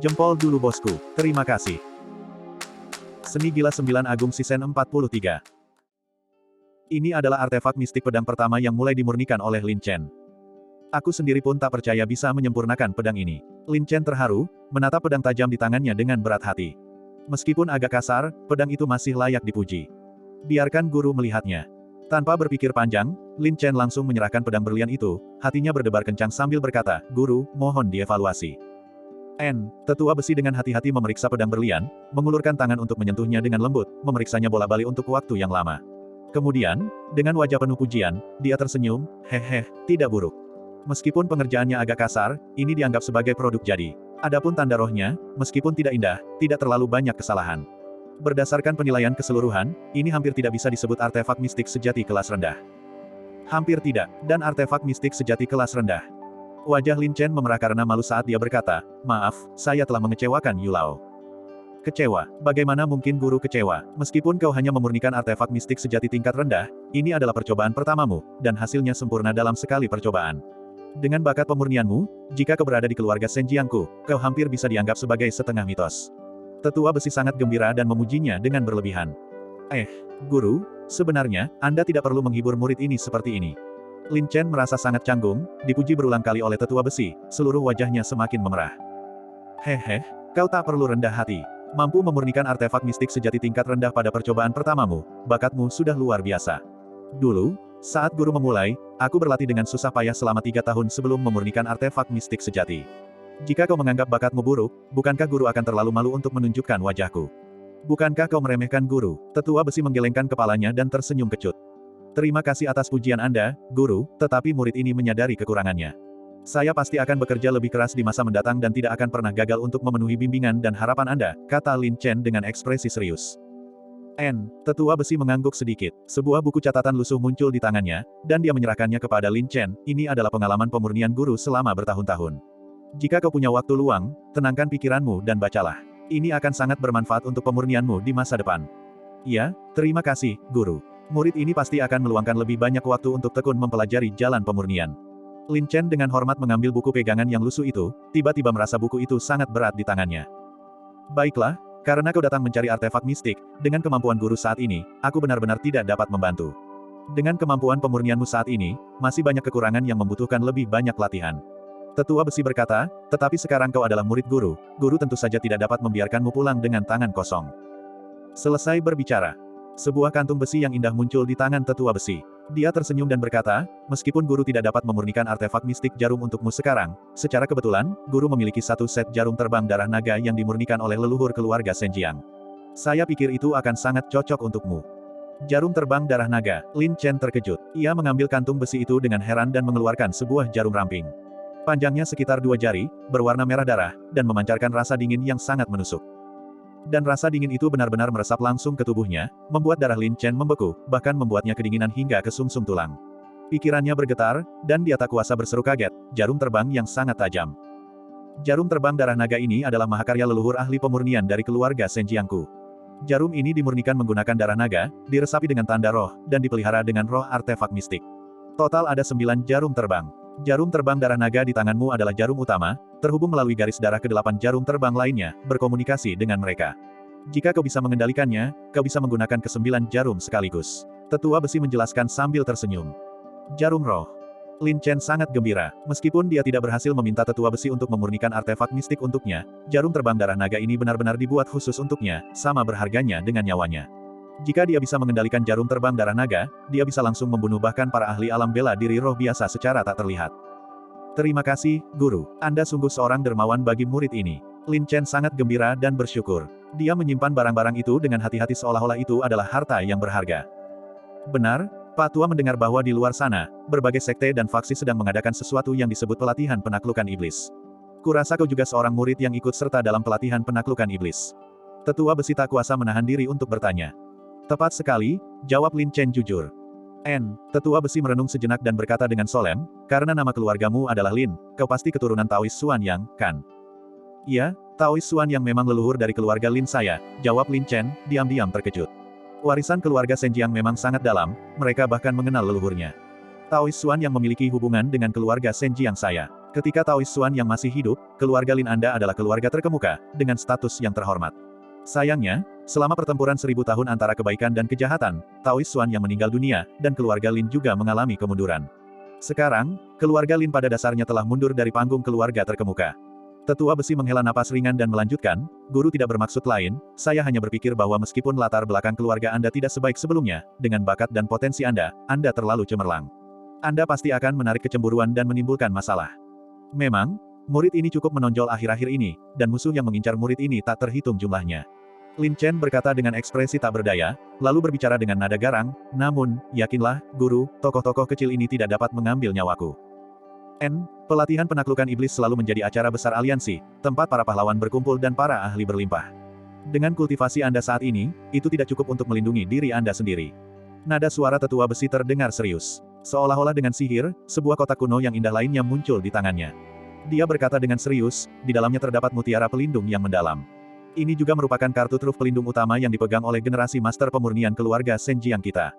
Jempol dulu bosku, terima kasih. Seni Gila 9 Agung Sisen 43. Ini adalah artefak mistik pedang pertama yang mulai dimurnikan oleh Lin Chen. Aku sendiri pun tak percaya bisa menyempurnakan pedang ini. Lin Chen terharu, menatap pedang tajam di tangannya dengan berat hati. Meskipun agak kasar, pedang itu masih layak dipuji. Biarkan guru melihatnya. Tanpa berpikir panjang, Lin Chen langsung menyerahkan pedang berlian itu, hatinya berdebar kencang sambil berkata, "Guru, mohon dievaluasi." Tetua besi dengan hati-hati memeriksa pedang berlian, mengulurkan tangan untuk menyentuhnya dengan lembut, memeriksanya bolak-balik untuk waktu yang lama. Kemudian, dengan wajah penuh pujian, dia tersenyum, "Hehe, tidak buruk. Meskipun pengerjaannya agak kasar, ini dianggap sebagai produk jadi. Adapun tanda rohnya, meskipun tidak indah, tidak terlalu banyak kesalahan. Berdasarkan penilaian keseluruhan, ini hampir tidak bisa disebut artefak mistik sejati kelas rendah." Hampir tidak, dan artefak mistik sejati kelas rendah. Wajah Lin Chen memerah karena malu saat dia berkata, "Maaf, saya telah mengecewakan Yu Lao." Kecewa? Bagaimana mungkin guru kecewa? Meskipun kau hanya memurnikan artefak mistik sejati tingkat rendah, ini adalah percobaan pertamamu, dan hasilnya sempurna dalam sekali percobaan. Dengan bakat pemurnianmu, jika kau berada di keluarga Senjiangku, kau hampir bisa dianggap sebagai setengah mitos. Tetua besi sangat gembira dan memujinya dengan berlebihan. Guru, sebenarnya, Anda tidak perlu menghibur murid ini seperti ini. Lin Chen merasa sangat canggung, dipuji berulang kali oleh tetua besi, seluruh wajahnya semakin memerah. Hehe, kau tak perlu rendah hati. Mampu memurnikan artefak mistik sejati tingkat rendah pada percobaan pertamamu, bakatmu sudah luar biasa. Dulu, saat guru memulai, aku berlatih dengan susah payah selama 3 tahun sebelum memurnikan artefak mistik sejati. Jika kau menganggap bakatmu buruk, bukankah guru akan terlalu malu untuk menunjukkan wajahku? Bukankah kau meremehkan guru? Tetua besi menggelengkan kepalanya dan tersenyum kecut. Terima kasih atas pujian Anda, guru, tetapi murid ini menyadari kekurangannya. Saya pasti akan bekerja lebih keras di masa mendatang dan tidak akan pernah gagal untuk memenuhi bimbingan dan harapan Anda, kata Lin Chen dengan ekspresi serius. Tetua besi mengangguk sedikit. Sebuah buku catatan lusuh muncul di tangannya, dan dia menyerahkannya kepada Lin Chen. Ini adalah pengalaman pemurnian guru selama bertahun-tahun. Jika kau punya waktu luang, tenangkan pikiranmu dan bacalah. Ini akan sangat bermanfaat untuk pemurnianmu di masa depan. Ya, terima kasih, guru. Murid ini pasti akan meluangkan lebih banyak waktu untuk tekun mempelajari jalan pemurnian. Lin Chen dengan hormat mengambil buku pegangan yang lusuh itu, tiba-tiba merasa buku itu sangat berat di tangannya. Baiklah, karena kau datang mencari artefak mistik, dengan kemampuan guru saat ini, aku benar-benar tidak dapat membantu. Dengan kemampuan pemurnianmu saat ini, masih banyak kekurangan yang membutuhkan lebih banyak latihan. Tetua besi berkata, tetapi sekarang kau adalah murid guru, guru tentu saja tidak dapat membiarkanmu pulang dengan tangan kosong. Selesai berbicara, sebuah kantung besi yang indah muncul di tangan tetua besi. Dia tersenyum dan berkata, meskipun guru tidak dapat memurnikan artefak mistik jarum untukmu sekarang, secara kebetulan, guru memiliki satu set jarum terbang darah naga yang dimurnikan oleh leluhur keluarga Senjiang. Saya pikir itu akan sangat cocok untukmu. Jarum terbang darah naga. Lin Chen terkejut. Ia mengambil kantung besi itu dengan heran dan mengeluarkan sebuah jarum ramping. Panjangnya sekitar 2 jari, berwarna merah darah, dan memancarkan rasa dingin yang sangat menusuk. Dan rasa dingin itu benar-benar meresap langsung ke tubuhnya, membuat darah Lin Chen membeku, bahkan membuatnya kedinginan hingga ke sumsum tulang. Pikirannya bergetar, dan dia tak kuasa berseru kaget, jarum terbang yang sangat tajam. Jarum terbang darah naga ini adalah mahakarya leluhur ahli pemurnian dari keluarga Senjiangku. Jarum ini dimurnikan menggunakan darah naga, diresapi dengan tanda roh, dan dipelihara dengan roh artefak mistik. Total ada 9 jarum terbang. Jarum terbang darah naga di tanganmu adalah jarum utama, terhubung melalui garis darah ke-8 jarum terbang lainnya, berkomunikasi dengan mereka. Jika kau bisa mengendalikannya, kau bisa menggunakan ke-9 jarum sekaligus. Tetua besi menjelaskan sambil tersenyum. Jarum roh. Lin Chen sangat gembira, meskipun dia tidak berhasil meminta tetua besi untuk memurnikan artefak mistik untuknya, jarum terbang darah naga ini benar-benar dibuat khusus untuknya, sama berharganya dengan nyawanya. Jika dia bisa mengendalikan jarum terbang darah naga, dia bisa langsung membunuh bahkan para ahli alam bela diri roh biasa secara tak terlihat. Terima kasih, guru. Anda sungguh seorang dermawan bagi murid ini. Lin Chen sangat gembira dan bersyukur. Dia menyimpan barang-barang itu dengan hati-hati seolah-olah itu adalah harta yang berharga. Benar, Pak Tua mendengar bahwa di luar sana, berbagai sekte dan faksi sedang mengadakan sesuatu yang disebut pelatihan penaklukan iblis. Kurasa kau juga seorang murid yang ikut serta dalam pelatihan penaklukan iblis. Tetua besi tak kuasa menahan diri untuk bertanya. Tepat sekali, jawab Lin Chen jujur. Tetua besi merenung sejenak dan berkata dengan solemn, karena nama keluargamu adalah Lin, kau pasti keturunan Taois Xuan Yang, kan? Iya, Taois Xuan Yang memang leluhur dari keluarga Lin saya, jawab Lin Chen, diam-diam terkejut. Warisan keluarga Senjiang memang sangat dalam, mereka bahkan mengenal leluhurnya. Taois Xuan yang memiliki hubungan dengan keluarga Senjiang saya. Ketika Taois Xuan yang masih hidup, keluarga Lin Anda adalah keluarga terkemuka, dengan status yang terhormat. Sayangnya, selama pertempuran 1000 tahun antara kebaikan dan kejahatan, Taois Xuan yang meninggal dunia, dan keluarga Lin juga mengalami kemunduran. Sekarang, keluarga Lin pada dasarnya telah mundur dari panggung keluarga terkemuka. Tetua besi menghela napas ringan dan melanjutkan, guru tidak bermaksud lain, saya hanya berpikir bahwa meskipun latar belakang keluarga Anda tidak sebaik sebelumnya, dengan bakat dan potensi Anda terlalu cemerlang. Anda pasti akan menarik kecemburuan dan menimbulkan masalah. Memang, murid ini cukup menonjol akhir-akhir ini, dan musuh yang mengincar murid ini tak terhitung jumlahnya. Lin Chen berkata dengan ekspresi tak berdaya, lalu berbicara dengan nada garang, namun, yakinlah, guru, tokoh-tokoh kecil ini tidak dapat mengambil nyawaku. Pelatihan penaklukan iblis selalu menjadi acara besar aliansi, tempat para pahlawan berkumpul dan para ahli berlimpah. Dengan kultivasi Anda saat ini, itu tidak cukup untuk melindungi diri Anda sendiri. Nada suara tetua besi terdengar serius. Seolah-olah dengan sihir, sebuah kotak kuno yang indah lainnya muncul di tangannya. Dia berkata dengan serius, di dalamnya terdapat mutiara pelindung yang mendalam. Ini juga merupakan kartu truf pelindung utama yang dipegang oleh generasi master pemurnian keluarga Senjiang kita.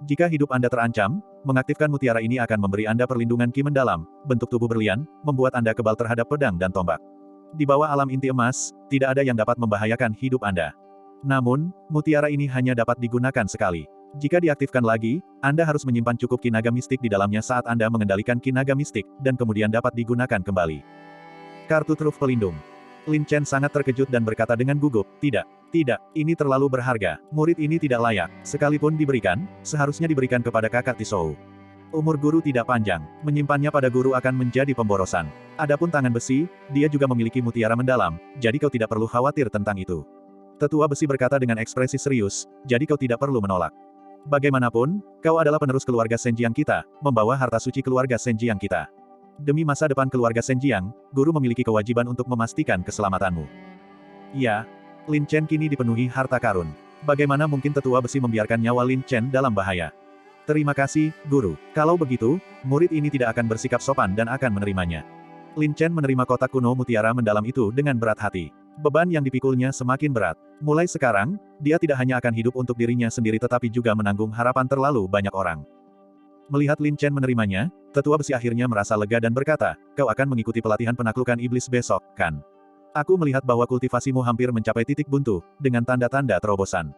Jika hidup Anda terancam, mengaktifkan mutiara ini akan memberi Anda perlindungan ki mendalam, bentuk tubuh berlian, membuat Anda kebal terhadap pedang dan tombak. Di bawah alam inti emas, tidak ada yang dapat membahayakan hidup Anda. Namun, mutiara ini hanya dapat digunakan sekali. Jika diaktifkan lagi, Anda harus menyimpan cukup ki naga mistik di dalamnya saat Anda mengendalikan ki naga mistik, dan kemudian dapat digunakan kembali. Kartu truf pelindung. Lin Chen sangat terkejut dan berkata dengan gugup, tidak, ini terlalu berharga, murid ini tidak layak, sekalipun diberikan, seharusnya diberikan kepada kakak Tisou. Umur guru tidak panjang, menyimpannya pada guru akan menjadi pemborosan. Adapun tangan besi, dia juga memiliki mutiara mendalam, jadi kau tidak perlu khawatir tentang itu. Tetua besi berkata dengan ekspresi serius, jadi kau tidak perlu menolak. Bagaimanapun, kau adalah penerus keluarga Senjiang kita, membawa harta suci keluarga Senjiang kita. Demi masa depan keluarga Senjiang, guru memiliki kewajiban untuk memastikan keselamatanmu. Ya, Lin Chen kini dipenuhi harta karun. Bagaimana mungkin tetua besi membiarkan nyawa Lin Chen dalam bahaya? Terima kasih, guru. Kalau begitu, murid ini tidak akan bersikap sopan dan akan menerimanya. Lin Chen menerima kotak kuno mutiara mendalam itu dengan berat hati. Beban yang dipikulnya semakin berat. Mulai sekarang, dia tidak hanya akan hidup untuk dirinya sendiri tetapi juga menanggung harapan terlalu banyak orang. Melihat Lin Chen menerimanya, tetua besi akhirnya merasa lega dan berkata, kau akan mengikuti pelatihan penaklukan iblis besok, kan? Aku melihat bahwa kultivasimu hampir mencapai titik buntu, dengan tanda-tanda terobosan.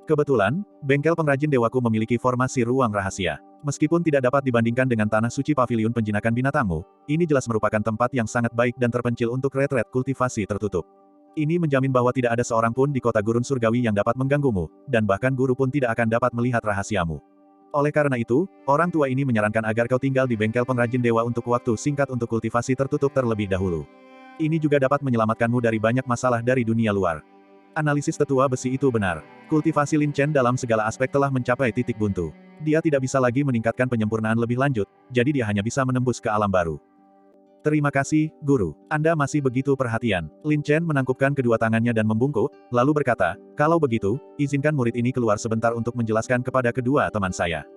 Kebetulan, bengkel pengrajin dewaku memiliki formasi ruang rahasia. Meskipun tidak dapat dibandingkan dengan tanah suci paviliun penjinakan binatangmu, ini jelas merupakan tempat yang sangat baik dan terpencil untuk retret kultivasi tertutup. Ini menjamin bahwa tidak ada seorang pun di kota gurun surgawi yang dapat mengganggumu, dan bahkan guru pun tidak akan dapat melihat rahasiamu. Oleh karena itu, orang tua ini menyarankan agar kau tinggal di bengkel pengrajin dewa untuk waktu singkat untuk kultivasi tertutup terlebih dahulu. Ini juga dapat menyelamatkanmu dari banyak masalah dari dunia luar. Analisis tetua besi itu benar. Kultivasi Lin Chen dalam segala aspek telah mencapai titik buntu. Dia tidak bisa lagi meningkatkan penyempurnaan lebih lanjut, jadi dia hanya bisa menembus ke alam baru. Terima kasih, guru. Anda masih begitu perhatian. Lin Chen menangkupkan kedua tangannya dan membungkuk, lalu berkata, kalau begitu, izinkan murid ini keluar sebentar untuk menjelaskan kepada kedua teman saya.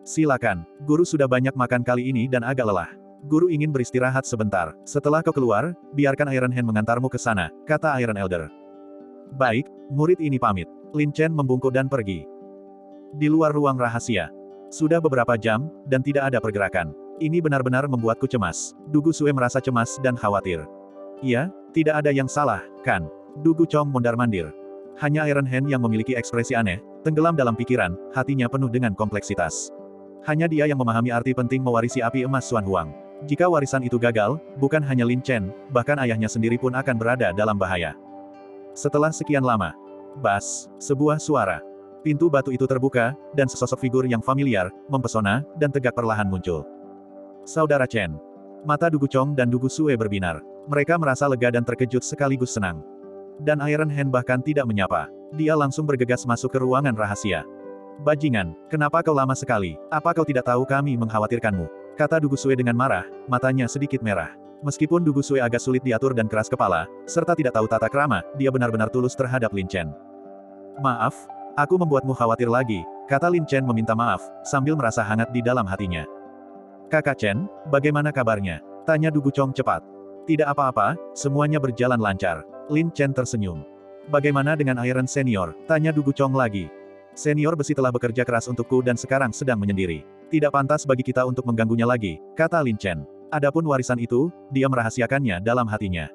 Silakan, guru sudah banyak makan kali ini dan agak lelah. Guru ingin beristirahat sebentar. Setelah kau keluar, biarkan Iron Hand mengantarmu ke sana, kata Iron Elder. Baik, murid ini pamit. Lin Chen membungkuk dan pergi. Di luar ruang rahasia. Sudah beberapa jam, dan tidak ada pergerakan. Ini benar-benar membuatku cemas. Dugu Sue merasa cemas dan khawatir. Iya, tidak ada yang salah, kan? Dugu Chong mondar-mandir. Hanya Iron Hand yang memiliki ekspresi aneh, tenggelam dalam pikiran, hatinya penuh dengan kompleksitas. Hanya dia yang memahami arti penting mewarisi api emas Xuan Huang. Jika warisan itu gagal, bukan hanya Lin Chen, bahkan ayahnya sendiri pun akan berada dalam bahaya. Setelah sekian lama, bas, sebuah suara. Pintu batu itu terbuka, dan sesosok figur yang familiar, mempesona, dan tegak perlahan muncul. Saudara Chen. Mata Dugu Chong dan Dugu Sue berbinar. Mereka merasa lega dan terkejut sekaligus senang. Dan Iron Hand bahkan tidak menyapa. Dia langsung bergegas masuk ke ruangan rahasia. Bajingan, kenapa kau lama sekali? Apa kau tidak tahu kami mengkhawatirkanmu? Kata Dugu Sue dengan marah, matanya sedikit merah. Meskipun Dugu Sue agak sulit diatur dan keras kepala, serta tidak tahu tata krama, dia benar-benar tulus terhadap Lin Chen. Maaf, aku membuatmu khawatir lagi, kata Lin Chen meminta maaf, sambil merasa hangat di dalam hatinya. Kakak Chen, bagaimana kabarnya? Tanya Dugu Chong cepat. Tidak apa-apa, semuanya berjalan lancar. Lin Chen tersenyum. Bagaimana dengan Iron Senior? Tanya Dugu Chong lagi. Senior besi telah bekerja keras untukku dan sekarang sedang menyendiri. Tidak pantas bagi kita untuk mengganggunya lagi, kata Lin Chen. Adapun warisan itu, dia merahasiakannya dalam hatinya.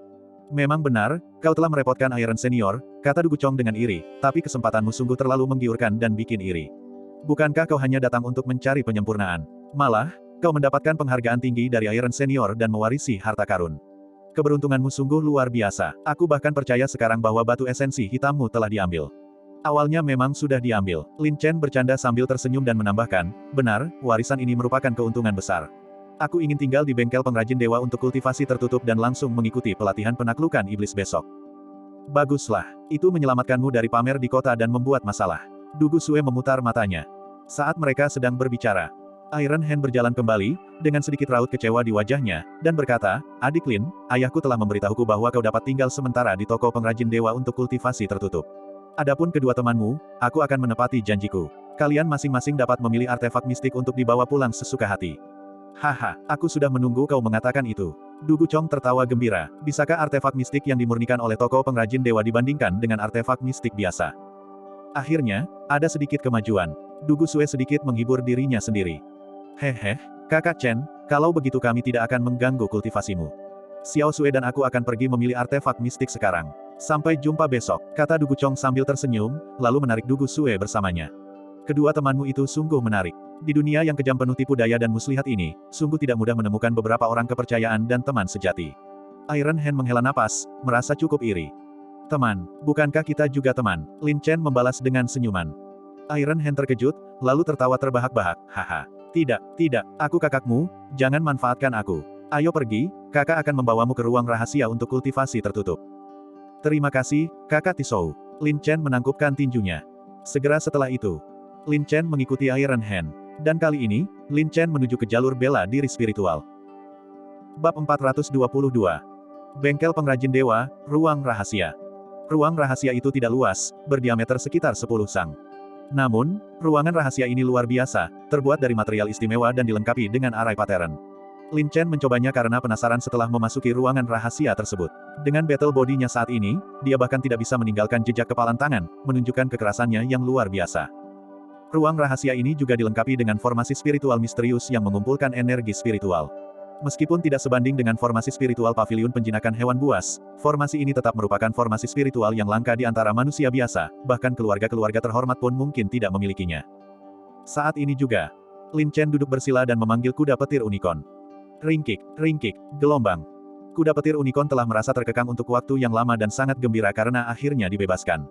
Memang benar, kau telah merepotkan Iron Senior, kata Du Guchong dengan iri, tapi kesempatanmu sungguh terlalu menggiurkan dan bikin iri. Bukankah kau hanya datang untuk mencari penyempurnaan? Malah, kau mendapatkan penghargaan tinggi dari Iron Senior dan mewarisi harta karun. Keberuntunganmu sungguh luar biasa. Aku bahkan percaya sekarang bahwa batu esensi hitammu telah diambil. Awalnya memang sudah diambil. Lin Chen bercanda sambil tersenyum dan menambahkan, benar, warisan ini merupakan keuntungan besar. Aku ingin tinggal di bengkel pengrajin dewa untuk kultivasi tertutup dan langsung mengikuti pelatihan penaklukan iblis besok. Baguslah, itu menyelamatkanmu dari pamer di kota dan membuat masalah. Du Gusue memutar matanya. Saat mereka sedang berbicara, Iron Hand berjalan kembali, dengan sedikit raut kecewa di wajahnya, dan berkata, Adik Lin, ayahku telah memberitahuku bahwa kau dapat tinggal sementara di toko pengrajin dewa untuk kultivasi tertutup. Adapun kedua temanmu, aku akan menepati janjiku. Kalian masing-masing dapat memilih artefak mistik untuk dibawa pulang sesuka hati. Haha, aku sudah menunggu kau mengatakan itu. Du Guchong tertawa gembira. Bisakah artefak mistik yang dimurnikan oleh toko pengrajin dewa dibandingkan dengan artefak mistik biasa? Akhirnya, ada sedikit kemajuan. Du Gusue sedikit menghibur dirinya sendiri. Hehe, kakak Chen, kalau begitu kami tidak akan mengganggu kultivasimu. Xiao Sue dan aku akan pergi memilih artefak mistik sekarang. Sampai jumpa besok, kata Du Guchong sambil tersenyum, lalu menarik Du Gusue bersamanya. Kedua temanmu itu sungguh menarik. Di dunia yang kejam penuh tipu daya dan muslihat ini, sungguh tidak mudah menemukan beberapa orang kepercayaan dan teman sejati. Iron Hand menghela napas, merasa cukup iri. Teman, bukankah kita juga teman? Lin Chen membalas dengan senyuman. Iron Hand terkejut, lalu tertawa terbahak-bahak, haha. Tidak, aku kakakmu, jangan manfaatkan aku. Ayo pergi, kakak akan membawamu ke ruang rahasia untuk kultivasi tertutup. Terima kasih, kakak Tisou. Lin Chen menangkupkan tinjunya. Segera setelah itu, Lin Chen mengikuti Iron Hand. Dan kali ini, Lin Chen menuju ke jalur bela diri spiritual. Bab 422. Bengkel pengrajin dewa, ruang rahasia. Ruang rahasia itu tidak luas, berdiameter sekitar 10 sang. Namun, ruangan rahasia ini luar biasa, terbuat dari material istimewa dan dilengkapi dengan arai pattern. Lin Chen mencobanya karena penasaran setelah memasuki ruangan rahasia tersebut. Dengan battle body-nya saat ini, dia bahkan tidak bisa meninggalkan jejak kepalan tangan, menunjukkan kekerasannya yang luar biasa. Ruang rahasia ini juga dilengkapi dengan formasi spiritual misterius yang mengumpulkan energi spiritual. Meskipun tidak sebanding dengan formasi spiritual paviliun penjinakan hewan buas, formasi ini tetap merupakan formasi spiritual yang langka di antara manusia biasa, bahkan keluarga-keluarga terhormat pun mungkin tidak memilikinya. Saat ini juga, Lin Chen duduk bersila dan memanggil kuda petir unicorn. Ringkik, gelombang. Kuda petir unicorn telah merasa terkekang untuk waktu yang lama dan sangat gembira karena akhirnya dibebaskan.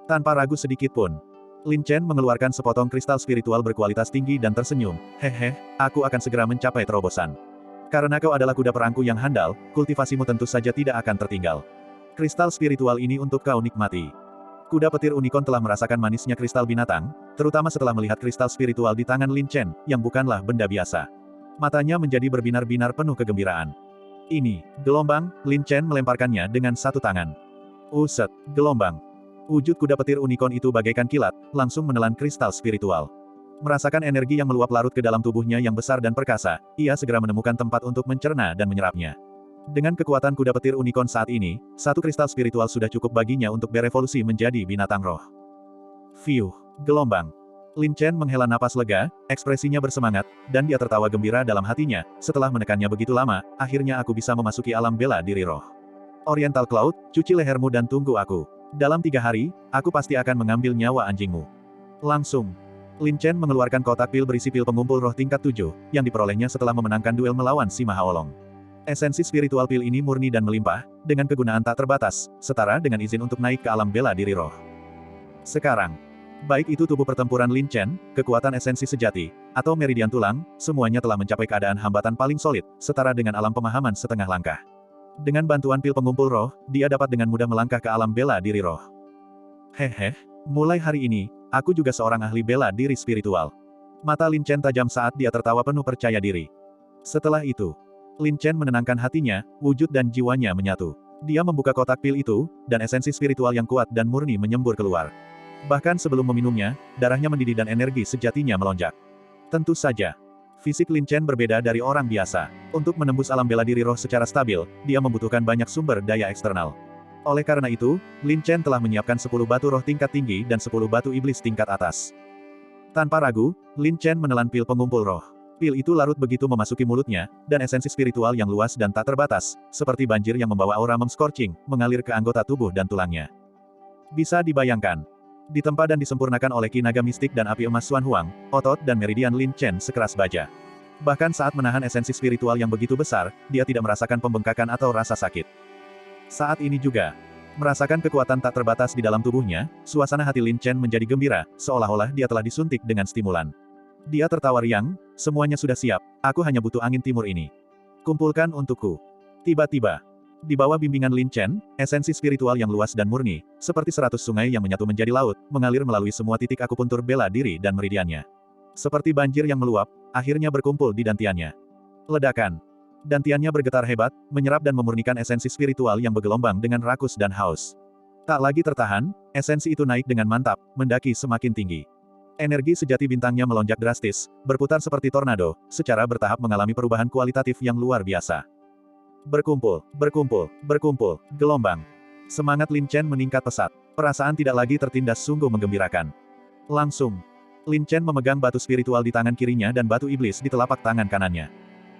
Tanpa ragu sedikit pun, Lin Chen mengeluarkan sepotong kristal spiritual berkualitas tinggi dan tersenyum, hehe, aku akan segera mencapai terobosan. Karena kau adalah kuda perangku yang handal, kultivasimu tentu saja tidak akan tertinggal. Kristal spiritual ini untuk kau nikmati. Kuda petir unicorn telah merasakan manisnya kristal binatang, terutama setelah melihat kristal spiritual di tangan Lin Chen, yang bukanlah benda biasa. Matanya menjadi berbinar-binar penuh kegembiraan. Ini, gelombang, Lin Chen melemparkannya dengan satu tangan. Uset, gelombang. Wujud kuda petir unicorn itu bagaikan kilat, langsung menelan kristal spiritual. Merasakan energi yang meluap larut ke dalam tubuhnya yang besar dan perkasa, ia segera menemukan tempat untuk mencerna dan menyerapnya. Dengan kekuatan kuda petir unicorn saat ini, satu kristal spiritual sudah cukup baginya untuk berevolusi menjadi binatang roh. Fiuh, gelombang. Lin Chen menghela napas lega, ekspresinya bersemangat, dan dia tertawa gembira dalam hatinya, setelah menekannya begitu lama, akhirnya aku bisa memasuki alam bela diri roh. Oriental Cloud, cuci lehermu dan tunggu aku. Dalam 3 hari, aku pasti akan mengambil nyawa anjingmu. Langsung. Lin Chen mengeluarkan kotak pil berisi pil pengumpul roh tingkat 7, yang diperolehnya setelah memenangkan duel melawan si Mahaolong. Esensi spiritual pil ini murni dan melimpah, dengan kegunaan tak terbatas, setara dengan izin untuk naik ke alam bela diri roh. Sekarang, baik itu tubuh pertempuran Lin Chen, kekuatan esensi sejati, atau meridian tulang, semuanya telah mencapai keadaan hambatan paling solid, setara dengan alam pemahaman setengah langkah. Dengan bantuan pil pengumpul roh, dia dapat dengan mudah melangkah ke alam bela diri roh. Hehe, mulai hari ini, aku juga seorang ahli bela diri spiritual. Mata Lin Chen tajam saat dia tertawa penuh percaya diri. Setelah itu, Lin Chen menenangkan hatinya, wujud dan jiwanya menyatu. Dia membuka kotak pil itu, dan esensi spiritual yang kuat dan murni menyembur keluar. Bahkan sebelum meminumnya, darahnya mendidih dan energi sejatinya melonjak. Tentu saja, fisik Lin Chen berbeda dari orang biasa. Untuk menembus alam bela diri roh secara stabil, dia membutuhkan banyak sumber daya eksternal. Oleh karena itu, Lin Chen telah menyiapkan 10 batu roh tingkat tinggi dan 10 batu iblis tingkat atas. Tanpa ragu, Lin Chen menelan pil pengumpul roh. Pil itu larut begitu memasuki mulutnya, dan esensi spiritual yang luas dan tak terbatas, seperti banjir yang membawa aura scorching, mengalir ke anggota tubuh dan tulangnya. Bisa dibayangkan. Ditempa dan disempurnakan oleh ki naga mistik dan api emas Xuan Huang, otot dan meridian Lin Chen sekeras baja. Bahkan saat menahan esensi spiritual yang begitu besar, dia tidak merasakan pembengkakan atau rasa sakit. Saat ini juga, merasakan kekuatan tak terbatas di dalam tubuhnya, suasana hati Lin Chen menjadi gembira, seolah-olah dia telah disuntik dengan stimulan. Dia tertawa riang, semuanya sudah siap, aku hanya butuh angin timur ini. Kumpulkan untukku. Tiba-tiba, di bawah bimbingan Lin Chen, esensi spiritual yang luas dan murni, seperti 100 sungai yang menyatu menjadi laut, mengalir melalui semua titik akupuntur bela diri dan meridiannya. Seperti banjir yang meluap, akhirnya berkumpul di dantiannya. Ledakan. Dantiannya bergetar hebat, menyerap dan memurnikan esensi spiritual yang bergelombang dengan rakus dan haus. Tak lagi tertahan, esensi itu naik dengan mantap, mendaki semakin tinggi. Energi sejati bintangnya melonjak drastis, berputar seperti tornado, secara bertahap mengalami perubahan kualitatif yang luar biasa. Berkumpul, berkumpul, berkumpul, gelombang. Semangat Lin Chen meningkat pesat. Perasaan tidak lagi tertindas sungguh menggembirakan. Langsung, Lin Chen memegang batu spiritual di tangan kirinya dan batu iblis di telapak tangan kanannya.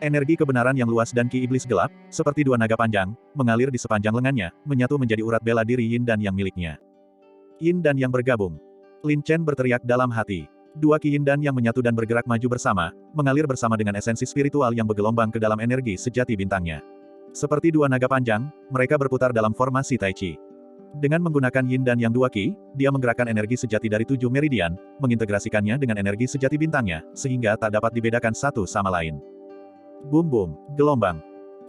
Energi kebenaran yang luas dan ki iblis gelap, seperti dua naga panjang, mengalir di sepanjang lengannya, menyatu menjadi urat bela diri Yin dan Yang miliknya. Yin dan Yang bergabung. Lin Chen berteriak dalam hati. Dua ki Yin dan Yang menyatu dan bergerak maju bersama, mengalir bersama dengan esensi spiritual yang bergelombang ke dalam energi sejati bintangnya. Seperti dua naga panjang, mereka berputar dalam formasi Tai Chi. Dengan menggunakan Yin dan Yang dua ki, dia menggerakkan energi sejati dari 7 meridian, mengintegrasikannya dengan energi sejati bintangnya, sehingga tak dapat dibedakan satu sama lain. Boom boom, gelombang.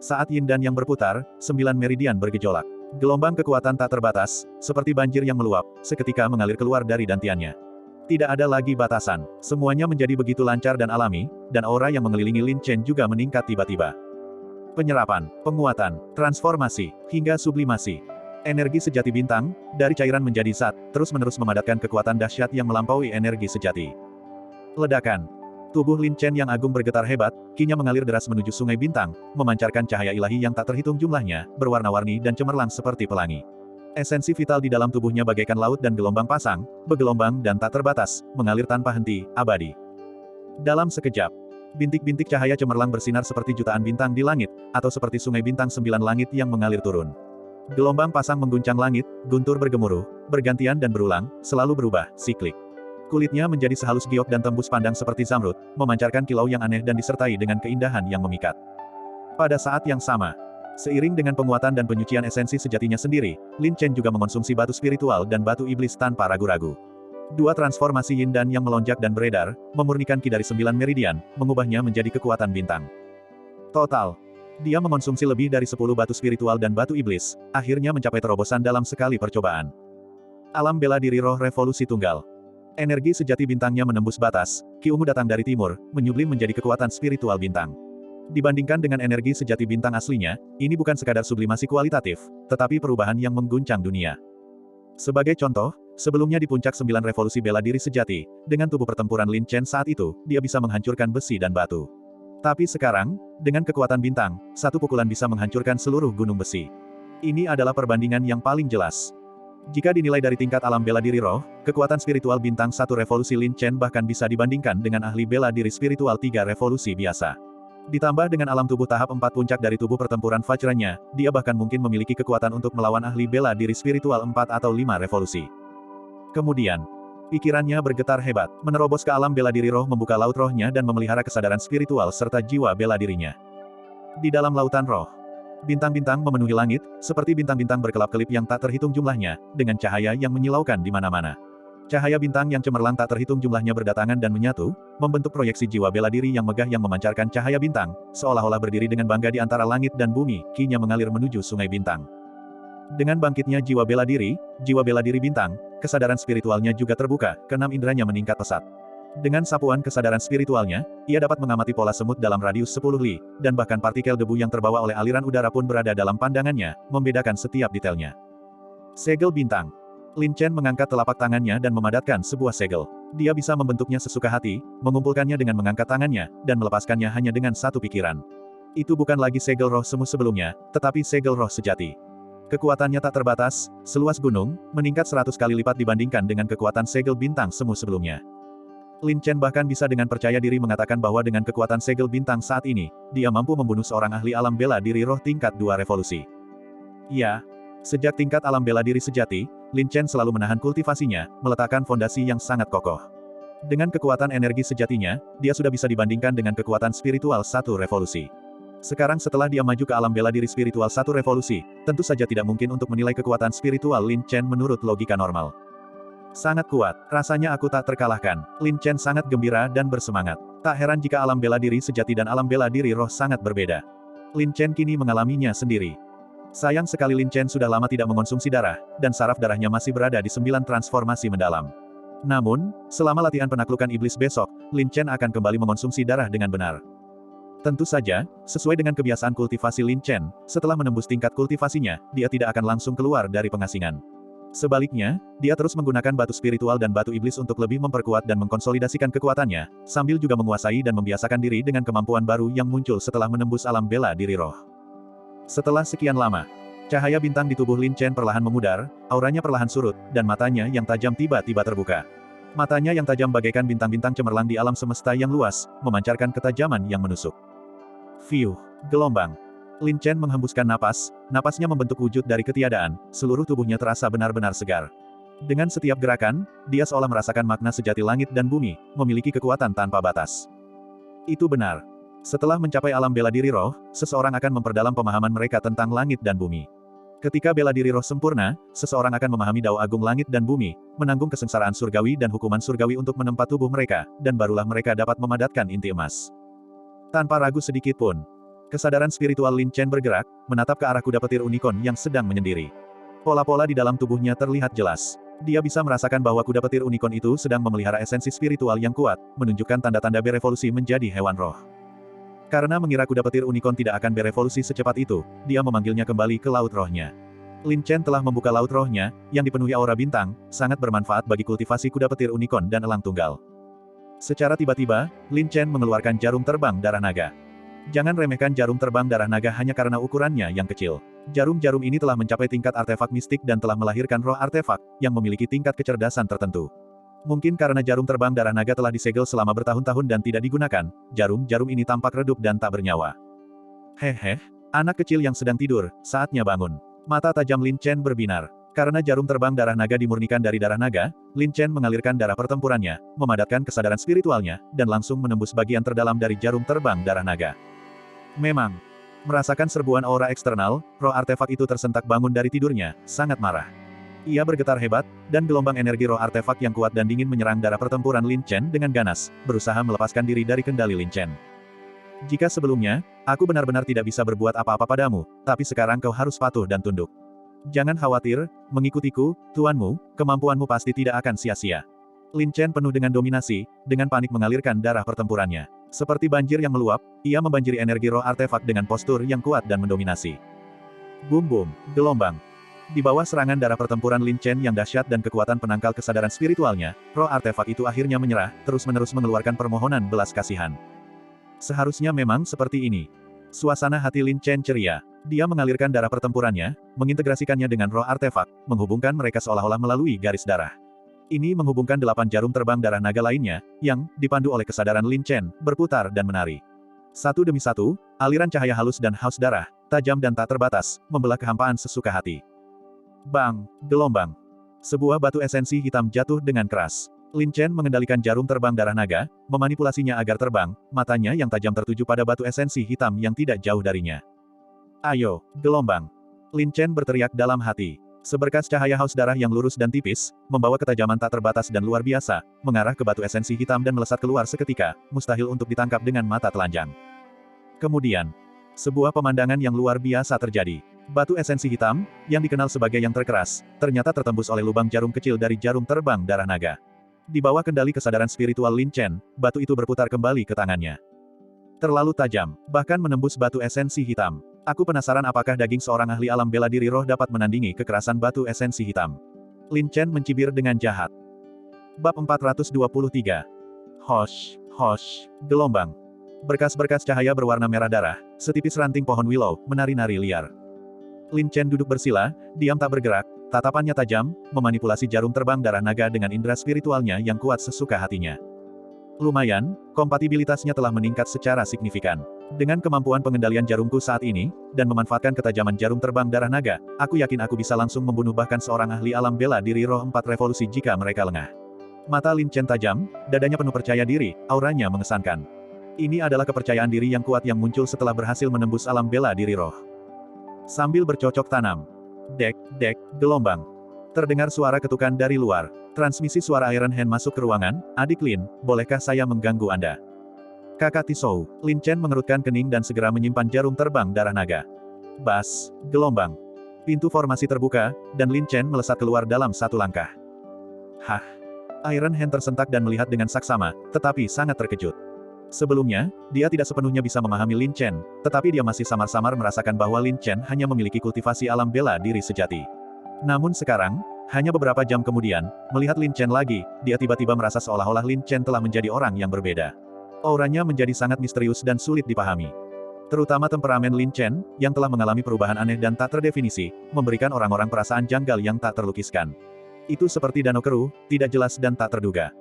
Saat Yin dan Yang berputar, 9 meridian bergejolak. Gelombang kekuatan tak terbatas, seperti banjir yang meluap, seketika mengalir keluar dari dantiannya. Tidak ada lagi batasan, semuanya menjadi begitu lancar dan alami, dan aura yang mengelilingi Lin Chen juga meningkat tiba-tiba. Penyerapan, penguatan, transformasi, hingga sublimasi. Energi sejati bintang, dari cairan menjadi zat, terus-menerus memadatkan kekuatan dahsyat yang melampaui energi sejati. Ledakan. Tubuh Lin Chen yang agung bergetar hebat, kinya mengalir deras menuju sungai bintang, memancarkan cahaya ilahi yang tak terhitung jumlahnya, berwarna-warni dan cemerlang seperti pelangi. Esensi vital di dalam tubuhnya bagaikan laut dan gelombang pasang, bergelombang dan tak terbatas, mengalir tanpa henti, abadi. Dalam sekejap, bintik-bintik cahaya cemerlang bersinar seperti jutaan bintang di langit, atau seperti sungai bintang 9 langit yang mengalir turun. Gelombang pasang mengguncang langit, guntur bergemuruh, bergantian dan berulang, selalu berubah, siklik. Kulitnya menjadi sehalus giok dan tembus pandang seperti zamrud, memancarkan kilau yang aneh dan disertai dengan keindahan yang memikat. Pada saat yang sama, seiring dengan penguatan dan penyucian esensi sejatinya sendiri, Lin Chen juga mengonsumsi batu spiritual dan batu iblis tanpa ragu-ragu. Dua transformasi Yin dan Yang melonjak dan beredar, memurnikan ki dari 9 meridian, mengubahnya menjadi kekuatan bintang. Total, dia mengonsumsi lebih dari 10 batu spiritual dan batu iblis, akhirnya mencapai terobosan dalam sekali percobaan. Alam bela diri roh revolusi tunggal. Energi sejati bintangnya menembus batas, ki ungu datang dari timur, menyublim menjadi kekuatan spiritual bintang. Dibandingkan dengan energi sejati bintang aslinya, ini bukan sekadar sublimasi kualitatif, tetapi perubahan yang mengguncang dunia. Sebagai contoh, sebelumnya di puncak 9 revolusi bela diri sejati, dengan tubuh pertempuran Lin Chen saat itu, dia bisa menghancurkan besi dan batu. Tapi sekarang, dengan kekuatan bintang, satu pukulan bisa menghancurkan seluruh gunung besi. Ini adalah perbandingan yang paling jelas. Jika dinilai dari tingkat alam bela diri roh, kekuatan spiritual bintang 1 revolusi Lin Chen bahkan bisa dibandingkan dengan ahli bela diri spiritual 3 revolusi biasa. Ditambah dengan alam tubuh tahap 4 puncak dari tubuh pertempuran Vajranya, dia bahkan mungkin memiliki kekuatan untuk melawan ahli bela diri spiritual 4 atau 5 revolusi. Kemudian, pikirannya bergetar hebat, menerobos ke alam bela diri roh, membuka laut rohnya dan memelihara kesadaran spiritual serta jiwa bela dirinya. Di dalam lautan roh, bintang-bintang memenuhi langit, seperti bintang-bintang berkelap-kelip yang tak terhitung jumlahnya, dengan cahaya yang menyilaukan di mana-mana. Cahaya bintang yang cemerlang tak terhitung jumlahnya berdatangan dan menyatu, membentuk proyeksi jiwa bela diri yang megah yang memancarkan cahaya bintang, seolah-olah berdiri dengan bangga di antara langit dan bumi, kinya mengalir menuju sungai bintang. Dengan bangkitnya jiwa bela diri bintang, kesadaran spiritualnya juga terbuka, keenam inderanya meningkat pesat. Dengan sapuan kesadaran spiritualnya, ia dapat mengamati pola semut dalam radius 10 li, dan bahkan partikel debu yang terbawa oleh aliran udara pun berada dalam pandangannya, membedakan setiap detailnya. Segel bintang. Lin Chen mengangkat telapak tangannya dan memadatkan sebuah segel. Dia bisa membentuknya sesuka hati, mengumpulkannya dengan mengangkat tangannya, dan melepaskannya hanya dengan satu pikiran. Itu bukan lagi segel roh semu sebelumnya, tetapi segel roh sejati. Kekuatannya tak terbatas, seluas gunung, meningkat 100 kali lipat dibandingkan dengan kekuatan segel bintang semu sebelumnya. Lin Chen bahkan bisa dengan percaya diri mengatakan bahwa dengan kekuatan segel bintang saat ini, dia mampu membunuh seorang ahli alam bela diri roh tingkat 2 revolusi. Ya, sejak tingkat alam bela diri sejati, Lin Chen selalu menahan kultivasinya, meletakkan fondasi yang sangat kokoh. Dengan kekuatan energi sejatinya, dia sudah bisa dibandingkan dengan kekuatan spiritual satu revolusi. Sekarang setelah dia maju ke alam bela diri spiritual satu revolusi, tentu saja tidak mungkin untuk menilai kekuatan spiritual Lin Chen menurut logika normal. Sangat kuat, rasanya aku tak terkalahkan. Lin Chen sangat gembira dan bersemangat. Tak heran jika alam bela diri sejati dan alam bela diri roh sangat berbeda. Lin Chen kini mengalaminya sendiri. Sayang sekali Lin Chen sudah lama tidak mengonsumsi darah, dan saraf darahnya masih berada di 9 transformasi mendalam. Namun, selama latihan penaklukan iblis besok, Lin Chen akan kembali mengonsumsi darah dengan benar. Tentu saja, sesuai dengan kebiasaan kultivasi Lin Chen, setelah menembus tingkat kultivasinya, dia tidak akan langsung keluar dari pengasingan. Sebaliknya, dia terus menggunakan batu spiritual dan batu iblis untuk lebih memperkuat dan mengkonsolidasikan kekuatannya, sambil juga menguasai dan membiasakan diri dengan kemampuan baru yang muncul setelah menembus alam bela diri roh. Setelah sekian lama, cahaya bintang di tubuh Lin Chen perlahan memudar, auranya perlahan surut, dan matanya yang tajam tiba-tiba terbuka. Matanya yang tajam bagaikan bintang-bintang cemerlang di alam semesta yang luas, memancarkan ketajaman yang menusuk. Fiuh, gelombang. Lin Chen menghembuskan napas, napasnya membentuk wujud dari ketiadaan, seluruh tubuhnya terasa benar-benar segar. Dengan setiap gerakan, dia seolah merasakan makna sejati langit dan bumi, memiliki kekuatan tanpa batas. Itu benar. Setelah mencapai alam bela diri roh, seseorang akan memperdalam pemahaman mereka tentang langit dan bumi. Ketika bela diri roh sempurna, seseorang akan memahami dao agung langit dan bumi, menanggung kesengsaraan surgawi dan hukuman surgawi untuk menempa tubuh mereka, dan barulah mereka dapat memadatkan inti emas. Tanpa ragu sedikit pun, kesadaran spiritual Lin Chen bergerak, menatap ke arah kuda petir unicorn yang sedang menyendiri. Pola-pola di dalam tubuhnya terlihat jelas. Dia bisa merasakan bahwa kuda petir unicorn itu sedang memelihara esensi spiritual yang kuat, menunjukkan tanda-tanda berevolusi menjadi hewan roh. Karena mengira kuda petir unicorn tidak akan berevolusi secepat itu, dia memanggilnya kembali ke laut rohnya. Lin Chen telah membuka laut rohnya, yang dipenuhi aura bintang, sangat bermanfaat bagi kultivasi kuda petir unicorn dan elang tunggal. Secara tiba-tiba, Lin Chen mengeluarkan jarum terbang darah naga. Jangan remehkan jarum terbang darah naga hanya karena ukurannya yang kecil. Jarum-jarum ini telah mencapai tingkat artefak mistik dan telah melahirkan roh artefak, yang memiliki tingkat kecerdasan tertentu. Mungkin karena jarum terbang darah naga telah disegel selama bertahun-tahun dan tidak digunakan, jarum-jarum ini tampak redup dan tak bernyawa. Hehe, anak kecil yang sedang tidur, saatnya bangun. Mata tajam Lin Chen berbinar. Karena jarum terbang darah naga dimurnikan dari darah naga, Lin Chen mengalirkan darah pertempurannya, memadatkan kesadaran spiritualnya, dan langsung menembus bagian terdalam dari jarum terbang darah naga. Memang, merasakan serbuan aura eksternal, roh artefak itu tersentak bangun dari tidurnya, sangat marah. Ia bergetar hebat, dan gelombang energi roh artefak yang kuat dan dingin menyerang darah pertempuran Lin Chen dengan ganas, berusaha melepaskan diri dari kendali Lin Chen. Jika sebelumnya, aku benar-benar tidak bisa berbuat apa-apa padamu, tapi sekarang kau harus patuh dan tunduk. Jangan khawatir, mengikutiku, tuanmu, kemampuanmu pasti tidak akan sia-sia. Lin Chen penuh dengan dominasi, dengan panik mengalirkan darah pertempurannya. Seperti banjir yang meluap, ia membanjiri energi roh artefak dengan postur yang kuat dan mendominasi. Bum-bum, gelombang. Di bawah serangan darah pertempuran Lin Chen yang dahsyat dan kekuatan penangkal kesadaran spiritualnya, roh artefak itu akhirnya menyerah, terus-menerus mengeluarkan permohonan belas kasihan. Seharusnya memang seperti ini. Suasana hati Lin Chen ceria. Dia mengalirkan darah pertempurannya, mengintegrasikannya dengan roh artefak, menghubungkan mereka seolah-olah melalui garis darah. Ini menghubungkan 8 jarum terbang darah naga lainnya, yang, dipandu oleh kesadaran Lin Chen, berputar dan menari. Satu demi satu, aliran cahaya halus dan haus darah, tajam dan tak terbatas, membelah kehampaan sesuka hati. Bang, gelombang. Sebuah batu esensi hitam jatuh dengan keras. Lin Chen mengendalikan jarum terbang darah naga, memanipulasinya agar terbang, matanya yang tajam tertuju pada batu esensi hitam yang tidak jauh darinya. Ayo, gelombang. Lin Chen berteriak dalam hati. Seberkas cahaya haus darah yang lurus dan tipis, membawa ketajaman tak terbatas dan luar biasa, mengarah ke batu esensi hitam dan melesat keluar seketika, mustahil untuk ditangkap dengan mata telanjang. Kemudian, sebuah pemandangan yang luar biasa terjadi. Batu esensi hitam, yang dikenal sebagai yang terkeras, ternyata tertembus oleh lubang jarum kecil dari jarum terbang darah naga. Di bawah kendali kesadaran spiritual Lin Chen, batu itu berputar kembali ke tangannya. Terlalu tajam, bahkan menembus batu esensi hitam. Aku penasaran apakah daging seorang ahli alam bela diri roh dapat menandingi kekerasan batu esensi hitam. Lin Chen mencibir dengan jahat. Bab 423. Hosh, hosh, gelombang. Berkas-berkas cahaya berwarna merah darah, setipis ranting pohon willow, menari-nari liar. Lin Chen duduk bersila, diam tak bergerak, tatapannya tajam, memanipulasi jarum terbang darah naga dengan indera spiritualnya yang kuat sesuka hatinya. Lumayan, kompatibilitasnya telah meningkat secara signifikan. Dengan kemampuan pengendalian jarumku saat ini, dan memanfaatkan ketajaman jarum terbang darah naga, aku yakin aku bisa langsung membunuh bahkan seorang ahli alam bela diri roh 4 revolusi jika mereka lengah. Mata Lin Chen tajam, dadanya penuh percaya diri, auranya mengesankan. Ini adalah kepercayaan diri yang kuat yang muncul setelah berhasil menembus alam bela diri roh. Sambil bercocok tanam. Dek, gelombang. Terdengar suara ketukan dari luar. Transmisi suara Iron Hand masuk ke ruangan. Adik Lin, bolehkah saya mengganggu Anda? Kakak Tisou. Lin Chen mengerutkan kening dan segera menyimpan jarum terbang darah naga. Bas, gelombang. Pintu formasi terbuka, dan Lin Chen melesat keluar dalam satu langkah. Hah? Iron Hand tersentak dan melihat dengan saksama, tetapi sangat terkejut. Sebelumnya, dia tidak sepenuhnya bisa memahami Lin Chen, tetapi dia masih samar-samar merasakan bahwa Lin Chen hanya memiliki kultivasi alam bela diri sejati. Namun sekarang, hanya beberapa jam kemudian, melihat Lin Chen lagi, dia tiba-tiba merasa seolah-olah Lin Chen telah menjadi orang yang berbeda. Auranya menjadi sangat misterius dan sulit dipahami. Terutama temperamen Lin Chen, yang telah mengalami perubahan aneh dan tak terdefinisi, memberikan orang-orang perasaan janggal yang tak terlukiskan. Itu seperti danau keruh, tidak jelas dan tak terduga.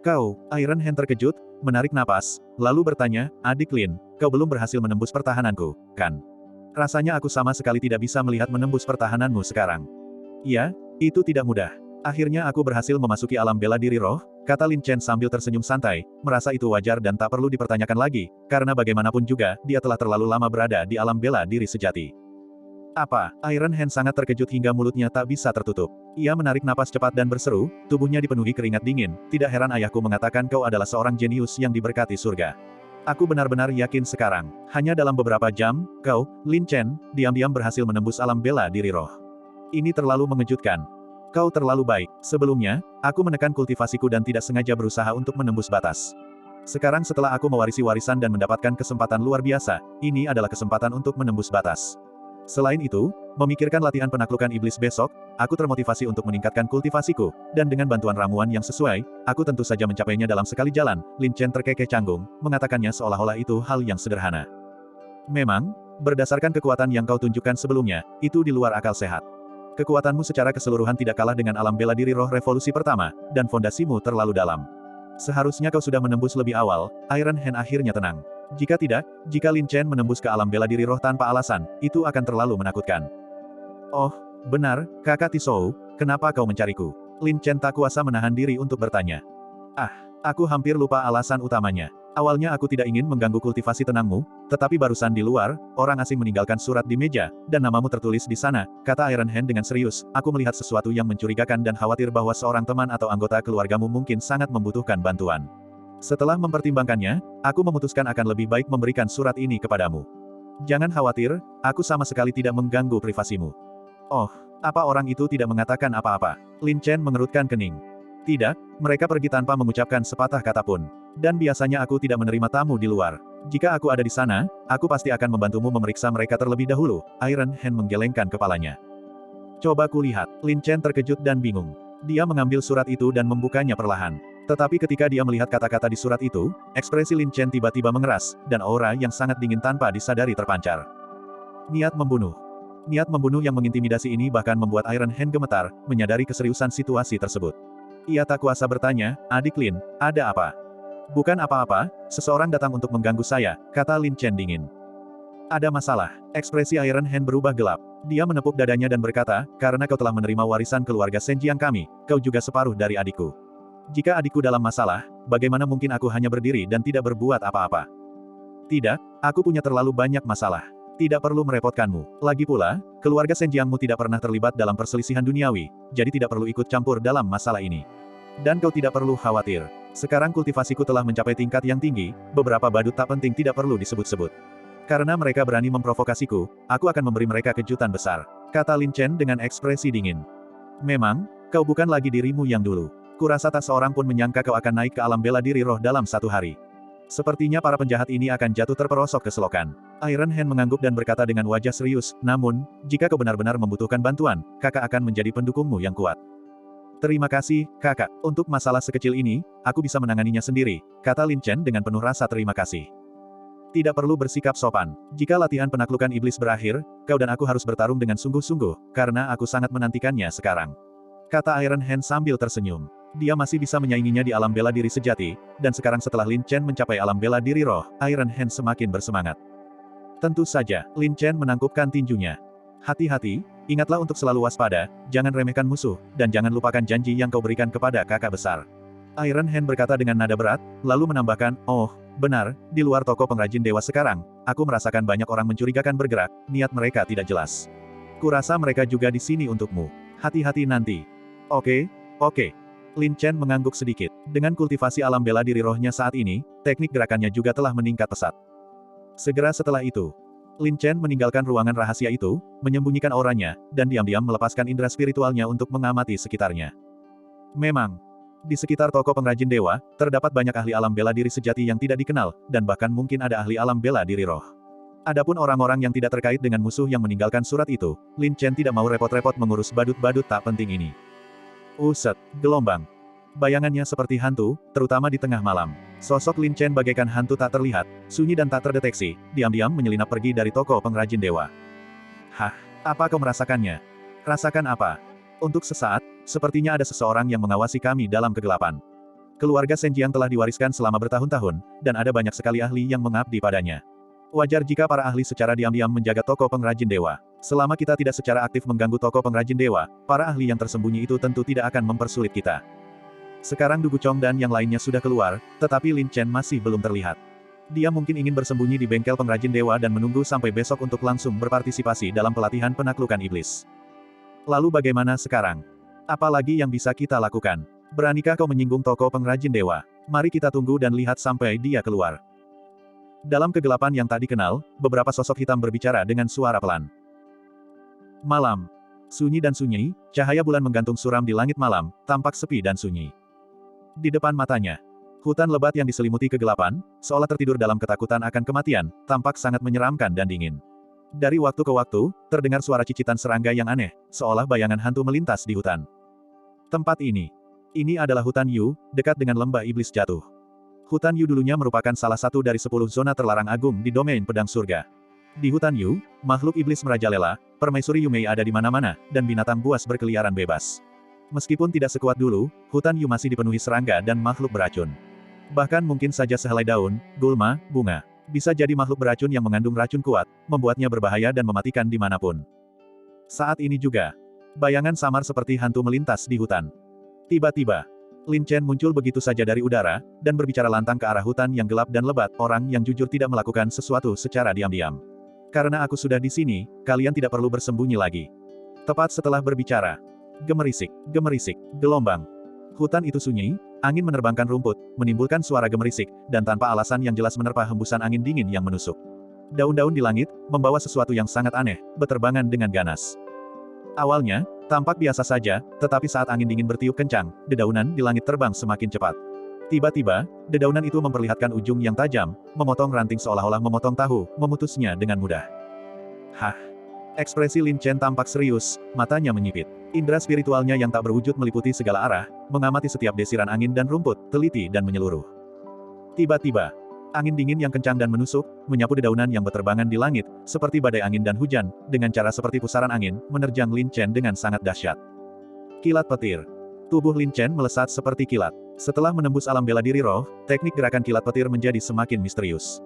Kau, Iron Hand terkejut, menarik napas, lalu bertanya, Adik Lin, kau belum berhasil menembus pertahananku, kan? Rasanya aku sama sekali tidak bisa melihat menembus pertahananmu sekarang. Iya, itu tidak mudah. Akhirnya aku berhasil memasuki alam bela diri roh, kata Lin Chen sambil tersenyum santai, merasa itu wajar dan tak perlu dipertanyakan lagi, karena bagaimanapun juga, dia telah terlalu lama berada di alam bela diri sejati. Apa? Iron Hand sangat terkejut hingga mulutnya tak bisa tertutup. Ia menarik napas cepat dan berseru, tubuhnya dipenuhi keringat dingin, tidak heran ayahku mengatakan kau adalah seorang jenius yang diberkati surga. Aku benar-benar yakin sekarang, hanya dalam beberapa jam, kau, Lin Chen, diam-diam berhasil menembus alam bela diri roh. Ini terlalu mengejutkan. Kau terlalu baik. Sebelumnya, aku menekan kultivasiku dan tidak sengaja berusaha untuk menembus batas. Sekarang setelah aku mewarisi warisan dan mendapatkan kesempatan luar biasa, ini adalah kesempatan untuk menembus batas. Selain itu, memikirkan latihan penaklukan iblis besok, aku termotivasi untuk meningkatkan kultivasiku, dan dengan bantuan ramuan yang sesuai, aku tentu saja mencapainya dalam sekali jalan. Lin Chen terkekeh canggung, mengatakannya seolah-olah itu hal yang sederhana. Memang, berdasarkan kekuatan yang kau tunjukkan sebelumnya, itu di luar akal sehat. Kekuatanmu secara keseluruhan tidak kalah dengan alam bela diri roh revolusi pertama, dan fondasimu terlalu dalam. Seharusnya kau sudah menembus lebih awal. Iron Hand akhirnya tenang. Jika tidak, jika Lin Chen menembus ke alam bela diri roh tanpa alasan, itu akan terlalu menakutkan. Oh, benar, Kakak Tisou, kenapa kau mencariku? Lin Chen tak kuasa menahan diri untuk bertanya. Aku hampir lupa alasan utamanya. Awalnya aku tidak ingin mengganggu kultivasi tenangmu, tetapi barusan di luar, orang asing meninggalkan surat di meja, dan namamu tertulis di sana, kata Iron Hand dengan serius, aku melihat sesuatu yang mencurigakan dan khawatir bahwa seorang teman atau anggota keluargamu mungkin sangat membutuhkan bantuan. Setelah mempertimbangkannya, aku memutuskan akan lebih baik memberikan surat ini kepadamu. Jangan khawatir, aku sama sekali tidak mengganggu privasimu. Oh, apa orang itu tidak mengatakan apa-apa? Lin Chen mengerutkan kening. Tidak, mereka pergi tanpa mengucapkan sepatah kata pun. Dan biasanya aku tidak menerima tamu di luar. Jika aku ada di sana, aku pasti akan membantumu memeriksa mereka terlebih dahulu. Iron Hand menggelengkan kepalanya. Coba kulihat. Lin Chen terkejut dan bingung. Dia mengambil surat itu dan membukanya perlahan. Tetapi ketika dia melihat kata-kata di surat itu, ekspresi Lin Chen tiba-tiba mengeras, dan aura yang sangat dingin tanpa disadari terpancar. Niat membunuh. Niat membunuh yang mengintimidasi ini bahkan membuat Iron Hand gemetar, menyadari keseriusan situasi tersebut. Ia tak kuasa bertanya, Adik Lin, ada apa? Bukan apa-apa, seseorang datang untuk mengganggu saya, kata Lin Chen dingin. Ada masalah. Ekspresi Iron Hand berubah gelap. Dia menepuk dadanya dan berkata, karena kau telah menerima warisan keluarga Senjiang kami, kau juga separuh dari adikku. Jika adikku dalam masalah, bagaimana mungkin aku hanya berdiri dan tidak berbuat apa-apa? Tidak, aku punya terlalu banyak masalah. Tidak perlu merepotkanmu. Lagi pula, keluarga Senjiangmu tidak pernah terlibat dalam perselisihan duniawi, jadi tidak perlu ikut campur dalam masalah ini. Dan kau tidak perlu khawatir. Sekarang kultivasiku telah mencapai tingkat yang tinggi, beberapa badut tak penting tidak perlu disebut-sebut. Karena mereka berani memprovokasiku, aku akan memberi mereka kejutan besar, kata Lin Chen dengan ekspresi dingin. Memang, kau bukan lagi dirimu yang dulu. Kurasa tak seorang pun menyangka kau akan naik ke alam bela diri roh dalam satu hari. Sepertinya para penjahat ini akan jatuh terperosok ke selokan. Iron Hand mengangguk dan berkata dengan wajah serius, namun, jika kau benar-benar membutuhkan bantuan, kakak akan menjadi pendukungmu yang kuat. Terima kasih, kakak. Untuk masalah sekecil ini, aku bisa menanganinya sendiri, kata Lin Chen dengan penuh rasa terima kasih. Tidak perlu bersikap sopan. Jika latihan penaklukan iblis berakhir, kau dan aku harus bertarung dengan sungguh-sungguh, karena aku sangat menantikannya sekarang. Kata Iron Hand sambil tersenyum. Dia masih bisa menyainginya di alam bela diri sejati, dan sekarang setelah Lin Chen mencapai alam bela diri roh, Iron Hand semakin bersemangat. Tentu saja, Lin Chen menangkupkan tinjunya. Hati-hati, ingatlah untuk selalu waspada, jangan remehkan musuh, dan jangan lupakan janji yang kau berikan kepada kakak besar. Iron Hand berkata dengan nada berat, lalu menambahkan, oh, benar, di luar toko pengrajin dewa sekarang, aku merasakan banyak orang mencurigakan bergerak, niat mereka tidak jelas. Kurasa mereka juga di sini untukmu. Hati-hati nanti. Oke. Lin Chen mengangguk sedikit. Dengan kultivasi alam bela diri rohnya saat ini, teknik gerakannya juga telah meningkat pesat. Segera setelah itu, Lin Chen meninggalkan ruangan rahasia itu, menyembunyikan auranya, dan diam-diam melepaskan indera spiritualnya untuk mengamati sekitarnya. Memang, di sekitar toko pengrajin dewa, terdapat banyak ahli alam bela diri sejati yang tidak dikenal, dan bahkan mungkin ada ahli alam bela diri roh. Adapun orang-orang yang tidak terkait dengan musuh yang meninggalkan surat itu, Lin Chen tidak mau repot-repot mengurus badut-badut tak penting ini. Uset, gelombang. Bayangannya seperti hantu, terutama di tengah malam. Sosok Lin Chen bagaikan hantu tak terlihat, sunyi dan tak terdeteksi, diam-diam menyelinap pergi dari toko pengrajin dewa. Hah, apa kau merasakannya? Rasakan apa? Untuk sesaat, sepertinya ada seseorang yang mengawasi kami dalam kegelapan. Keluarga Senjiang telah diwariskan selama bertahun-tahun, dan ada banyak sekali ahli yang mengabdi padanya. Wajar jika para ahli secara diam-diam menjaga toko pengrajin dewa. Selama kita tidak secara aktif mengganggu toko pengrajin dewa, para ahli yang tersembunyi itu tentu tidak akan mempersulit kita. Sekarang Du Guchong dan yang lainnya sudah keluar, tetapi Lin Chen masih belum terlihat. Dia mungkin ingin bersembunyi di bengkel pengrajin dewa dan menunggu sampai besok untuk langsung berpartisipasi dalam pelatihan penaklukan iblis. Lalu bagaimana sekarang? Apalagi yang bisa kita lakukan? Beranikah kau menyinggung toko pengrajin dewa? Mari kita tunggu dan lihat sampai dia keluar. Dalam kegelapan yang tak dikenal, beberapa sosok hitam berbicara dengan suara pelan. Malam. Sunyi dan sunyi, cahaya bulan menggantung suram di langit malam, tampak sepi dan sunyi. Di depan matanya, hutan lebat yang diselimuti kegelapan, seolah tertidur dalam ketakutan akan kematian, tampak sangat menyeramkan dan dingin. Dari waktu ke waktu, terdengar suara cicitan serangga yang aneh, seolah bayangan hantu melintas di hutan. Tempat ini adalah hutan Yu, dekat dengan lembah iblis jatuh. Hutan Yu dulunya merupakan salah satu dari 10 zona terlarang agung di domain pedang surga. Di hutan Yu, makhluk iblis merajalela, permaisuri Yumei ada di mana-mana, dan binatang buas berkeliaran bebas. Meskipun tidak sekuat dulu, hutan Yu masih dipenuhi serangga dan makhluk beracun. Bahkan mungkin saja sehelai daun, gulma, bunga, bisa jadi makhluk beracun yang mengandung racun kuat, membuatnya berbahaya dan mematikan dimanapun. Saat ini juga, bayangan samar seperti hantu melintas di hutan. Tiba-tiba, Lin Chen muncul begitu saja dari udara, dan berbicara lantang ke arah hutan yang gelap dan lebat, orang yang jujur tidak melakukan sesuatu secara diam-diam. Karena aku sudah di sini, kalian tidak perlu bersembunyi lagi. Tepat setelah berbicara, gemerisik, gelombang. Hutan itu sunyi, angin menerbangkan rumput, menimbulkan suara gemerisik, dan tanpa alasan yang jelas menerpa hembusan angin dingin yang menusuk. Daun-daun di langit, membawa sesuatu yang sangat aneh, beterbangan dengan ganas. Awalnya, tampak biasa saja, tetapi saat angin dingin bertiup kencang, dedaunan di langit terbang semakin cepat. Tiba-tiba, dedaunan itu memperlihatkan ujung yang tajam, memotong ranting seolah-olah memotong tahu, memutusnya dengan mudah. Hah? Ekspresi Lin Chen tampak serius, matanya menyipit. Indera spiritualnya yang tak berwujud meliputi segala arah, mengamati setiap desiran angin dan rumput, teliti dan menyeluruh. Tiba-tiba, angin dingin yang kencang dan menusuk, menyapu dedaunan yang beterbangan di langit, seperti badai angin dan hujan, dengan cara seperti pusaran angin, menerjang Lin Chen dengan sangat dahsyat. Kilat petir. Tubuh Lin Chen melesat seperti kilat. Setelah menembus alam bela diri roh, teknik gerakan kilat petir menjadi semakin misterius.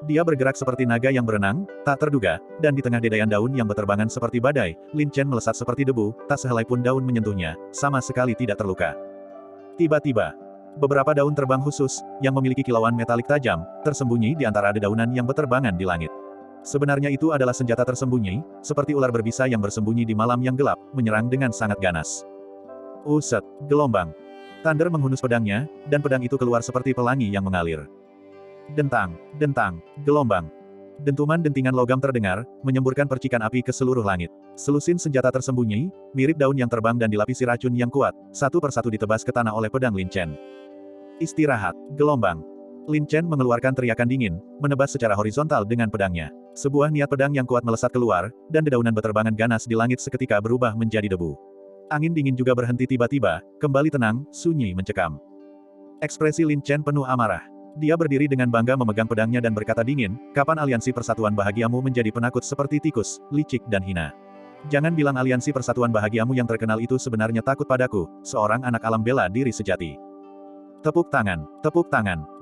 Dia bergerak seperti naga yang berenang, tak terduga, dan di tengah dedaunan daun yang beterbangan seperti badai, Lin Chen melesat seperti debu, tak sehelai pun daun menyentuhnya, sama sekali tidak terluka. Tiba-tiba, beberapa daun terbang khusus, yang memiliki kilauan metalik tajam, tersembunyi di antara dedaunan yang beterbangan di langit. Sebenarnya itu adalah senjata tersembunyi, seperti ular berbisa yang bersembunyi di malam yang gelap, menyerang dengan sangat ganas. Uset, gelombang. Thunder menghunus pedangnya, dan pedang itu keluar seperti pelangi yang mengalir. Dentang, gelombang. Dentuman dentingan logam terdengar, menyemburkan percikan api ke seluruh langit. Selusin senjata tersembunyi, mirip daun yang terbang dan dilapisi racun yang kuat, satu persatu ditebas ke tanah oleh pedang Lin Chen. Istirahat, gelombang. Lin Chen mengeluarkan teriakan dingin, menebas secara horizontal dengan pedangnya. Sebuah niat pedang yang kuat melesat keluar, dan dedaunan beterbangan ganas di langit seketika berubah menjadi debu. Angin dingin juga berhenti tiba-tiba, kembali tenang, sunyi mencekam. Ekspresi Lin Chen penuh amarah. Dia berdiri dengan bangga memegang pedangnya dan berkata dingin, kapan aliansi persatuan bahagiamu menjadi penakut seperti tikus, licik dan hina? Jangan bilang aliansi persatuan bahagiamu yang terkenal itu sebenarnya takut padaku, seorang anak alam bela diri sejati. Tepuk tangan,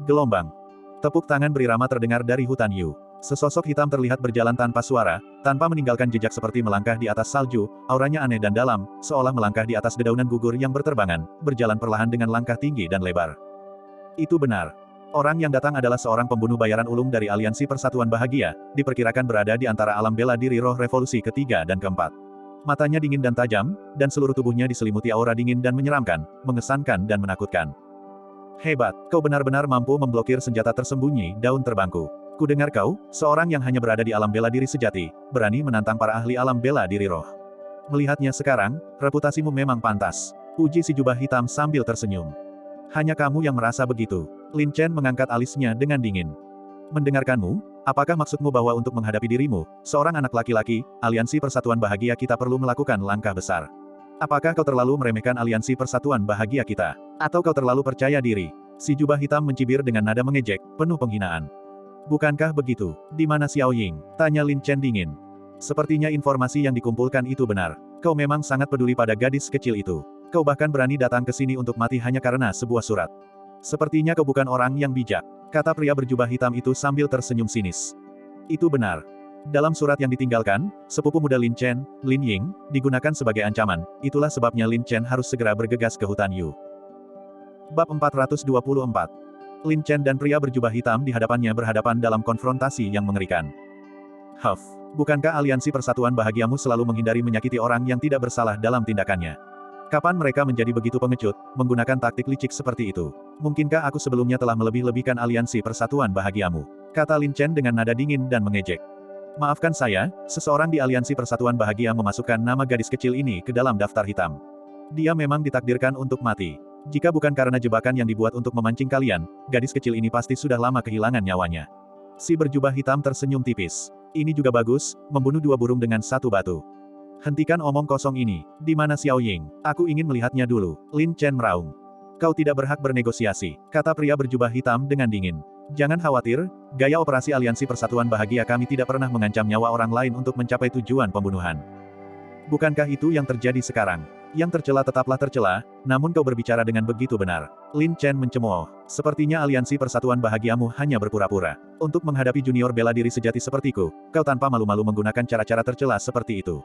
gelombang. Tepuk tangan berirama terdengar dari hutan Yu. Sesosok hitam terlihat berjalan tanpa suara, tanpa meninggalkan jejak seperti melangkah di atas salju, auranya aneh dan dalam, seolah melangkah di atas dedaunan gugur yang berterbangan, berjalan perlahan dengan langkah tinggi dan lebar. Itu benar. Orang yang datang adalah seorang pembunuh bayaran ulung dari Aliansi Persatuan Bahagia, diperkirakan berada di antara alam bela diri roh revolusi ketiga dan keempat. Matanya dingin dan tajam, dan seluruh tubuhnya diselimuti aura dingin dan menyeramkan, mengesankan dan menakutkan. Hebat, kau benar-benar mampu memblokir senjata tersembunyi, daun terbangku. Kudengar kau, seorang yang hanya berada di alam bela diri sejati, berani menantang para ahli alam bela diri roh. Melihatnya sekarang, reputasimu memang pantas. Puji si jubah hitam sambil tersenyum. Hanya kamu yang merasa begitu. Lin Chen mengangkat alisnya dengan dingin. Mendengarkanmu, apakah maksudmu bahwa untuk menghadapi dirimu, seorang anak laki-laki, Aliansi Persatuan Bahagia kita perlu melakukan langkah besar? Apakah kau terlalu meremehkan Aliansi Persatuan Bahagia kita? Atau kau terlalu percaya diri? Si jubah hitam mencibir dengan nada mengejek, penuh penghinaan. Bukankah begitu? Di mana Xiao Ying? Tanya Lin Chen dingin. Sepertinya informasi yang dikumpulkan itu benar. Kau memang sangat peduli pada gadis kecil itu. Kau bahkan berani datang ke sini untuk mati hanya karena sebuah surat. Sepertinya kau bukan orang yang bijak, kata pria berjubah hitam itu sambil tersenyum sinis. Itu benar. Dalam surat yang ditinggalkan, sepupu muda Lin Chen, Lin Ying, digunakan sebagai ancaman, itulah sebabnya Lin Chen harus segera bergegas ke hutan Yu. Bab 424. Lin Chen dan pria berjubah hitam di hadapannya berhadapan dalam konfrontasi yang mengerikan. Huff, bukankah Aliansi Persatuan Bahagiamu selalu menghindari menyakiti orang yang tidak bersalah dalam tindakannya? Kapan mereka menjadi begitu pengecut, menggunakan taktik licik seperti itu? Mungkinkah aku sebelumnya telah melebih-lebihkan Aliansi Persatuan Bahagiamu? Kata Lin Chen dengan nada dingin dan mengejek. Maafkan saya, seseorang di Aliansi Persatuan Bahagia memasukkan nama gadis kecil ini ke dalam daftar hitam. Dia memang ditakdirkan untuk mati. Jika bukan karena jebakan yang dibuat untuk memancing kalian, gadis kecil ini pasti sudah lama kehilangan nyawanya. Si berjubah hitam tersenyum tipis. Ini juga bagus, membunuh dua burung dengan satu batu. Hentikan omong kosong ini. Di mana Xiao Ying? Aku ingin melihatnya dulu. Lin Chen meraung. Kau tidak berhak bernegosiasi, kata pria berjubah hitam dengan dingin. Jangan khawatir, gaya operasi Aliansi Persatuan Bahagia kami tidak pernah mengancam nyawa orang lain untuk mencapai tujuan pembunuhan. Bukankah itu yang terjadi sekarang? Yang tercela tetaplah tercela, namun kau berbicara dengan begitu benar. Lin Chen mencemooh. Sepertinya Aliansi Persatuan Bahagiamu hanya berpura-pura. Untuk menghadapi junior bela diri sejati sepertiku, kau tanpa malu-malu menggunakan cara-cara tercela seperti itu.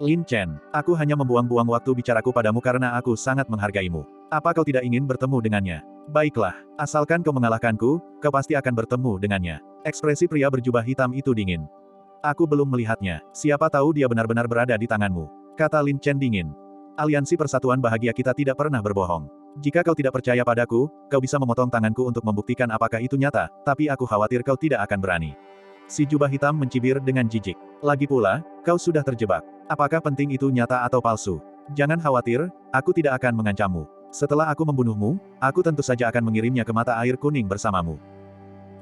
Lin Chen, aku hanya membuang-buang waktu bicaraku padamu karena aku sangat menghargaimu. Apa kau tidak ingin bertemu dengannya? Baiklah, asalkan kau mengalahkanku, kau pasti akan bertemu dengannya. Ekspresi pria berjubah hitam itu dingin. Aku belum melihatnya, siapa tahu dia benar-benar berada di tanganmu. Kata Lin Chen dingin. Aliansi Persatuan Bahagia kita tidak pernah berbohong. Jika kau tidak percaya padaku, kau bisa memotong tanganku untuk membuktikan apakah itu nyata, tapi aku khawatir kau tidak akan berani. Si jubah hitam mencibir dengan jijik. Lagi pula, kau sudah terjebak. Apakah penting itu nyata atau palsu? Jangan khawatir, aku tidak akan mengancammu. Setelah aku membunuhmu, aku tentu saja akan mengirimnya ke mata air kuning bersamamu.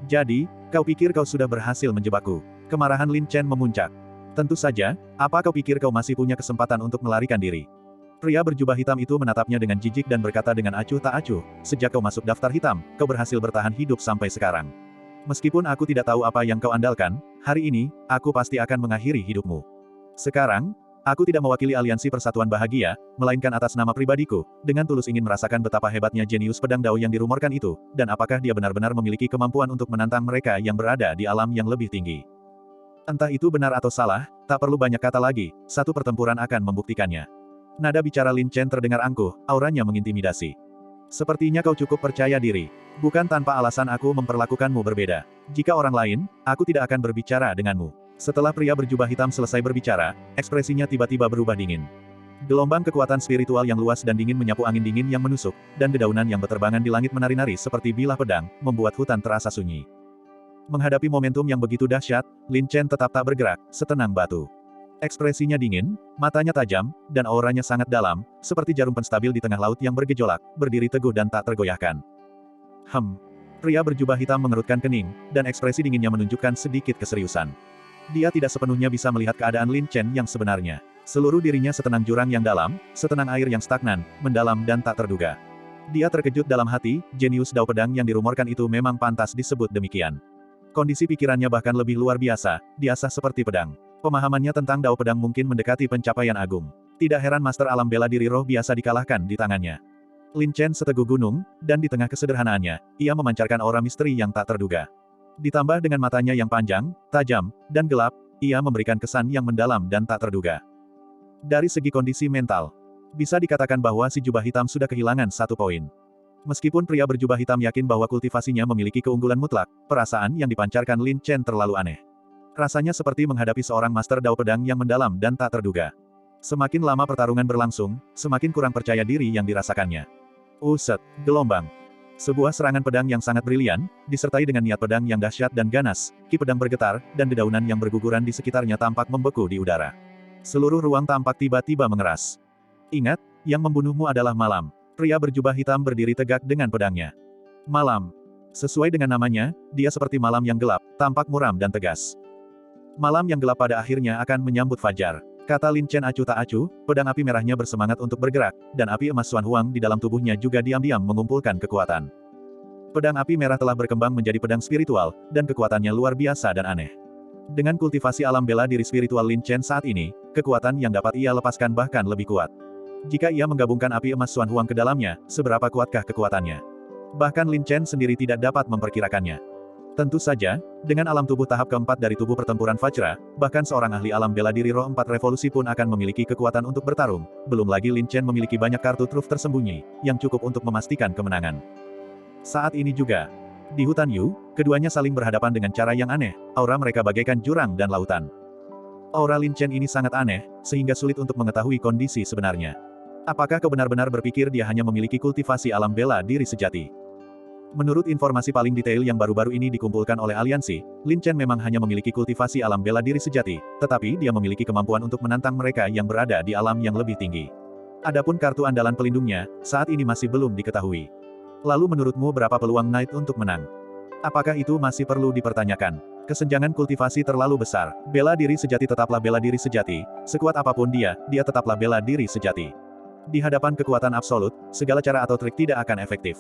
Jadi, kau pikir kau sudah berhasil menjebakku? Kemarahan Lin Chen memuncak. Tentu saja, apa kau pikir kau masih punya kesempatan untuk melarikan diri? Pria berjubah hitam itu menatapnya dengan jijik dan berkata dengan acuh tak acuh, sejak kau masuk daftar hitam, kau berhasil bertahan hidup sampai sekarang. Meskipun aku tidak tahu apa yang kau andalkan, hari ini, aku pasti akan mengakhiri hidupmu. Sekarang, aku tidak mewakili Aliansi Persatuan Bahagia, melainkan atas nama pribadiku, dengan tulus ingin merasakan betapa hebatnya jenius pedang Dao yang dirumorkan itu, dan apakah dia benar-benar memiliki kemampuan untuk menantang mereka yang berada di alam yang lebih tinggi. Entah itu benar atau salah, tak perlu banyak kata lagi, satu pertempuran akan membuktikannya. Nada bicara Lin Chen terdengar angkuh, auranya mengintimidasi. Sepertinya kau cukup percaya diri. Bukan tanpa alasan aku memperlakukanmu berbeda. Jika orang lain, aku tidak akan berbicara denganmu. Setelah pria berjubah hitam selesai berbicara, ekspresinya tiba-tiba berubah dingin. Gelombang kekuatan spiritual yang luas dan dingin menyapu angin dingin yang menusuk, dan dedaunan yang berterbangan di langit menari-nari seperti bilah pedang, membuat hutan terasa sunyi. Menghadapi momentum yang begitu dahsyat, Lin Chen tetap tak bergerak, setenang batu. Ekspresinya dingin, matanya tajam, dan auranya sangat dalam, seperti jarum penstabil di tengah laut yang bergejolak, berdiri teguh dan tak tergoyahkan. Pria berjubah hitam mengerutkan kening, dan ekspresi dinginnya menunjukkan sedikit keseriusan. Dia tidak sepenuhnya bisa melihat keadaan Lin Chen yang sebenarnya. Seluruh dirinya setenang jurang yang dalam, setenang air yang stagnan, mendalam dan tak terduga. Dia terkejut dalam hati, jenius Dao pedang yang dirumorkan itu memang pantas disebut demikian. Kondisi pikirannya bahkan lebih luar biasa, diasah seperti pedang. Pemahamannya tentang dao pedang mungkin mendekati pencapaian agung. Tidak heran master alam bela diri roh biasa dikalahkan di tangannya. Lin Chen seteguh gunung, dan di tengah kesederhanaannya, ia memancarkan aura misteri yang tak terduga. Ditambah dengan matanya yang panjang, tajam, dan gelap, ia memberikan kesan yang mendalam dan tak terduga. Dari segi kondisi mental, bisa dikatakan bahwa si jubah hitam sudah kehilangan 1 poin. Meskipun pria berjubah hitam yakin bahwa kultivasinya memiliki keunggulan mutlak, perasaan yang dipancarkan Lin Chen terlalu aneh. Rasanya seperti menghadapi seorang master dao pedang yang mendalam dan tak terduga. Semakin lama pertarungan berlangsung, semakin kurang percaya diri yang dirasakannya. Uset, gelombang. Sebuah serangan pedang yang sangat brilian, disertai dengan niat pedang yang dahsyat dan ganas, ki pedang bergetar, dan dedaunan yang berguguran di sekitarnya tampak membeku di udara. Seluruh ruang tampak tiba-tiba mengeras. Ingat, yang membunuhmu adalah malam. Pria berjubah hitam berdiri tegak dengan pedangnya. Malam. Sesuai dengan namanya, dia seperti malam yang gelap, tampak muram dan tegas. Malam yang gelap pada akhirnya akan menyambut fajar. Kata Lin Chen acuh tak acuh, pedang api merahnya bersemangat untuk bergerak, dan api emas Xuan Huang di dalam tubuhnya juga diam-diam mengumpulkan kekuatan. Pedang api merah telah berkembang menjadi pedang spiritual, dan kekuatannya luar biasa dan aneh. Dengan kultivasi alam bela diri spiritual Lin Chen saat ini, kekuatan yang dapat ia lepaskan bahkan lebih kuat. Jika ia menggabungkan api emas Xuan Huang ke dalamnya, seberapa kuatkah kekuatannya? Bahkan Lin Chen sendiri tidak dapat memperkirakannya. Tentu saja, dengan alam tubuh tahap keempat dari tubuh pertempuran Vajra, bahkan seorang ahli alam bela diri roh 4 revolusi pun akan memiliki kekuatan untuk bertarung, belum lagi Lin Chen memiliki banyak kartu truf tersembunyi, yang cukup untuk memastikan kemenangan. Saat ini juga, di hutan Yu, keduanya saling berhadapan dengan cara yang aneh, aura mereka bagaikan jurang dan lautan. Aura Lin Chen ini sangat aneh, sehingga sulit untuk mengetahui kondisi sebenarnya. Apakah kau benar-benar berpikir dia hanya memiliki kultivasi alam bela diri sejati? Menurut informasi paling detail yang baru-baru ini dikumpulkan oleh aliansi, Lin Chen memang hanya memiliki kultivasi alam bela diri sejati, tetapi dia memiliki kemampuan untuk menantang mereka yang berada di alam yang lebih tinggi. Adapun kartu andalan pelindungnya, saat ini masih belum diketahui. Lalu menurutmu berapa peluang Knight untuk menang? Apakah itu masih perlu dipertanyakan? Kesenjangan kultivasi terlalu besar. Bela diri sejati tetaplah bela diri sejati, sekuat apapun dia tetaplah bela diri sejati. Di hadapan kekuatan absolut, segala cara atau trik tidak akan efektif.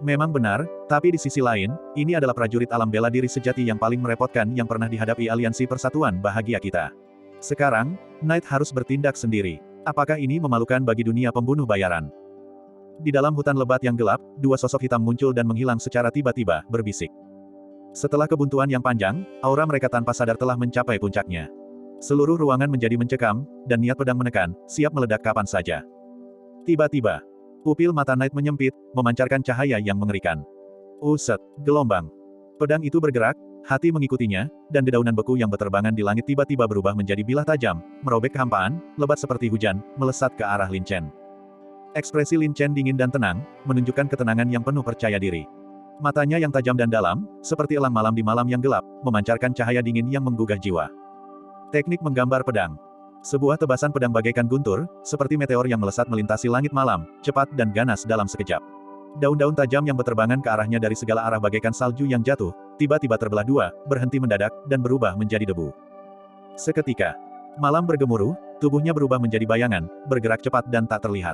Memang benar, tapi di sisi lain, ini adalah prajurit alam bela diri sejati yang paling merepotkan yang pernah dihadapi aliansi persatuan bahagia kita. Sekarang, Knight harus bertindak sendiri. Apakah ini memalukan bagi dunia pembunuh bayaran? Di dalam hutan lebat yang gelap, 2 sosok hitam muncul dan menghilang secara tiba-tiba, berbisik. Setelah kebuntuan yang panjang, aura mereka tanpa sadar telah mencapai puncaknya. Seluruh ruangan menjadi mencekam, dan niat pedang menekan, siap meledak kapan saja. Tiba-tiba, pupil mata Knight menyempit, memancarkan cahaya yang mengerikan. Uset, gelombang. Pedang itu bergerak, hati mengikutinya, dan dedaunan beku yang berterbangan di langit tiba-tiba berubah menjadi bilah tajam, merobek kehampaan, lebat seperti hujan, melesat ke arah Lin Chen. Ekspresi Lin Chen dingin dan tenang, menunjukkan ketenangan yang penuh percaya diri. Matanya yang tajam dan dalam, seperti elang malam di malam yang gelap, memancarkan cahaya dingin yang menggugah jiwa. Teknik menggambar pedang. Sebuah tebasan pedang bagaikan guntur, seperti meteor yang melesat melintasi langit malam, cepat dan ganas dalam sekejap. Daun-daun tajam yang berterbangan ke arahnya dari segala arah bagaikan salju yang jatuh, tiba-tiba terbelah dua, berhenti mendadak, dan berubah menjadi debu. Seketika, malam bergemuruh, tubuhnya berubah menjadi bayangan, bergerak cepat dan tak terlihat.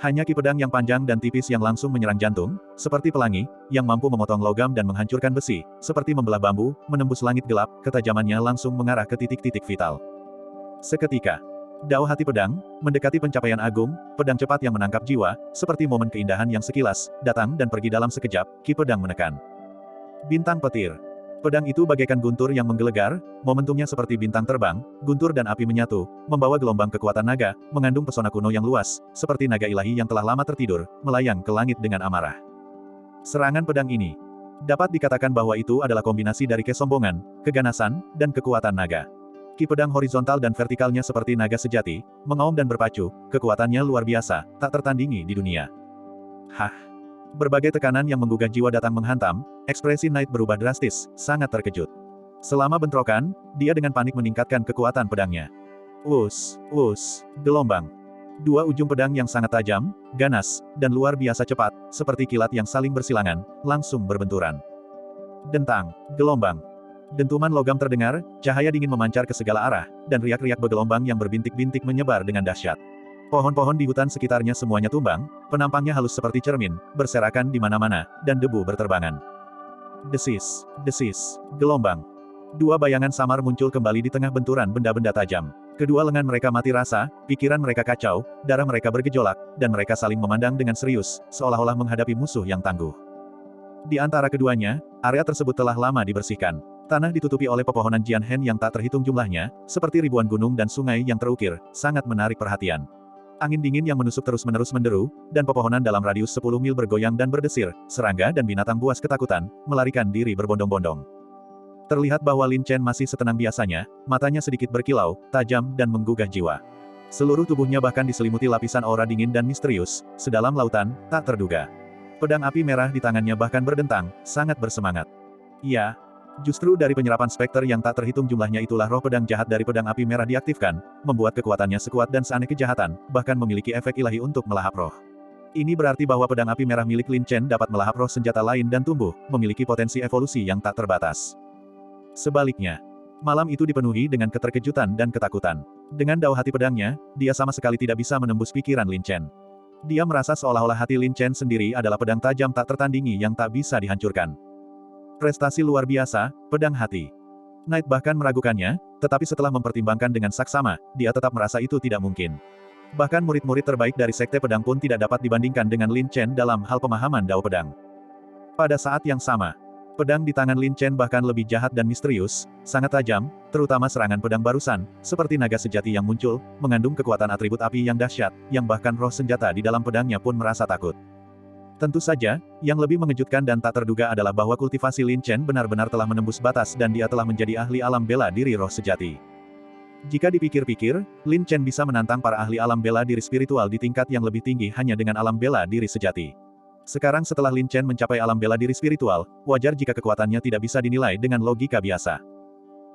Hanya ki pedang yang panjang dan tipis yang langsung menyerang jantung, seperti pelangi, yang mampu memotong logam dan menghancurkan besi, seperti membelah bambu, menembus langit gelap, ketajamannya langsung mengarah ke titik-titik vital. Seketika, dao hati pedang, mendekati pencapaian agung, pedang cepat yang menangkap jiwa, seperti momen keindahan yang sekilas, datang dan pergi dalam sekejap, ki pedang menekan. Bintang petir. Pedang itu bagaikan guntur yang menggelegar, momentumnya seperti bintang terbang, guntur dan api menyatu, membawa gelombang kekuatan naga, mengandung pesona kuno yang luas, seperti naga ilahi yang telah lama tertidur, melayang ke langit dengan amarah. Serangan pedang ini dapat dikatakan bahwa itu adalah kombinasi dari kesombongan, keganasan, dan kekuatan naga. Ki pedang horizontal dan vertikalnya seperti naga sejati, mengaum dan berpacu, kekuatannya luar biasa, tak tertandingi di dunia. Hah! Berbagai tekanan yang menggugah jiwa datang menghantam, ekspresi Knight berubah drastis, sangat terkejut. Selama bentrokan, dia dengan panik meningkatkan kekuatan pedangnya. Gelombang. 2 ujung pedang yang sangat tajam, ganas, dan luar biasa cepat, seperti kilat yang saling bersilangan, langsung berbenturan. Dentang, gelombang. Dentuman logam terdengar, cahaya dingin memancar ke segala arah, dan riak-riak bergelombang yang berbintik-bintik menyebar dengan dahsyat. Pohon-pohon di hutan sekitarnya semuanya tumbang, penampangnya halus seperti cermin, berserakan di mana-mana, dan debu berterbangan. Desis, gelombang. Dua bayangan samar muncul kembali di tengah benturan benda-benda tajam. Kedua lengan mereka mati rasa, pikiran mereka kacau, darah mereka bergejolak, dan mereka saling memandang dengan serius, seolah-olah menghadapi musuh yang tangguh. Di antara keduanya, area tersebut telah lama dibersihkan. Tanah ditutupi oleh pepohonan Jianhen yang tak terhitung jumlahnya, seperti ribuan gunung dan sungai yang terukir, sangat menarik perhatian. Angin dingin yang menusuk terus-menerus menderu, dan pepohonan dalam radius 10 mil bergoyang dan berdesir, serangga dan binatang buas ketakutan, melarikan diri berbondong-bondong. Terlihat bahwa Lin Chen masih setenang biasanya, matanya sedikit berkilau, tajam, dan menggugah jiwa. Seluruh tubuhnya bahkan diselimuti lapisan aura dingin dan misterius, sedalam lautan, tak terduga. Pedang api merah di tangannya bahkan berdentang, sangat bersemangat. Ya, justru dari penyerapan spekter yang tak terhitung jumlahnya itulah roh pedang jahat dari pedang api merah diaktifkan, membuat kekuatannya sekuat dan seaneh kejahatan, bahkan memiliki efek ilahi untuk melahap roh. Ini berarti bahwa pedang api merah milik Lin Chen dapat melahap roh senjata lain dan tumbuh, memiliki potensi evolusi yang tak terbatas. Sebaliknya, malam itu dipenuhi dengan keterkejutan dan ketakutan. Dengan dao hati pedangnya, dia sama sekali tidak bisa menembus pikiran Lin Chen. Dia merasa seolah-olah hati Lin Chen sendiri adalah pedang tajam tak tertandingi yang tak bisa dihancurkan. Prestasi luar biasa, pedang hati. Knight bahkan meragukannya, tetapi setelah mempertimbangkan dengan saksama, dia tetap merasa itu tidak mungkin. Bahkan murid-murid terbaik dari Sekte Pedang pun tidak dapat dibandingkan dengan Lin Chen dalam hal pemahaman dao pedang. Pada saat yang sama, pedang di tangan Lin Chen bahkan lebih jahat dan misterius, sangat tajam, terutama serangan pedang barusan, seperti naga sejati yang muncul, mengandung kekuatan atribut api yang dahsyat, yang bahkan roh senjata di dalam pedangnya pun merasa takut. Tentu saja, yang lebih mengejutkan dan tak terduga adalah bahwa kultivasi Lin Chen benar-benar telah menembus batas dan dia telah menjadi ahli alam bela diri roh sejati. Jika dipikir-pikir, Lin Chen bisa menantang para ahli alam bela diri spiritual di tingkat yang lebih tinggi hanya dengan alam bela diri sejati. Sekarang setelah Lin Chen mencapai alam bela diri spiritual, wajar jika kekuatannya tidak bisa dinilai dengan logika biasa.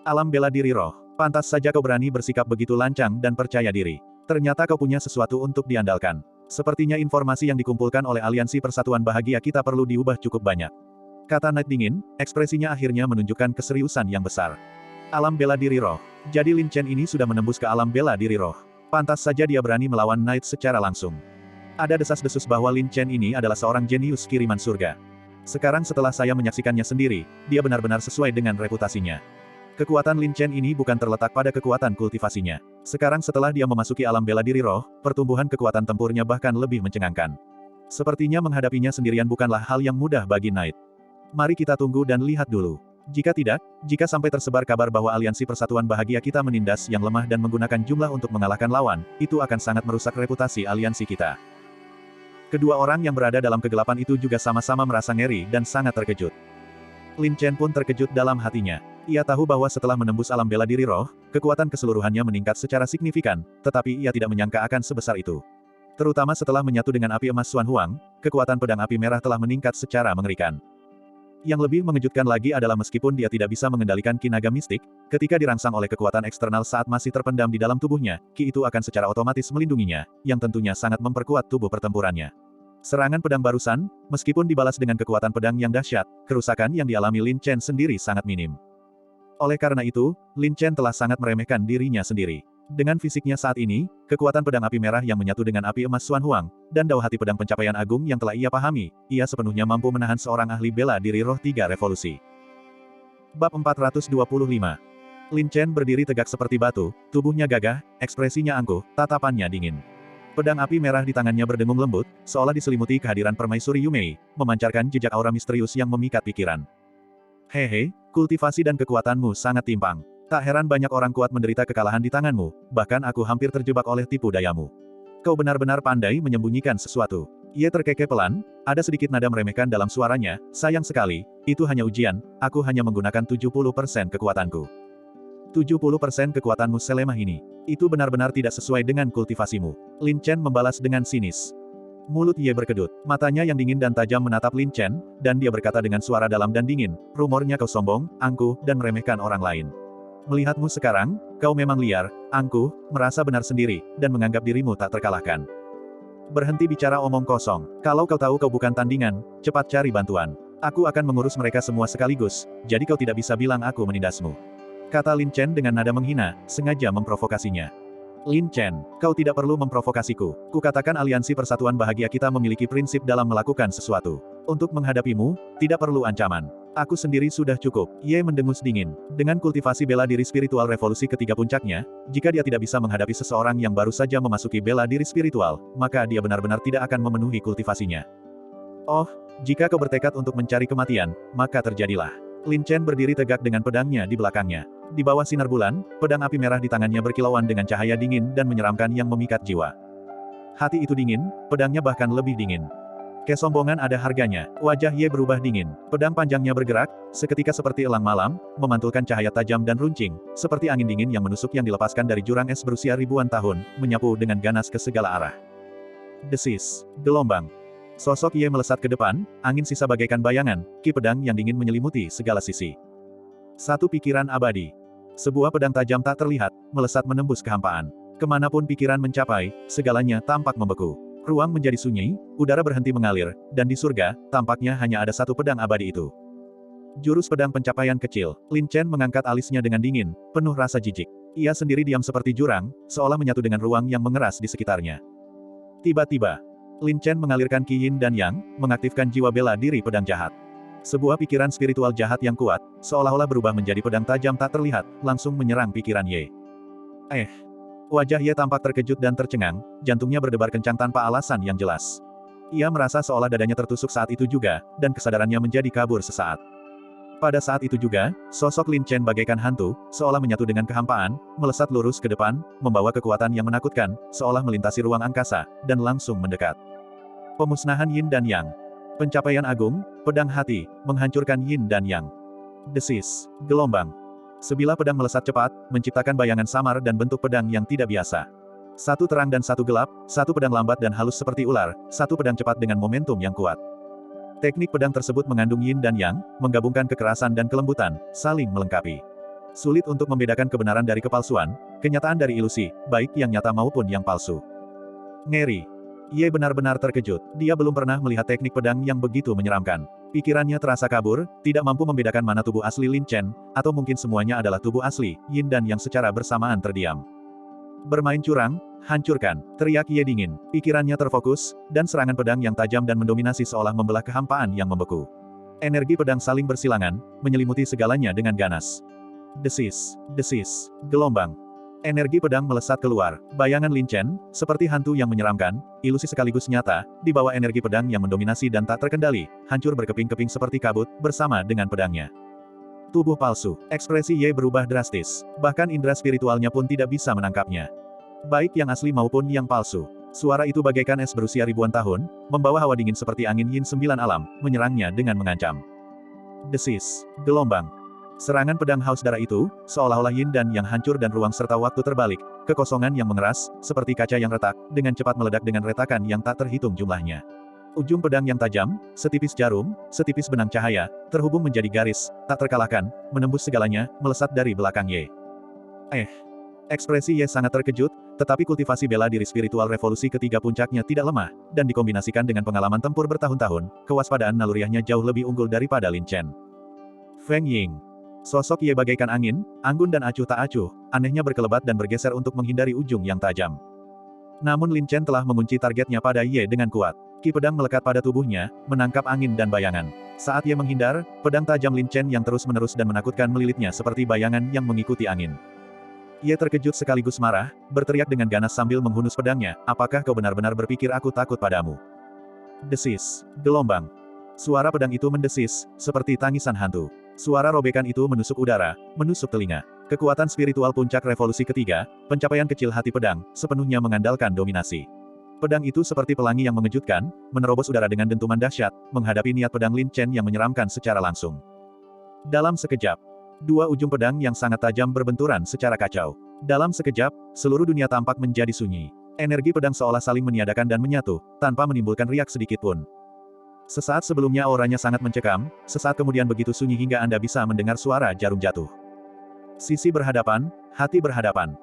Alam bela diri roh, pantas saja kau berani bersikap begitu lancang dan percaya diri. Ternyata kau punya sesuatu untuk diandalkan. Sepertinya informasi yang dikumpulkan oleh Aliansi Persatuan Bahagia kita perlu diubah cukup banyak. Kata Knight dingin, ekspresinya akhirnya menunjukkan keseriusan yang besar. Alam bela diri roh. Jadi Lin Chen ini sudah menembus ke alam bela diri roh. Pantas saja dia berani melawan Knight secara langsung. Ada desas-desus bahwa Lin Chen ini adalah seorang jenius kiriman surga. Sekarang setelah saya menyaksikannya sendiri, dia benar-benar sesuai dengan reputasinya. Kekuatan Lin Chen ini bukan terletak pada kekuatan kultivasinya. Sekarang setelah dia memasuki alam bela diri roh, pertumbuhan kekuatan tempurnya bahkan lebih mencengangkan. Sepertinya menghadapinya sendirian bukanlah hal yang mudah bagi Knight. Mari kita tunggu dan lihat dulu. Jika tidak, jika sampai tersebar kabar bahwa Aliansi Persatuan Bahagia kita menindas yang lemah dan menggunakan jumlah untuk mengalahkan lawan, itu akan sangat merusak reputasi aliansi kita. Kedua orang yang berada dalam kegelapan itu juga sama-sama merasa ngeri dan sangat terkejut. Lin Chen pun terkejut dalam hatinya. Ia tahu bahwa setelah menembus alam bela diri roh, kekuatan keseluruhannya meningkat secara signifikan, tetapi ia tidak menyangka akan sebesar itu. Terutama setelah menyatu dengan api emas Xuan Huang, kekuatan pedang api merah telah meningkat secara mengerikan. Yang lebih mengejutkan lagi adalah meskipun dia tidak bisa mengendalikan ki naga mistik, ketika dirangsang oleh kekuatan eksternal saat masih terpendam di dalam tubuhnya, ki itu akan secara otomatis melindunginya, yang tentunya sangat memperkuat tubuh pertempurannya. Serangan pedang barusan, meskipun dibalas dengan kekuatan pedang yang dahsyat, kerusakan yang dialami Lin Chen sendiri sangat minim. Oleh karena itu, Lin Chen telah sangat meremehkan dirinya sendiri. Dengan fisiknya saat ini, kekuatan pedang api merah yang menyatu dengan api emas Xuan Huang, dan dao hati pedang pencapaian agung yang telah ia pahami, ia sepenuhnya mampu menahan seorang ahli bela diri roh 3 revolusi. Bab 425. Lin Chen berdiri tegak seperti batu, tubuhnya gagah, ekspresinya angkuh, tatapannya dingin. Pedang api merah di tangannya berdengung lembut, seolah diselimuti kehadiran permaisuri Yumei, memancarkan jejak aura misterius yang memikat pikiran. Hehe, kultivasi dan kekuatanmu sangat timpang. Tak heran banyak orang kuat menderita kekalahan di tanganmu, bahkan aku hampir terjebak oleh tipu dayamu. Kau benar-benar pandai menyembunyikan sesuatu. Ia terkekeh pelan, ada sedikit nada meremehkan dalam suaranya, sayang sekali, itu hanya ujian, aku hanya menggunakan 70% kekuatanku. 70% kekuatanmu selemah ini. Itu benar-benar tidak sesuai dengan kultivasimu. Lin Chen membalas dengan sinis. Mulut Ye berkedut, matanya yang dingin dan tajam menatap Lin Chen, dan dia berkata dengan suara dalam dan dingin, rumornya kau sombong, angkuh, dan meremehkan orang lain. Melihatmu sekarang, kau memang liar, angkuh, merasa benar sendiri, dan menganggap dirimu tak terkalahkan. Berhenti bicara omong kosong. Kalau kau tahu kau bukan tandingan, cepat cari bantuan. Aku akan mengurus mereka semua sekaligus, jadi kau tidak bisa bilang aku menindasmu. Kata Lin Chen dengan nada menghina, sengaja memprovokasinya. Lin Chen, kau tidak perlu memprovokasiku. Kukatakan Aliansi Persatuan Bahagia kita memiliki prinsip dalam melakukan sesuatu. Untuk menghadapimu, tidak perlu ancaman. Aku sendiri sudah cukup, Ye mendengus dingin. Dengan kultivasi bela diri spiritual revolusi ketiga puncaknya, jika dia tidak bisa menghadapi seseorang yang baru saja memasuki bela diri spiritual, maka dia benar-benar tidak akan memenuhi kultivasinya. Oh, jika kau bertekad untuk mencari kematian, maka terjadilah. Lin Chen berdiri tegak dengan pedangnya di belakangnya. Di bawah sinar bulan, pedang api merah di tangannya berkilauan dengan cahaya dingin dan menyeramkan yang memikat jiwa. Hati itu dingin, pedangnya bahkan lebih dingin. Kesombongan ada harganya. Wajah Ye berubah dingin. Pedang panjangnya bergerak, seketika seperti elang malam, memantulkan cahaya tajam dan runcing, seperti angin dingin yang menusuk yang dilepaskan dari jurang es berusia ribuan tahun, menyapu dengan ganas ke segala arah. Desis. Gelombang. Sosok Ye melesat ke depan, angin sisa bagaikan bayangan, ki pedang yang dingin menyelimuti segala sisi. Satu pikiran abadi. Sebuah pedang tajam tak terlihat, melesat menembus kehampaan. Kemanapun pikiran mencapai, segalanya tampak membeku. Ruang menjadi sunyi, udara berhenti mengalir, dan di surga, tampaknya hanya ada satu pedang abadi itu. Jurus pedang pencapaian kecil, Lin Chen mengangkat alisnya dengan dingin, penuh rasa jijik. Ia sendiri diam seperti jurang, seolah menyatu dengan ruang yang mengeras di sekitarnya. Tiba-tiba, Lin Chen mengalirkan Qi Yin dan Yang, mengaktifkan jiwa bela diri pedang jahat. Sebuah pikiran spiritual jahat yang kuat, seolah-olah berubah menjadi pedang tajam tak terlihat, langsung menyerang pikiran Ye. Wajah Ye tampak terkejut dan tercengang, jantungnya berdebar kencang tanpa alasan yang jelas. Ia merasa seolah dadanya tertusuk saat itu juga, dan kesadarannya menjadi kabur sesaat. Pada saat itu juga, sosok Lin Chen bagaikan hantu, seolah menyatu dengan kehampaan, melesat lurus ke depan, membawa kekuatan yang menakutkan, seolah melintasi ruang angkasa, dan langsung mendekat. Pemusnahan Yin dan Yang. Pencapaian agung, pedang hati, menghancurkan Yin dan Yang. Desis. Gelombang. Sebilah pedang melesat cepat, menciptakan bayangan samar dan bentuk pedang yang tidak biasa. Satu terang dan satu gelap, satu pedang lambat dan halus seperti ular, satu pedang cepat dengan momentum yang kuat. Teknik pedang tersebut mengandung yin dan yang, menggabungkan kekerasan dan kelembutan, saling melengkapi. Sulit untuk membedakan kebenaran dari kepalsuan, kenyataan dari ilusi, baik yang nyata maupun yang palsu. Ngeri. Ye benar-benar terkejut, dia belum pernah melihat teknik pedang yang begitu menyeramkan. Pikirannya terasa kabur, tidak mampu membedakan mana tubuh asli Lin Chen, atau mungkin semuanya adalah tubuh asli, Yin dan yang secara bersamaan terdiam. Bermain curang, hancurkan, teriak Ye dingin. Pikirannya terfokus, dan serangan pedang yang tajam dan mendominasi seolah membelah kehampaan yang membeku. Energi pedang saling bersilangan, menyelimuti segalanya dengan ganas. Desis, desis, gelombang. Energi pedang melesat keluar. Bayangan Lin Chen, seperti hantu yang menyeramkan, ilusi sekaligus nyata, di bawah energi pedang yang mendominasi dan tak terkendali, hancur berkeping-keping seperti kabut, bersama dengan pedangnya. Tubuh palsu. Ekspresi Ye berubah drastis. Bahkan indera spiritualnya pun tidak bisa menangkapnya. Baik yang asli maupun yang palsu. Suara itu bagaikan es berusia ribuan tahun, membawa hawa dingin seperti angin Yin sembilan alam, menyerangnya dengan mengancam. Desis. Gelombang. Serangan pedang haus darah itu, seolah-olah yin dan yang hancur dan ruang serta waktu terbalik, kekosongan yang mengeras, seperti kaca yang retak, dengan cepat meledak dengan retakan yang tak terhitung jumlahnya. Ujung pedang yang tajam, setipis jarum, setipis benang cahaya, terhubung menjadi garis, tak terkalahkan, menembus segalanya, melesat dari belakang Ye. Ekspresi Ye sangat terkejut, tetapi kultivasi bela diri spiritual revolusi ketiga puncaknya tidak lemah, dan dikombinasikan dengan pengalaman tempur bertahun-tahun, kewaspadaan naluriahnya jauh lebih unggul daripada Lin Chen. Feng Ying. Sosok Ye bagaikan angin, anggun dan acuh tak acuh, anehnya berkelebat dan bergeser untuk menghindari ujung yang tajam. Namun Lin Chen telah mengunci targetnya pada Ye dengan kuat. Ki pedang melekat pada tubuhnya, menangkap angin dan bayangan. Saat Ye menghindar, pedang tajam Lin Chen yang terus-menerus dan menakutkan melilitnya seperti bayangan yang mengikuti angin. Ye terkejut sekaligus marah, berteriak dengan ganas sambil menghunus pedangnya, apakah kau benar-benar berpikir aku takut padamu? Desis. Gelombang. Suara pedang itu mendesis, seperti tangisan hantu. Suara robekan itu menusuk udara, menusuk telinga. Kekuatan spiritual puncak revolusi ketiga, pencapaian kecil hati pedang, sepenuhnya mengandalkan dominasi. Pedang itu seperti pelangi yang mengejutkan, menerobos udara dengan dentuman dahsyat, menghadapi niat pedang Lin Chen yang menyeramkan secara langsung. Dalam sekejap, dua ujung pedang yang sangat tajam berbenturan secara kacau. Dalam sekejap, seluruh dunia tampak menjadi sunyi. Energi pedang seolah saling meniadakan dan menyatu, tanpa menimbulkan riak sedikit pun. Sesaat sebelumnya auranya sangat mencekam, sesaat kemudian begitu sunyi hingga Anda bisa mendengar suara jarum jatuh. Sisi berhadapan, hati berhadapan.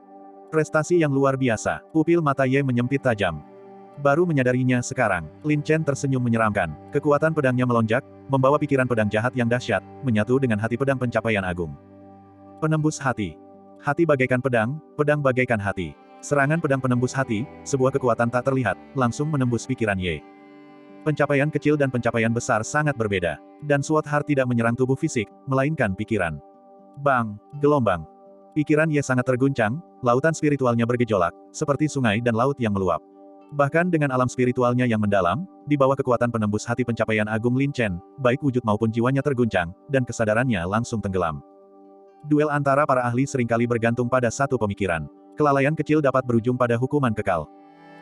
Prestasi yang luar biasa. Pupil mata Ye menyempit tajam. Baru menyadarinya sekarang, Lin Chen tersenyum menyeramkan. Kekuatan pedangnya melonjak, membawa pikiran pedang jahat yang dahsyat, menyatu dengan hati pedang pencapaian agung. Penembus hati. Hati bagaikan pedang, pedang bagaikan hati. Serangan pedang penembus hati, sebuah kekuatan tak terlihat, langsung menembus pikiran Ye. Pencapaian kecil dan pencapaian besar sangat berbeda. Dan Sword Heart tidak menyerang tubuh fisik, melainkan pikiran. Bang! Gelombang! Pikiran Ye sangat terguncang, lautan spiritualnya bergejolak, seperti sungai dan laut yang meluap. Bahkan dengan alam spiritualnya yang mendalam, di bawah kekuatan penembus hati pencapaian agung Lin Chen, baik wujud maupun jiwanya terguncang, dan kesadarannya langsung tenggelam. Duel antara para ahli seringkali bergantung pada satu pemikiran. Kelalaian kecil dapat berujung pada hukuman kekal.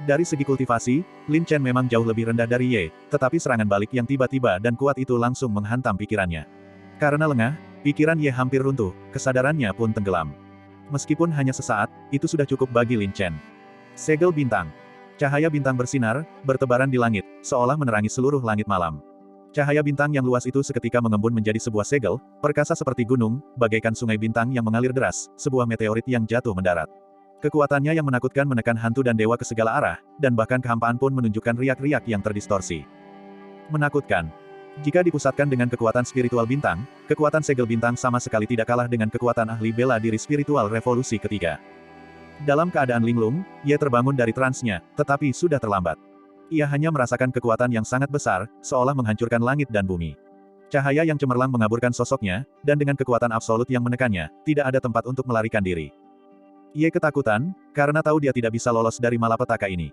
Dari segi kultivasi, Lin Chen memang jauh lebih rendah dari Ye, tetapi serangan balik yang tiba-tiba dan kuat itu langsung menghantam pikirannya. Karena lengah, pikiran Ye hampir runtuh, kesadarannya pun tenggelam. Meskipun hanya sesaat, itu sudah cukup bagi Lin Chen. Segel bintang. Cahaya bintang bersinar, bertebaran di langit, seolah menerangi seluruh langit malam. Cahaya bintang yang luas itu seketika mengembun menjadi sebuah segel, perkasa seperti gunung, bagaikan sungai bintang yang mengalir deras, sebuah meteorit yang jatuh mendarat. Kekuatannya yang menakutkan menekan hantu dan dewa ke segala arah, dan bahkan kehampaan pun menunjukkan riak-riak yang terdistorsi. Menakutkan. Jika dipusatkan dengan kekuatan spiritual bintang, kekuatan segel bintang sama sekali tidak kalah dengan kekuatan ahli bela diri spiritual revolusi ketiga. Dalam keadaan linglung, Ye terbangun dari transnya, tetapi sudah terlambat. Ia hanya merasakan kekuatan yang sangat besar, seolah menghancurkan langit dan bumi. Cahaya yang cemerlang mengaburkan sosoknya, dan dengan kekuatan absolut yang menekannya, tidak ada tempat untuk melarikan diri. Ye ketakutan, karena tahu dia tidak bisa lolos dari malapetaka ini.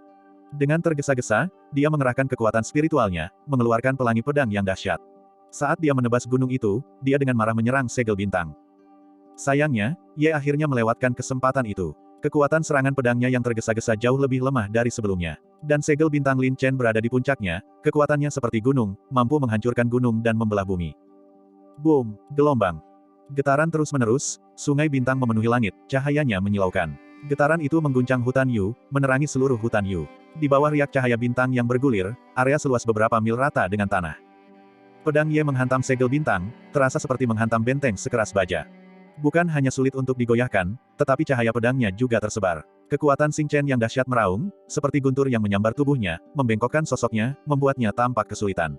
Dengan tergesa-gesa, dia mengerahkan kekuatan spiritualnya, mengeluarkan pelangi pedang yang dahsyat. Saat dia menebas gunung itu, dia dengan marah menyerang segel bintang. Sayangnya, Ye akhirnya melewatkan kesempatan itu. Kekuatan serangan pedangnya yang tergesa-gesa jauh lebih lemah dari sebelumnya. Dan segel bintang Lin Chen berada di puncaknya, kekuatannya seperti gunung, mampu menghancurkan gunung dan membelah bumi. Boom! Gelombang! Getaran terus-menerus, sungai bintang memenuhi langit, cahayanya menyilaukan. Getaran itu mengguncang hutan Yu, menerangi seluruh hutan Yu. Di bawah riak cahaya bintang yang bergulir, area seluas beberapa mil rata dengan tanah. Pedang Ye menghantam segel bintang, terasa seperti menghantam benteng sekeras baja. Bukan hanya sulit untuk digoyahkan, tetapi cahaya pedangnya juga tersebar. Kekuatan Xing Chen yang dahsyat meraung, seperti guntur yang menyambar tubuhnya, membengkokkan sosoknya, membuatnya tampak kesulitan.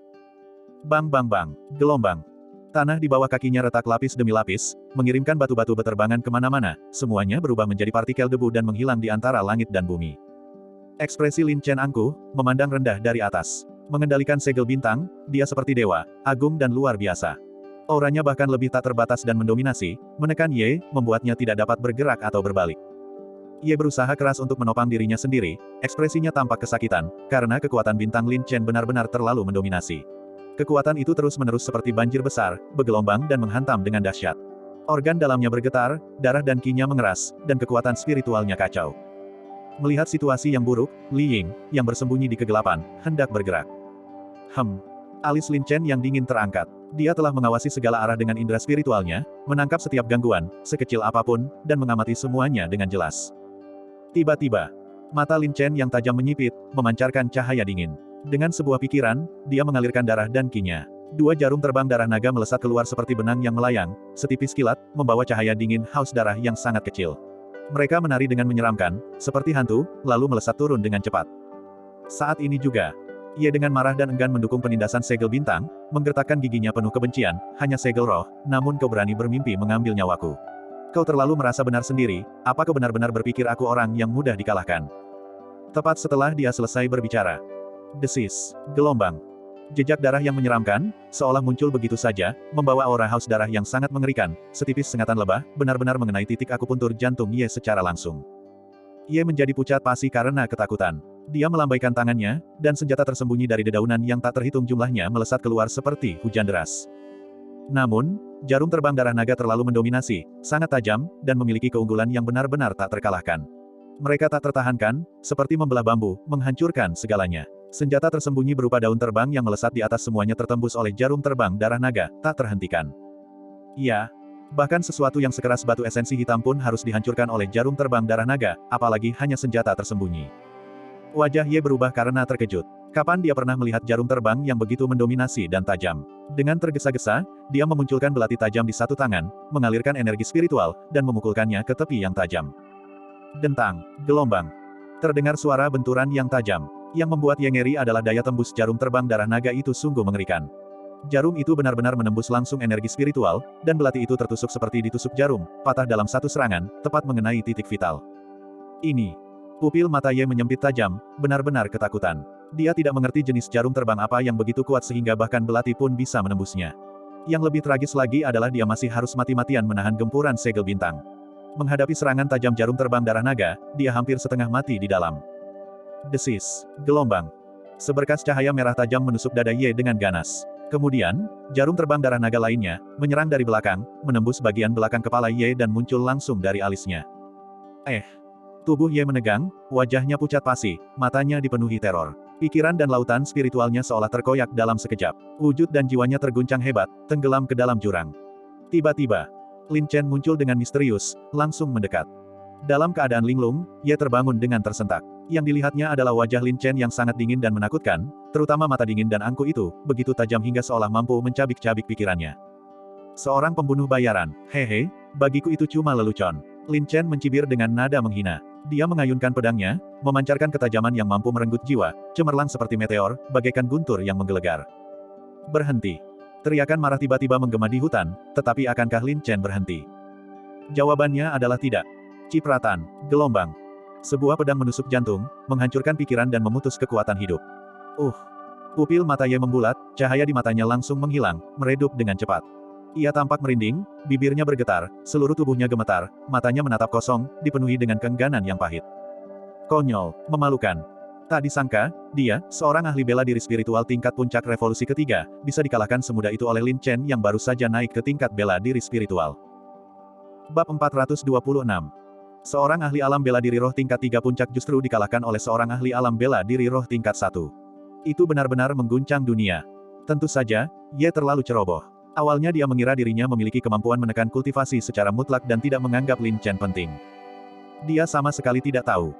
Bang bang bang, gelombang. Tanah di bawah kakinya retak lapis demi lapis, mengirimkan batu-batu beterbangan kemana-mana, semuanya berubah menjadi partikel debu dan menghilang di antara langit dan bumi. Ekspresi Lin Chen angkuh, memandang rendah dari atas. Mengendalikan segel bintang, dia seperti dewa, agung dan luar biasa. Auranya bahkan lebih tak terbatas dan mendominasi, menekan Ye, membuatnya tidak dapat bergerak atau berbalik. Ye berusaha keras untuk menopang dirinya sendiri, ekspresinya tampak kesakitan, karena kekuatan bintang Lin Chen benar-benar terlalu mendominasi. Kekuatan itu terus-menerus seperti banjir besar, bergelombang dan menghantam dengan dahsyat. Organ dalamnya bergetar, darah dan qi-nya mengeras, dan kekuatan spiritualnya kacau. Melihat situasi yang buruk, Li Ying, yang bersembunyi di kegelapan, hendak bergerak. Alis Lin Chen yang dingin terangkat. Dia telah mengawasi segala arah dengan indera spiritualnya, menangkap setiap gangguan, sekecil apapun, dan mengamati semuanya dengan jelas. Tiba-tiba, mata Lin Chen yang tajam menyipit, memancarkan cahaya dingin. Dengan sebuah pikiran, dia mengalirkan darah dan qi-nya. Dua jarum terbang darah naga melesat keluar seperti benang yang melayang, setipis kilat, membawa cahaya dingin haus darah yang sangat kecil. Mereka menari dengan menyeramkan, seperti hantu, lalu melesat turun dengan cepat. Saat ini juga, Ye dengan marah dan enggan mendukung penindasan segel bintang, menggertakkan giginya penuh kebencian, hanya segel roh, namun kau berani bermimpi mengambil nyawaku. Kau terlalu merasa benar sendiri, apa kau benar-benar berpikir aku orang yang mudah dikalahkan? Tepat setelah dia selesai berbicara. Desis, gelombang. Jejak darah yang menyeramkan, seolah muncul begitu saja, membawa aura haus darah yang sangat mengerikan, setipis sengatan lebah, benar-benar mengenai titik akupuntur jantung Ye secara langsung. Ye menjadi pucat pasi karena ketakutan. Dia melambaikan tangannya, dan senjata tersembunyi dari dedaunan yang tak terhitung jumlahnya melesat keluar seperti hujan deras. Namun, jarum terbang darah naga terlalu mendominasi, sangat tajam, dan memiliki keunggulan yang benar-benar tak terkalahkan. Mereka tak tertahankan, seperti membelah bambu, menghancurkan segalanya. Senjata tersembunyi berupa daun terbang yang melesat di atas semuanya tertembus oleh jarum terbang darah naga, tak terhentikan. Ya, bahkan sesuatu yang sekeras batu esensi hitam pun harus dihancurkan oleh jarum terbang darah naga, apalagi hanya senjata tersembunyi. Wajah Ye berubah karena terkejut. Kapan dia pernah melihat jarum terbang yang begitu mendominasi dan tajam? Dengan tergesa-gesa, dia memunculkan belati tajam di satu tangan, mengalirkan energi spiritual, dan memukulkannya ke tepi yang tajam. Dentang, gelombang. Terdengar suara benturan yang tajam. Yang membuat Ye ngeri adalah daya tembus jarum terbang darah naga itu sungguh mengerikan. Jarum itu benar-benar menembus langsung energi spiritual, dan belati itu tertusuk seperti ditusuk jarum, patah dalam satu serangan, tepat mengenai titik vital. Ini. Pupil mata Ye menyempit tajam, benar-benar ketakutan. Dia tidak mengerti jenis jarum terbang apa yang begitu kuat sehingga bahkan belati pun bisa menembusnya. Yang lebih tragis lagi adalah dia masih harus mati-matian menahan gempuran segel bintang. Menghadapi serangan tajam jarum terbang darah naga, dia hampir setengah mati di dalam. Desis, gelombang. Seberkas cahaya merah tajam menusuk dada Ye dengan ganas. Kemudian, jarum terbang darah naga lainnya, menyerang dari belakang, menembus bagian belakang kepala Ye dan muncul langsung dari alisnya. Tubuh Ye menegang, wajahnya pucat pasi, matanya dipenuhi teror. Pikiran dan lautan spiritualnya seolah terkoyak dalam sekejap. Wujud dan jiwanya terguncang hebat, tenggelam ke dalam jurang. Tiba-tiba, Lin Chen muncul dengan misterius, langsung mendekat. Dalam keadaan linglung, Ye terbangun dengan tersentak. Yang dilihatnya adalah wajah Lin Chen yang sangat dingin dan menakutkan, terutama mata dingin dan angku itu, begitu tajam hingga seolah mampu mencabik-cabik pikirannya. Seorang pembunuh bayaran, hehe, bagiku itu cuma lelucon. Lin Chen mencibir dengan nada menghina. Dia mengayunkan pedangnya, memancarkan ketajaman yang mampu merenggut jiwa, cemerlang seperti meteor, bagaikan guntur yang menggelegar. Berhenti. Teriakan marah tiba-tiba menggema di hutan, tetapi akankah Lin Chen berhenti? Jawabannya adalah tidak. Cipratan, gelombang. Sebuah pedang menusuk jantung, menghancurkan pikiran dan memutus kekuatan hidup. Pupil mata Ye membulat, cahaya di matanya langsung menghilang, meredup dengan cepat. Ia tampak merinding, bibirnya bergetar, seluruh tubuhnya gemetar, matanya menatap kosong, dipenuhi dengan keengganan yang pahit. Konyol, memalukan. Tak disangka, dia, seorang ahli bela diri spiritual tingkat puncak revolusi ketiga, bisa dikalahkan semudah itu oleh Lin Chen yang baru saja naik ke tingkat bela diri spiritual. Bab 426. Seorang ahli alam bela diri roh tingkat 3 puncak justru dikalahkan oleh seorang ahli alam bela diri roh tingkat 1. Itu benar-benar mengguncang dunia. Tentu saja, Ye terlalu ceroboh. Awalnya dia mengira dirinya memiliki kemampuan menekan kultivasi secara mutlak dan tidak menganggap Lin Chen penting. Dia sama sekali tidak tahu.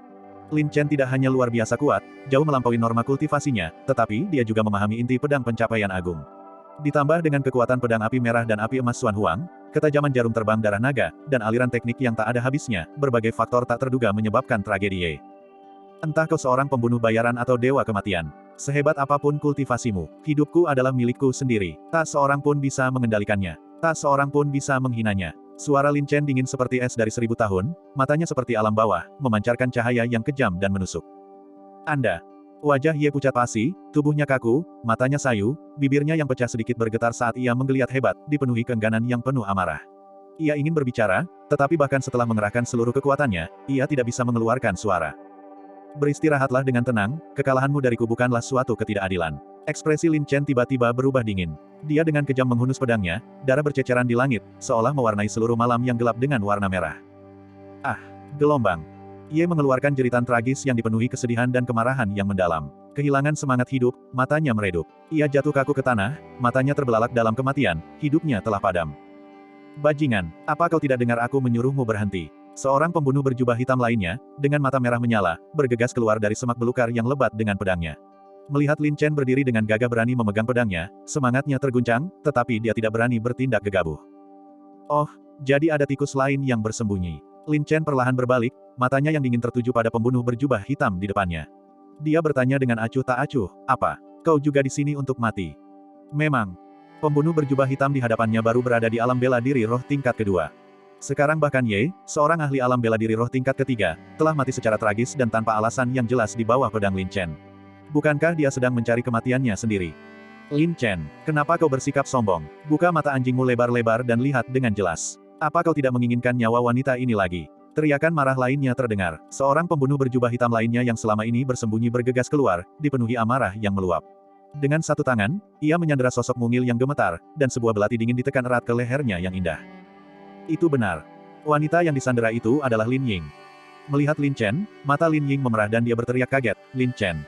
Lin Chen tidak hanya luar biasa kuat, jauh melampaui norma kultivasinya, tetapi dia juga memahami inti pedang pencapaian agung. Ditambah dengan kekuatan pedang api merah dan api emas Xuan Huang, ketajaman jarum terbang darah naga, dan aliran teknik yang tak ada habisnya, berbagai faktor tak terduga menyebabkan tragedi Ye. Entah kau seorang pembunuh bayaran atau dewa kematian. Sehebat apapun kultivasimu, hidupku adalah milikku sendiri. Tak seorang pun bisa mengendalikannya. Tak seorang pun bisa menghinanya. Suara Lin Chen dingin seperti es dari 1000 tahun, matanya seperti alam bawah, memancarkan cahaya yang kejam dan menusuk. Anda. Wajah Ye pucat pasi, tubuhnya kaku, matanya sayu, bibirnya yang pecah sedikit bergetar saat ia menggeliat hebat, dipenuhi keengganan yang penuh amarah. Ia ingin berbicara, tetapi bahkan setelah mengerahkan seluruh kekuatannya, ia tidak bisa mengeluarkan suara. Beristirahatlah dengan tenang, kekalahanmu dariku bukanlah suatu ketidakadilan. Ekspresi Lin Chen tiba-tiba berubah dingin. Dia dengan kejam menghunus pedangnya, darah berceceran di langit, seolah mewarnai seluruh malam yang gelap dengan warna merah. Gelombang. Ye mengeluarkan jeritan tragis yang dipenuhi kesedihan dan kemarahan yang mendalam. Kehilangan semangat hidup, matanya meredup. Ia jatuh kaku ke tanah, matanya terbelalak dalam kematian, hidupnya telah padam. Bajingan, apa kau tidak dengar aku menyuruhmu berhenti? Seorang pembunuh berjubah hitam lainnya, dengan mata merah menyala, bergegas keluar dari semak belukar yang lebat dengan pedangnya. Melihat Lin Chen berdiri dengan gagah berani memegang pedangnya, semangatnya terguncang, tetapi dia tidak berani bertindak gegabah. Jadi ada tikus lain yang bersembunyi. Lin Chen perlahan berbalik, matanya yang dingin tertuju pada pembunuh berjubah hitam di depannya. Dia bertanya dengan acuh tak acuh, "Apa? Kau juga di sini untuk mati?" Memang, pembunuh berjubah hitam di hadapannya baru berada di alam bela diri roh tingkat kedua. Sekarang bahkan Ye, seorang ahli alam bela diri roh tingkat ketiga, telah mati secara tragis dan tanpa alasan yang jelas di bawah pedang Lin Chen. Bukankah dia sedang mencari kematiannya sendiri? Lin Chen, kenapa kau bersikap sombong? Buka mata anjingmu lebar-lebar dan lihat dengan jelas. Apa kau tidak menginginkan nyawa wanita ini lagi? Teriakan marah lainnya terdengar. Seorang pembunuh berjubah hitam lainnya yang selama ini bersembunyi bergegas keluar, dipenuhi amarah yang meluap. Dengan satu tangan, ia menyandera sosok mungil yang gemetar, dan sebuah belati dingin ditekan erat ke lehernya yang indah. Itu benar. Wanita yang disandera itu adalah Lin Ying. Melihat Lin Chen, mata Lin Ying memerah dan dia berteriak kaget, "Lin Chen!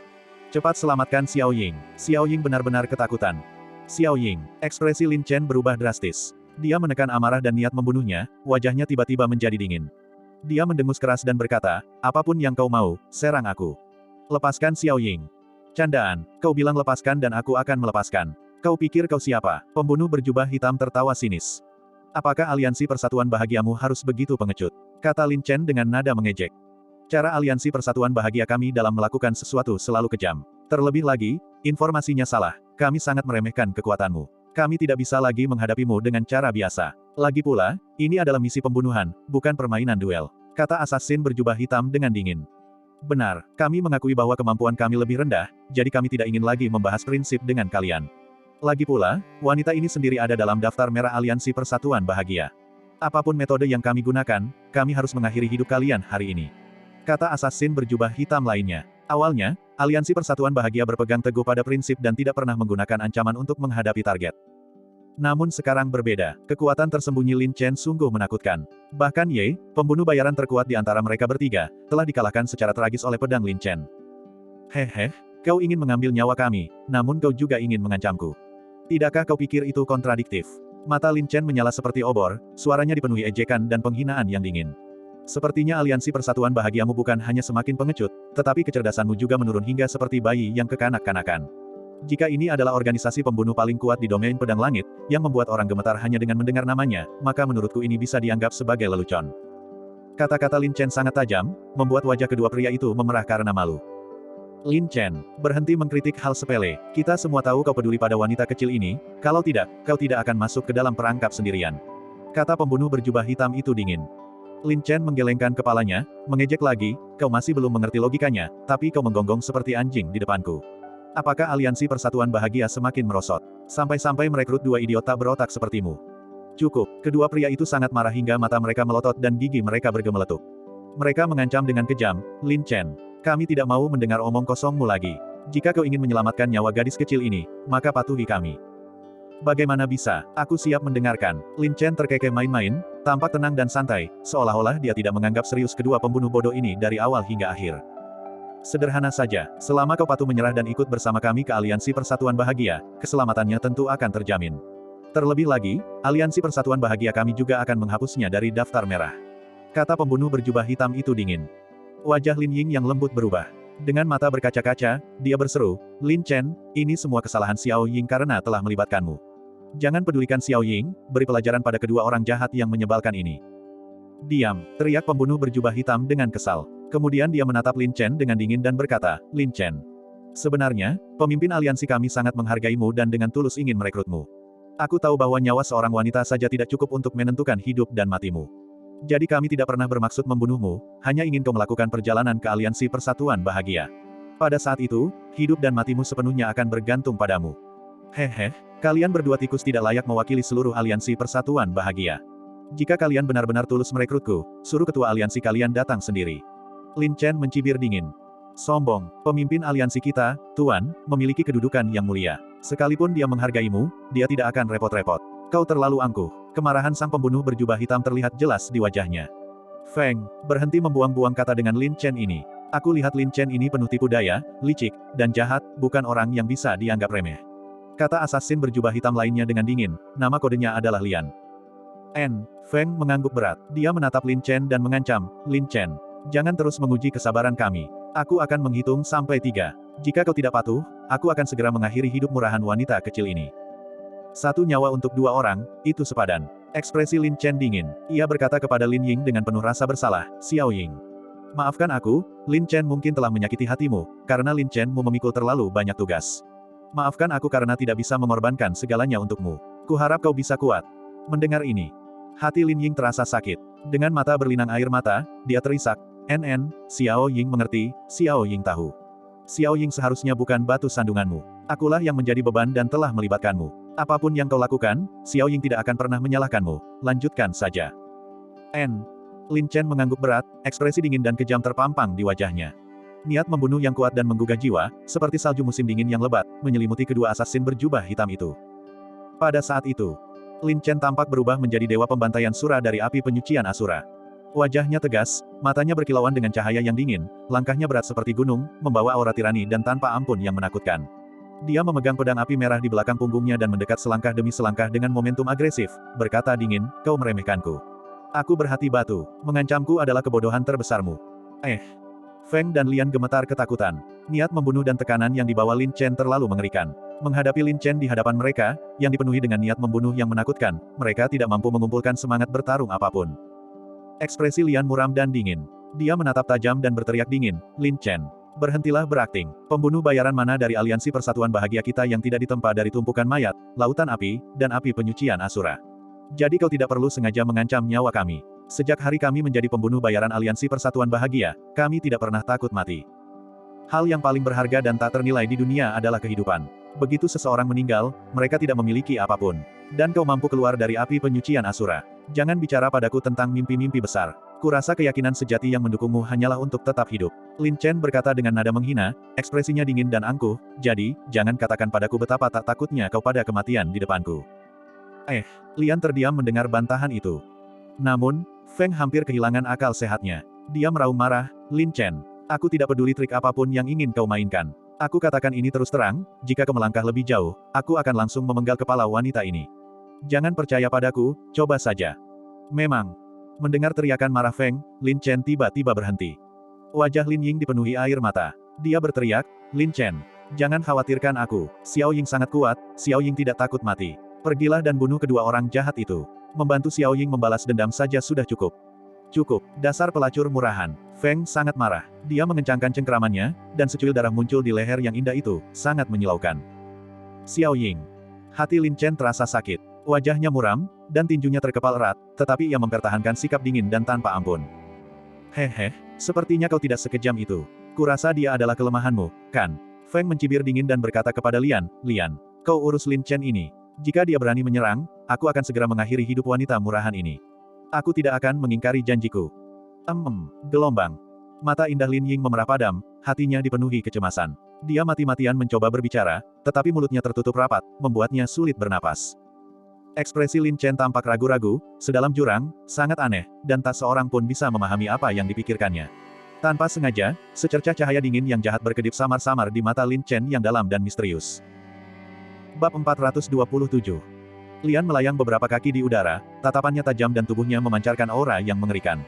Cepat selamatkan Xiao Ying!" Xiao Ying benar-benar ketakutan. Xiao Ying, ekspresi Lin Chen berubah drastis. Dia menekan amarah dan niat membunuhnya, wajahnya tiba-tiba menjadi dingin. Dia mendengus keras dan berkata, "Apapun yang kau mau, serang aku. Lepaskan Xiao Ying." "Candaan, kau bilang lepaskan dan aku akan melepaskan. Kau pikir kau siapa?" Pembunuh berjubah hitam tertawa sinis. "Apakah aliansi persatuan bahagiamu harus begitu pengecut?" kata Lin Chen dengan nada mengejek. "Cara aliansi persatuan bahagia kami dalam melakukan sesuatu selalu kejam. Terlebih lagi, informasinya salah. Kami sangat meremehkan kekuatanmu. Kami tidak bisa lagi menghadapimu dengan cara biasa. Lagi pula, ini adalah misi pembunuhan, bukan permainan duel," kata assassin berjubah hitam dengan dingin. Benar, kami mengakui bahwa kemampuan kami lebih rendah, jadi kami tidak ingin lagi membahas prinsip dengan kalian. Lagi pula, wanita ini sendiri ada dalam daftar merah Aliansi Persatuan Bahagia. Apapun metode yang kami gunakan, kami harus mengakhiri hidup kalian hari ini. Kata assassin berjubah hitam lainnya. Awalnya, Aliansi Persatuan Bahagia berpegang teguh pada prinsip dan tidak pernah menggunakan ancaman untuk menghadapi target. Namun sekarang berbeda, kekuatan tersembunyi Lin Chen sungguh menakutkan. Bahkan Ye, pembunuh bayaran terkuat di antara mereka bertiga, telah dikalahkan secara tragis oleh pedang Lin Chen. Hehe, kau ingin mengambil nyawa kami, namun kau juga ingin mengancamku. Tidakkah kau pikir itu kontradiktif? Mata Lin Chen menyala seperti obor, suaranya dipenuhi ejekan dan penghinaan yang dingin. Sepertinya aliansi persatuan bahagiamu bukan hanya semakin pengecut, tetapi kecerdasanmu juga menurun hingga seperti bayi yang kekanak-kanakan. Jika ini adalah organisasi pembunuh paling kuat di domain pedang langit, yang membuat orang gemetar hanya dengan mendengar namanya, maka menurutku ini bisa dianggap sebagai lelucon. Kata-kata Lin Chen sangat tajam, membuat wajah kedua pria itu memerah karena malu. Lin Chen, berhenti mengkritik hal sepele. Kita semua tahu kau peduli pada wanita kecil ini, kalau tidak, kau tidak akan masuk ke dalam perangkap sendirian. Kata pembunuh berjubah hitam itu dingin. Lin Chen menggelengkan kepalanya, mengejek lagi, kau masih belum mengerti logikanya, tapi kau menggonggong seperti anjing di depanku. Apakah aliansi persatuan bahagia semakin merosot? Sampai-sampai merekrut dua idiot tak berotak sepertimu. Cukup, kedua pria itu sangat marah hingga mata mereka melotot dan gigi mereka bergemeletup. Mereka mengancam dengan kejam, Lin Chen. Kami tidak mau mendengar omong kosongmu lagi. Jika kau ingin menyelamatkan nyawa gadis kecil ini, maka patuhi kami. Bagaimana bisa? Aku siap mendengarkan. Lin Chen terkekeh main-main, tampak tenang dan santai, seolah-olah dia tidak menganggap serius kedua pembunuh bodoh ini dari awal hingga akhir. Sederhana saja, selama kau patuh menyerah dan ikut bersama kami ke Aliansi Persatuan Bahagia, keselamatannya tentu akan terjamin. Terlebih lagi, Aliansi Persatuan Bahagia kami juga akan menghapusnya dari daftar merah. Kata pembunuh berjubah hitam itu dingin. Wajah Lin Ying yang lembut berubah. Dengan mata berkaca-kaca, dia berseru, Lin Chen, ini semua kesalahan Xiao Ying karena telah melibatkanmu. Jangan pedulikan Xiao Ying, beri pelajaran pada kedua orang jahat yang menyebalkan ini. Diam, teriak pembunuh berjubah hitam dengan kesal. Kemudian dia menatap Lin Chen dengan dingin dan berkata, Lin Chen. Sebenarnya, pemimpin aliansi kami sangat menghargaimu dan dengan tulus ingin merekrutmu. Aku tahu bahwa nyawa seorang wanita saja tidak cukup untuk menentukan hidup dan matimu. Jadi kami tidak pernah bermaksud membunuhmu, hanya ingin kau melakukan perjalanan ke Aliansi Persatuan Bahagia. Pada saat itu, hidup dan matimu sepenuhnya akan bergantung padamu. Hehe, kalian berdua tikus tidak layak mewakili seluruh Aliansi Persatuan Bahagia. Jika kalian benar-benar tulus merekrutku, suruh ketua aliansi kalian datang sendiri. Lin Chen mencibir dingin. Sombong, pemimpin aliansi kita, Tuan, memiliki kedudukan yang mulia. Sekalipun dia menghargaimu, dia tidak akan repot-repot. Kau terlalu angkuh. Kemarahan sang pembunuh berjubah hitam terlihat jelas di wajahnya. Feng, berhenti membuang-buang kata dengan Lin Chen ini. Aku lihat Lin Chen ini penuh tipu daya, licik, dan jahat, bukan orang yang bisa dianggap remeh. Kata assassin berjubah hitam lainnya dengan dingin, nama kodenya adalah Lian. Feng mengangguk berat. Dia menatap Lin Chen dan mengancam, Lin Chen. Jangan terus menguji kesabaran kami. Aku akan menghitung sampai 3. Jika kau tidak patuh, aku akan segera mengakhiri hidup murahan wanita kecil ini. 1 nyawa untuk 2 orang, itu sepadan. Ekspresi Lin Chen dingin. Ia berkata kepada Lin Ying dengan penuh rasa bersalah, Xiao Ying. Maafkan aku, Lin Chen mungkin telah menyakiti hatimu, karena Lin Chen mu memikul terlalu banyak tugas. Maafkan aku karena tidak bisa mengorbankan segalanya untukmu. Kuharap kau bisa kuat. Mendengar ini, hati Lin Ying terasa sakit. Dengan mata berlinang air mata, dia terisak. Xiao Ying mengerti, Xiao Ying tahu. Xiao Ying seharusnya bukan batu sandunganmu. Akulah yang menjadi beban dan telah melibatkanmu. Apapun yang kau lakukan, Xiao Ying tidak akan pernah menyalahkanmu. Lanjutkan saja. Lin Chen mengangguk berat, ekspresi dingin dan kejam terpampang di wajahnya. Niat membunuh yang kuat dan menggugah jiwa, seperti salju musim dingin yang lebat, menyelimuti kedua assassin berjubah hitam itu. Pada saat itu, Lin Chen tampak berubah menjadi dewa pembantaian Sura dari api penyucian Asura. Wajahnya tegas, matanya berkilauan dengan cahaya yang dingin, langkahnya berat seperti gunung, membawa aura tirani dan tanpa ampun yang menakutkan. Dia memegang pedang api merah di belakang punggungnya dan mendekat selangkah demi selangkah dengan momentum agresif, berkata dingin, kau meremehkanku. Aku berhati batu, mengancamku adalah kebodohan terbesarmu. Feng dan Lian gemetar ketakutan. Niat membunuh dan tekanan yang dibawa Lin Chen terlalu mengerikan. Menghadapi Lin Chen di hadapan mereka, yang dipenuhi dengan niat membunuh yang menakutkan, mereka tidak mampu mengumpulkan semangat bertarung apapun. Ekspresi Lian muram dan dingin. Dia menatap tajam dan berteriak dingin, Lin Chen. Berhentilah berakting. Pembunuh bayaran mana dari Aliansi Persatuan Bahagia kita yang tidak ditempa dari tumpukan mayat, lautan api, dan api penyucian Asura. Jadi kau tidak perlu sengaja mengancam nyawa kami. Sejak hari kami menjadi pembunuh bayaran Aliansi Persatuan Bahagia, kami tidak pernah takut mati. Hal yang paling berharga dan tak ternilai di dunia adalah kehidupan. Begitu seseorang meninggal, mereka tidak memiliki apapun. Dan kau mampu keluar dari api penyucian Asura. Jangan bicara padaku tentang mimpi-mimpi besar. Kurasa keyakinan sejati yang mendukungmu hanyalah untuk tetap hidup. Lin Chen berkata dengan nada menghina, ekspresinya dingin dan angkuh, jadi, jangan katakan padaku betapa tak takutnya kau pada kematian di depanku. Lian terdiam mendengar bantahan itu. Namun, Feng hampir kehilangan akal sehatnya. Dia meraung marah, Lin Chen. Aku tidak peduli trik apapun yang ingin kau mainkan. Aku katakan ini terus terang, jika kau melangkah lebih jauh, aku akan langsung memenggal kepala wanita ini. Jangan percaya padaku, coba saja. Memang. Mendengar teriakan marah Feng, Lin Chen tiba-tiba berhenti. Wajah Lin Ying dipenuhi air mata. Dia berteriak, Lin Chen. Jangan khawatirkan aku. Xiao Ying sangat kuat, Xiao Ying tidak takut mati. Pergilah dan bunuh kedua orang jahat itu. Membantu Xiao Ying membalas dendam saja sudah cukup. Cukup, dasar pelacur murahan. Feng sangat marah. Dia mengencangkan cengkeramannya, dan secuil darah muncul di leher yang indah itu, sangat menyilaukan. Xiao Ying. Hati Lin Chen terasa sakit. Wajahnya muram, dan tinjunya terkepal erat, tetapi ia mempertahankan sikap dingin dan tanpa ampun. Sepertinya kau tidak sekejam itu. Kurasa dia adalah kelemahanmu, kan? Feng mencibir dingin dan berkata kepada Lian, Lian, kau urus Lin Chen ini. Jika dia berani menyerang, aku akan segera mengakhiri hidup wanita murahan ini. Aku tidak akan mengingkari janjiku. Gelombang. Mata indah Lin Ying memerah padam, hatinya dipenuhi kecemasan. Dia mati-matian mencoba berbicara, tetapi mulutnya tertutup rapat, membuatnya sulit bernapas. Ekspresi Lin Chen tampak ragu-ragu, sedalam jurang, sangat aneh, dan tak seorang pun bisa memahami apa yang dipikirkannya. Tanpa sengaja, secercah cahaya dingin yang jahat berkedip samar-samar di mata Lin Chen yang dalam dan misterius. Bab 427. Lian melayang beberapa kaki di udara, tatapannya tajam dan tubuhnya memancarkan aura yang mengerikan.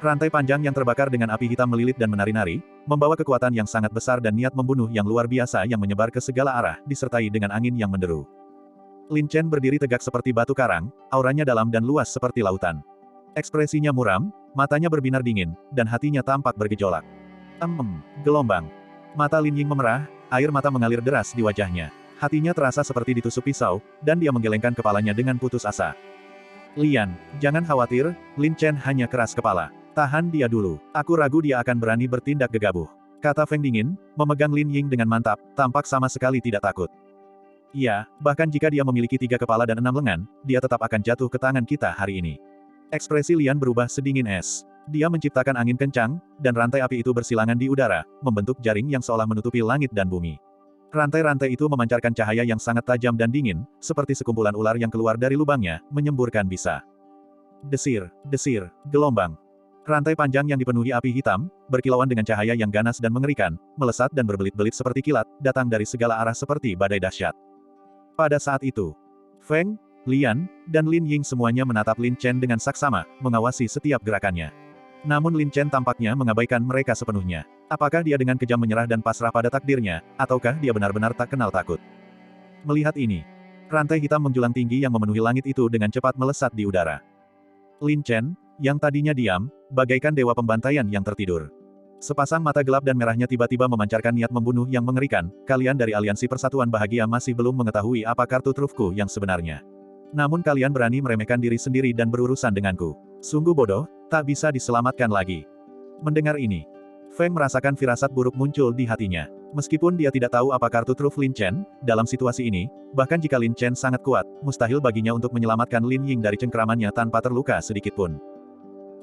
Rantai panjang yang terbakar dengan api hitam melilit dan menari-nari, membawa kekuatan yang sangat besar dan niat membunuh yang luar biasa yang menyebar ke segala arah, disertai dengan angin yang menderu. Lin Chen berdiri tegak seperti batu karang, auranya dalam dan luas seperti lautan. Ekspresinya muram, matanya berbinar dingin, dan hatinya tampak bergejolak. Gelombang. Mata Lin Ying memerah, air mata mengalir deras di wajahnya. Hatinya terasa seperti ditusuk pisau, dan dia menggelengkan kepalanya dengan putus asa. Lian, jangan khawatir, Lin Chen hanya keras kepala. Tahan dia dulu. Aku ragu dia akan berani bertindak gegabah. Kata Feng dingin, memegang Lin Ying dengan mantap, tampak sama sekali tidak takut. Ya, bahkan jika dia memiliki 3 kepala dan 6 lengan, dia tetap akan jatuh ke tangan kita hari ini. Ekspresi Lian berubah sedingin es. Dia menciptakan angin kencang, dan rantai api itu bersilangan di udara, membentuk jaring yang seolah menutupi langit dan bumi. Rantai-rantai itu memancarkan cahaya yang sangat tajam dan dingin, seperti sekumpulan ular yang keluar dari lubangnya, menyemburkan bisa. Desir, gelombang. Rantai panjang yang dipenuhi api hitam, berkilauan dengan cahaya yang ganas dan mengerikan, melesat dan berbelit-belit seperti kilat, datang dari segala arah seperti badai dahsyat. Pada saat itu, Feng, Lian, dan Lin Ying semuanya menatap Lin Chen dengan saksama, mengawasi setiap gerakannya. Namun Lin Chen tampaknya mengabaikan mereka sepenuhnya. Apakah dia dengan kejam menyerah dan pasrah pada takdirnya, ataukah dia benar-benar tak kenal takut? Melihat ini, rantai hitam menjulang tinggi yang memenuhi langit itu dengan cepat melesat di udara. Lin Chen, yang tadinya diam, bagaikan dewa pembantaian yang tertidur. Sepasang mata gelap dan merahnya tiba-tiba memancarkan niat membunuh yang mengerikan. Kalian dari Aliansi Persatuan Bahagia masih belum mengetahui apa kartu trufku yang sebenarnya. Namun kalian berani meremehkan diri sendiri dan berurusan denganku. Sungguh bodoh, tak bisa diselamatkan lagi. Mendengar ini, Feng merasakan firasat buruk muncul di hatinya. Meskipun dia tidak tahu apa kartu truf Lin Chen, dalam situasi ini, bahkan jika Lin Chen sangat kuat, mustahil baginya untuk menyelamatkan Lin Ying dari cengkeramannya tanpa terluka sedikitpun.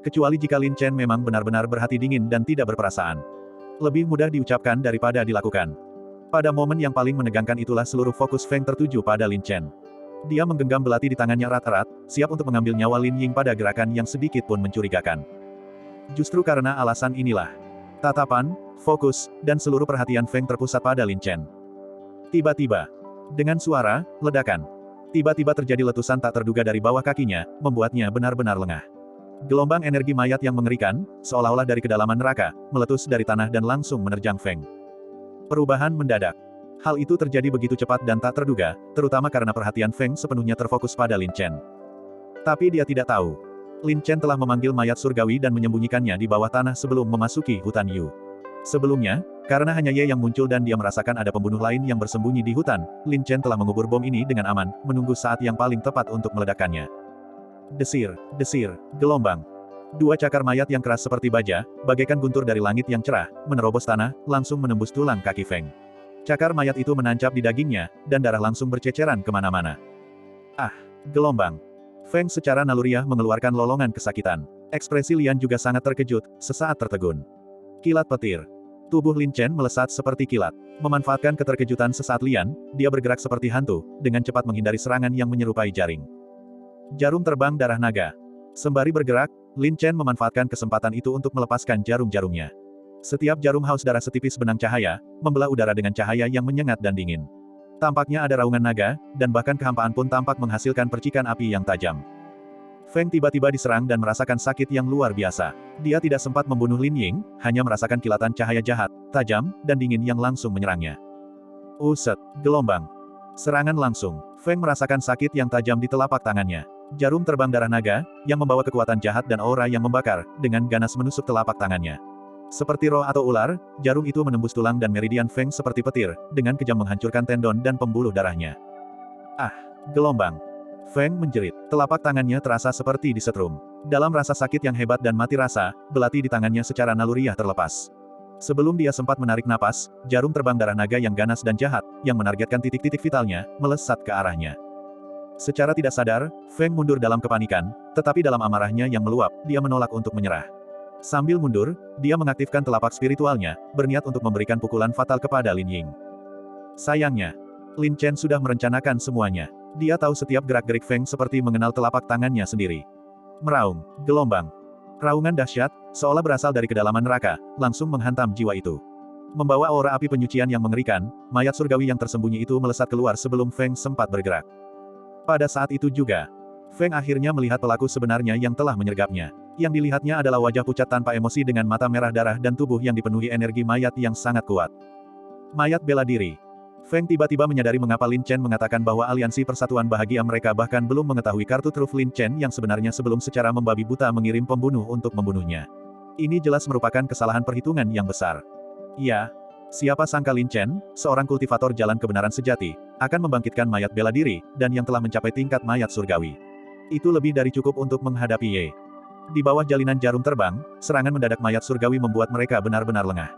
Kecuali jika Lin Chen memang benar-benar berhati dingin dan tidak berperasaan. Lebih mudah diucapkan daripada dilakukan. Pada momen yang paling menegangkan itulah seluruh fokus Feng tertuju pada Lin Chen. Dia menggenggam belati di tangannya erat-erat, siap untuk mengambil nyawa Lin Ying pada gerakan yang sedikit pun mencurigakan. Justru karena alasan inilah, tatapan, fokus, dan seluruh perhatian Feng terpusat pada Lin Chen. Tiba-tiba, dengan suara ledakan, tiba-tiba terjadi letusan tak terduga dari bawah kakinya, membuatnya benar-benar lengah. Gelombang energi mayat yang mengerikan, seolah-olah dari kedalaman neraka, meletus dari tanah dan langsung menerjang Feng. Perubahan mendadak. Hal itu terjadi begitu cepat dan tak terduga, terutama karena perhatian Feng sepenuhnya terfokus pada Lin Chen. Tapi dia tidak tahu. Lin Chen telah memanggil mayat surgawi dan menyembunyikannya di bawah tanah sebelum memasuki hutan Yu. Sebelumnya, karena hanya Ye yang muncul dan dia merasakan ada pembunuh lain yang bersembunyi di hutan, Lin Chen telah mengubur bom ini dengan aman, menunggu saat yang paling tepat untuk meledakkannya. Desir, gelombang. Dua cakar mayat yang keras seperti baja, bagaikan guntur dari langit yang cerah, menerobos tanah, langsung menembus tulang kaki Feng. Cakar mayat itu menancap di dagingnya, dan darah langsung berceceran kemana-mana. Ah! Gelombang. Feng secara naluriah mengeluarkan lolongan kesakitan. Ekspresi Lian juga sangat terkejut, sesaat tertegun. Kilat petir. Tubuh Lin Chen melesat seperti kilat. Memanfaatkan keterkejutan sesaat Lian, dia bergerak seperti hantu, dengan cepat menghindari serangan yang menyerupai jaring. Jarum terbang darah naga. Sembari bergerak, Lin Chen memanfaatkan kesempatan itu untuk melepaskan jarum-jarumnya. Setiap jarum haus darah setipis benang cahaya, membelah udara dengan cahaya yang menyengat dan dingin. Tampaknya ada raungan naga, dan bahkan kehampaan pun tampak menghasilkan percikan api yang tajam. Feng tiba-tiba diserang dan merasakan sakit yang luar biasa. Dia tidak sempat membunuh Lin Ying, hanya merasakan kilatan cahaya jahat, tajam, dan dingin yang langsung menyerangnya. Uset, gelombang. Serangan langsung. Feng merasakan sakit yang tajam di telapak tangannya. Jarum terbang darah naga, yang membawa kekuatan jahat dan aura yang membakar, dengan ganas menusuk telapak tangannya. Seperti roh atau ular, jarum itu menembus tulang dan meridian Feng seperti petir, dengan kejam menghancurkan tendon dan pembuluh darahnya. Ah! Gelombang. Feng menjerit. Telapak tangannya terasa seperti disetrum. Dalam rasa sakit yang hebat dan mati rasa, belati di tangannya secara naluriah terlepas. Sebelum dia sempat menarik napas, jarum terbang darah naga yang ganas dan jahat, yang menargetkan titik-titik vitalnya, melesat ke arahnya. Secara tidak sadar, Feng mundur dalam kepanikan, tetapi dalam amarahnya yang meluap, dia menolak untuk menyerah. Sambil mundur, dia mengaktifkan telapak spiritualnya, berniat untuk memberikan pukulan fatal kepada Lin Ying. Sayangnya, Lin Chen sudah merencanakan semuanya. Dia tahu setiap gerak-gerik Feng seperti mengenal telapak tangannya sendiri. Meraung, gelombang. Raungan dahsyat, seolah berasal dari kedalaman neraka, langsung menghantam jiwa itu. Membawa aura api penyucian yang mengerikan, mayat surgawi yang tersembunyi itu melesat keluar sebelum Feng sempat bergerak. Pada saat itu juga, Feng akhirnya melihat pelaku sebenarnya yang telah menyergapnya. Yang dilihatnya adalah wajah pucat tanpa emosi dengan mata merah darah dan tubuh yang dipenuhi energi mayat yang sangat kuat. Mayat bela diri. Feng tiba-tiba menyadari mengapa Lin Chen mengatakan bahwa aliansi persatuan bahagia mereka bahkan belum mengetahui kartu truf Lin Chen yang sebenarnya sebelum secara membabi buta mengirim pembunuh untuk membunuhnya. Ini jelas merupakan kesalahan perhitungan yang besar. Ya, siapa sangka Lin Chen, seorang kultivator jalan kebenaran sejati, akan membangkitkan mayat bela diri, dan yang telah mencapai tingkat mayat surgawi. Itu lebih dari cukup untuk menghadapi Ye. Di bawah jalinan jarum terbang, serangan mendadak mayat surgawi membuat mereka benar-benar lengah.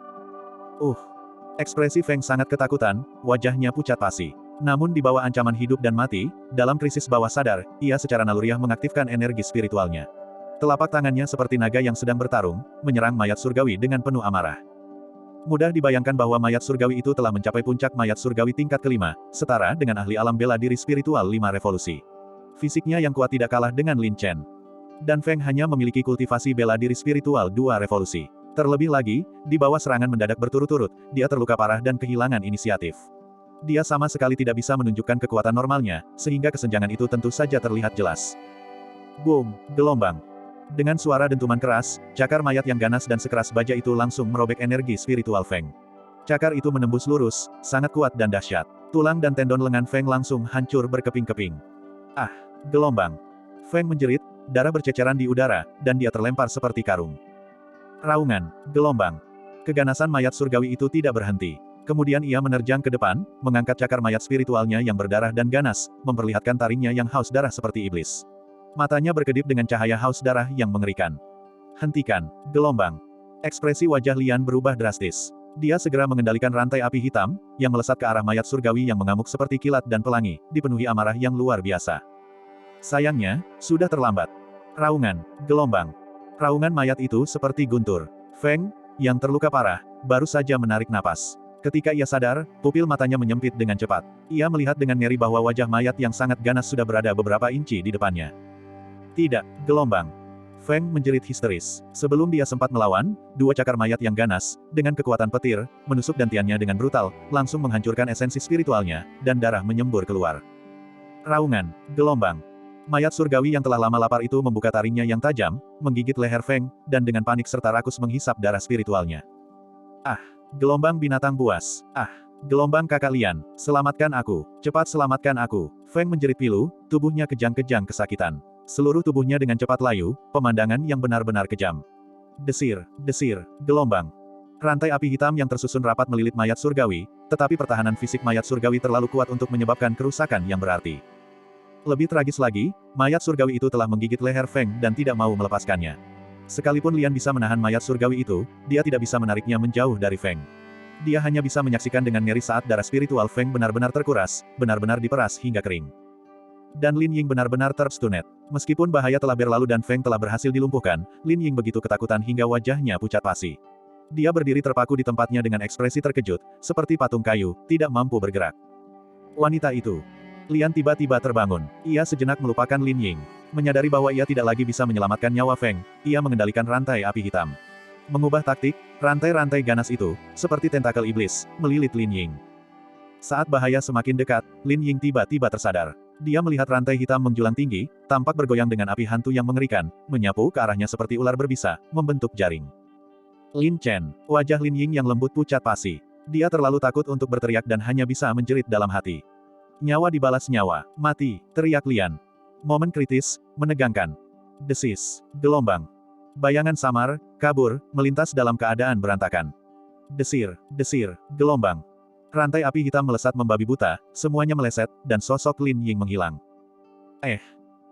Ekspresi Feng sangat ketakutan, wajahnya pucat pasi. Namun di bawah ancaman hidup dan mati, dalam krisis bawah sadar, ia secara naluriah mengaktifkan energi spiritualnya. Telapak tangannya seperti naga yang sedang bertarung, menyerang mayat surgawi dengan penuh amarah. Mudah dibayangkan bahwa mayat surgawi itu telah mencapai puncak mayat surgawi tingkat kelima, setara dengan ahli alam bela diri spiritual 5 revolusi. Fisiknya yang kuat tidak kalah dengan Lin Chen. Dan Feng hanya memiliki kultivasi bela diri spiritual 2 revolusi. Terlebih lagi, di bawah serangan mendadak berturut-turut, dia terluka parah dan kehilangan inisiatif. Dia sama sekali tidak bisa menunjukkan kekuatan normalnya, sehingga kesenjangan itu tentu saja terlihat jelas. Boom! Gelombang. Dengan suara dentuman keras, cakar mayat yang ganas dan sekeras baja itu langsung merobek energi spiritual Feng. Cakar itu menembus lurus, sangat kuat dan dahsyat. Tulang dan tendon lengan Feng langsung hancur berkeping-keping. Ah! Gelombang. Feng menjerit, darah berceceran di udara, dan dia terlempar seperti karung. Raungan, gelombang. Keganasan mayat surgawi itu tidak berhenti. Kemudian ia menerjang ke depan, mengangkat cakar mayat spiritualnya yang berdarah dan ganas, memperlihatkan taringnya yang haus darah seperti iblis. Matanya berkedip dengan cahaya haus darah yang mengerikan. Hentikan, gelombang. Ekspresi wajah Lian berubah drastis. Dia segera mengendalikan rantai api hitam, yang melesat ke arah mayat surgawi yang mengamuk seperti kilat dan pelangi, dipenuhi amarah yang luar biasa. Sayangnya, sudah terlambat. Raungan, gelombang. Raungan mayat itu seperti guntur. Feng, yang terluka parah, baru saja menarik napas. Ketika ia sadar, pupil matanya menyempit dengan cepat. Ia melihat dengan ngeri bahwa wajah mayat yang sangat ganas sudah berada beberapa inci di depannya. Tidak, gelombang. Feng menjerit histeris. Sebelum dia sempat melawan, 2 cakar mayat yang ganas, dengan kekuatan petir, menusuk dantiannya dengan brutal, langsung menghancurkan esensi spiritualnya, dan darah menyembur keluar. Raungan, gelombang. Mayat surgawi yang telah lama lapar itu membuka taringnya yang tajam, menggigit leher Feng, dan dengan panik serta rakus menghisap darah spiritualnya. Ah! Gelombang binatang buas. Ah! Gelombang kakak Lian, selamatkan aku. Cepat selamatkan aku. Feng menjerit pilu, tubuhnya kejang-kejang kesakitan. Seluruh tubuhnya dengan cepat layu, pemandangan yang benar-benar kejam. Desir, desir, gelombang. Rantai api hitam yang tersusun rapat melilit mayat surgawi, tetapi pertahanan fisik mayat surgawi terlalu kuat untuk menyebabkan kerusakan yang berarti. Lebih tragis lagi, mayat surgawi itu telah menggigit leher Feng dan tidak mau melepaskannya. Sekalipun Lian bisa menahan mayat surgawi itu, dia tidak bisa menariknya menjauh dari Feng. Dia hanya bisa menyaksikan dengan ngeri saat darah spiritual Feng benar-benar terkuras, benar-benar diperas hingga kering. Dan Lin Ying benar-benar terstunet. Meskipun bahaya telah berlalu dan Feng telah berhasil dilumpuhkan, Lin Ying begitu ketakutan hingga wajahnya pucat pasi. Dia berdiri terpaku di tempatnya dengan ekspresi terkejut, seperti patung kayu, tidak mampu bergerak. Wanita itu. Lian tiba-tiba terbangun. Ia sejenak melupakan Lin Ying. Menyadari bahwa ia tidak lagi bisa menyelamatkan nyawa Feng, ia mengendalikan rantai api hitam. Mengubah taktik, rantai-rantai ganas itu, seperti tentakel iblis, melilit Lin Ying. Saat bahaya semakin dekat, Lin Ying tiba-tiba tersadar. Dia melihat rantai hitam menjulang tinggi, tampak bergoyang dengan api hantu yang mengerikan, menyapu ke arahnya seperti ular berbisa, membentuk jaring. Lin Chen, wajah Lin Ying yang lembut pucat pasi. Dia terlalu takut untuk berteriak dan hanya bisa menjerit dalam hati. Nyawa dibalas nyawa, mati, teriak Lian. Momen kritis, menegangkan. Desis, gelombang. Bayangan samar, kabur, melintas dalam keadaan berantakan. Desir, desir, gelombang. Rantai api hitam melesat membabi buta, semuanya meleset, dan sosok Lin Ying menghilang.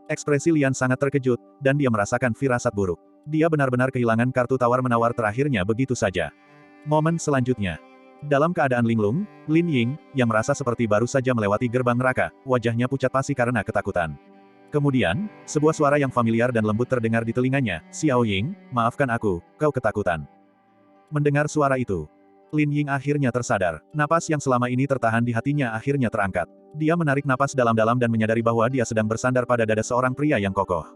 Ekspresi Lian sangat terkejut, dan dia merasakan firasat buruk. Dia benar-benar kehilangan kartu tawar-menawar terakhirnya begitu saja. Momen selanjutnya. Dalam keadaan linglung, Lin Ying, yang merasa seperti baru saja melewati gerbang neraka, wajahnya pucat pasi karena ketakutan. Kemudian, sebuah suara yang familiar dan lembut terdengar di telinganya, "Xiao Ying, maafkan aku, kau ketakutan." Mendengar suara itu, Lin Ying akhirnya tersadar. Napas yang selama ini tertahan di hatinya akhirnya terangkat. Dia menarik napas dalam-dalam dan menyadari bahwa dia sedang bersandar pada dada seorang pria yang kokoh.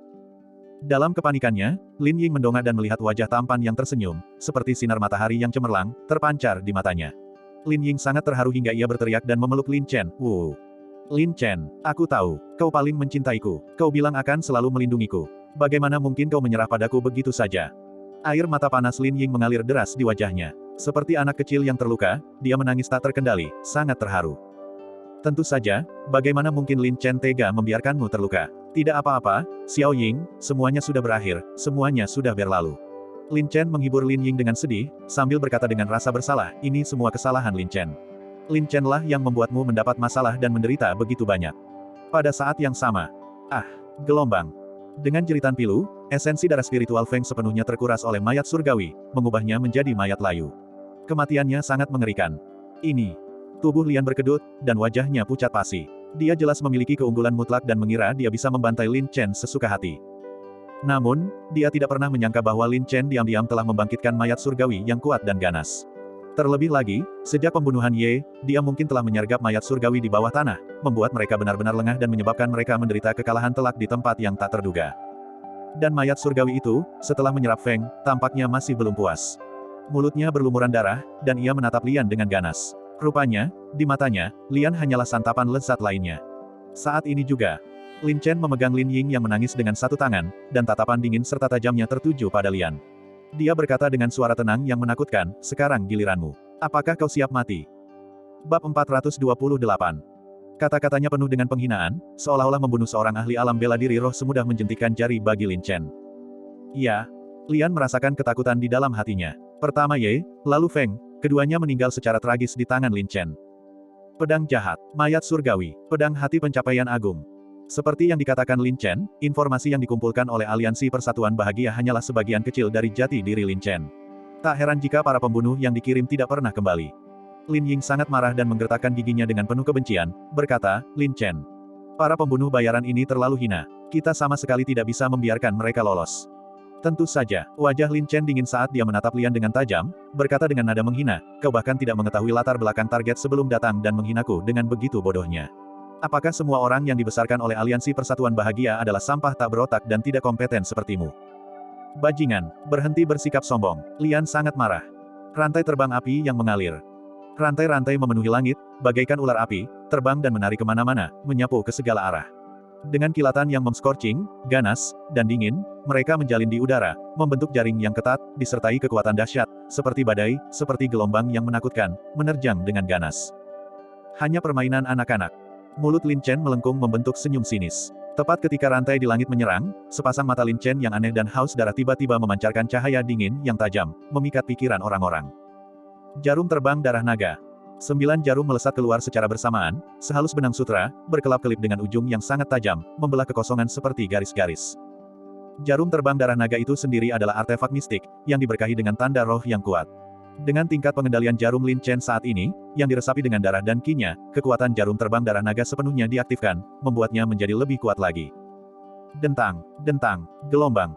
Dalam kepanikannya, Lin Ying mendongak dan melihat wajah tampan yang tersenyum, seperti sinar matahari yang cemerlang, terpancar di matanya. Lin Ying sangat terharu hingga ia berteriak dan memeluk Lin Chen. Lin Chen, aku tahu, kau paling mencintaiku. Kau bilang akan selalu melindungiku. Bagaimana mungkin kau menyerah padaku begitu saja?" Air mata panas Lin Ying mengalir deras di wajahnya. Seperti anak kecil yang terluka, dia menangis tak terkendali, sangat terharu. Tentu saja, bagaimana mungkin Lin Chen tega membiarkanmu terluka? Tidak apa-apa, Xiao Ying, semuanya sudah berakhir, semuanya sudah berlalu. Lin Chen menghibur Lin Ying dengan sedih, sambil berkata dengan rasa bersalah, ini semua kesalahan Lin Chen. Lin Chen lah yang membuatmu mendapat masalah dan menderita begitu banyak. Pada saat yang sama, gelombang. Dengan jeritan pilu, esensi darah spiritual Feng sepenuhnya terkuras oleh mayat surgawi, mengubahnya menjadi mayat layu. Kematiannya sangat mengerikan. Ini. Tubuh Lian berkedut, dan wajahnya pucat pasi. Dia jelas memiliki keunggulan mutlak dan mengira dia bisa membantai Lin Chen sesuka hati. Namun, dia tidak pernah menyangka bahwa Lin Chen diam-diam telah membangkitkan mayat surgawi yang kuat dan ganas. Terlebih lagi, sejak pembunuhan Ye, dia mungkin telah menyergap mayat surgawi di bawah tanah, membuat mereka benar-benar lengah dan menyebabkan mereka menderita kekalahan telak di tempat yang tak terduga. Dan mayat surgawi itu, setelah menyerap Feng, tampaknya masih belum puas. Mulutnya berlumuran darah, dan ia menatap Lian dengan ganas. Rupanya, di matanya, Lian hanyalah santapan lezat lainnya. Saat ini juga, Lin Chen memegang Lin Ying yang menangis dengan satu tangan, dan tatapan dingin serta tajamnya tertuju pada Lian. Dia berkata dengan suara tenang yang menakutkan, sekarang giliranmu. Apakah kau siap mati? Bab 428. Kata-katanya penuh dengan penghinaan, seolah-olah membunuh seorang ahli alam bela diri roh semudah menjentikkan jari bagi Lin Chen. Ya, Lian merasakan ketakutan di dalam hatinya. Pertama Ye, lalu Feng, keduanya meninggal secara tragis di tangan Lin Chen. Pedang jahat, mayat surgawi, pedang hati pencapaian agung. Seperti yang dikatakan Lin Chen, informasi yang dikumpulkan oleh Aliansi Persatuan Bahagia hanyalah sebagian kecil dari jati diri Lin Chen. Tak heran jika para pembunuh yang dikirim tidak pernah kembali. Lin Ying sangat marah dan menggertakkan giginya dengan penuh kebencian, berkata, Lin Chen. Para pembunuh bayaran ini terlalu hina. Kita sama sekali tidak bisa membiarkan mereka lolos. Tentu saja, wajah Lin Chen dingin saat dia menatap Lian dengan tajam, berkata dengan nada menghina, kau bahkan tidak mengetahui latar belakang target sebelum datang dan menghinaku dengan begitu bodohnya. Apakah semua orang yang dibesarkan oleh Aliansi Persatuan Bahagia adalah sampah tak berotak dan tidak kompeten sepertimu? Bajingan, berhenti bersikap sombong. Lian sangat marah. Rantai terbang api yang mengalir. Rantai-rantai memenuhi langit, bagaikan ular api, terbang dan menari kemana-mana, menyapu ke segala arah. Dengan kilatan yang mem-scorching, ganas, dan dingin, mereka menjalin di udara, membentuk jaring yang ketat, disertai kekuatan dahsyat, seperti badai, seperti gelombang yang menakutkan, menerjang dengan ganas. Hanya permainan anak-anak. Mulut Lin Chen melengkung membentuk senyum sinis. Tepat ketika rantai di langit menyerang, sepasang mata Lin Chen yang aneh dan haus darah tiba-tiba memancarkan cahaya dingin yang tajam, memikat pikiran orang-orang. Jarum terbang darah naga. 9 jarum melesat keluar secara bersamaan, sehalus benang sutra, berkelap-kelip dengan ujung yang sangat tajam, membelah kekosongan seperti garis-garis. Jarum terbang darah naga itu sendiri adalah artefak mistik, yang diberkahi dengan tanda roh yang kuat. Dengan tingkat pengendalian jarum Lin Chen saat ini, yang diresapi dengan darah dan qi-nya, kekuatan jarum terbang darah naga sepenuhnya diaktifkan, membuatnya menjadi lebih kuat lagi. Dentang, dentang, gelombang.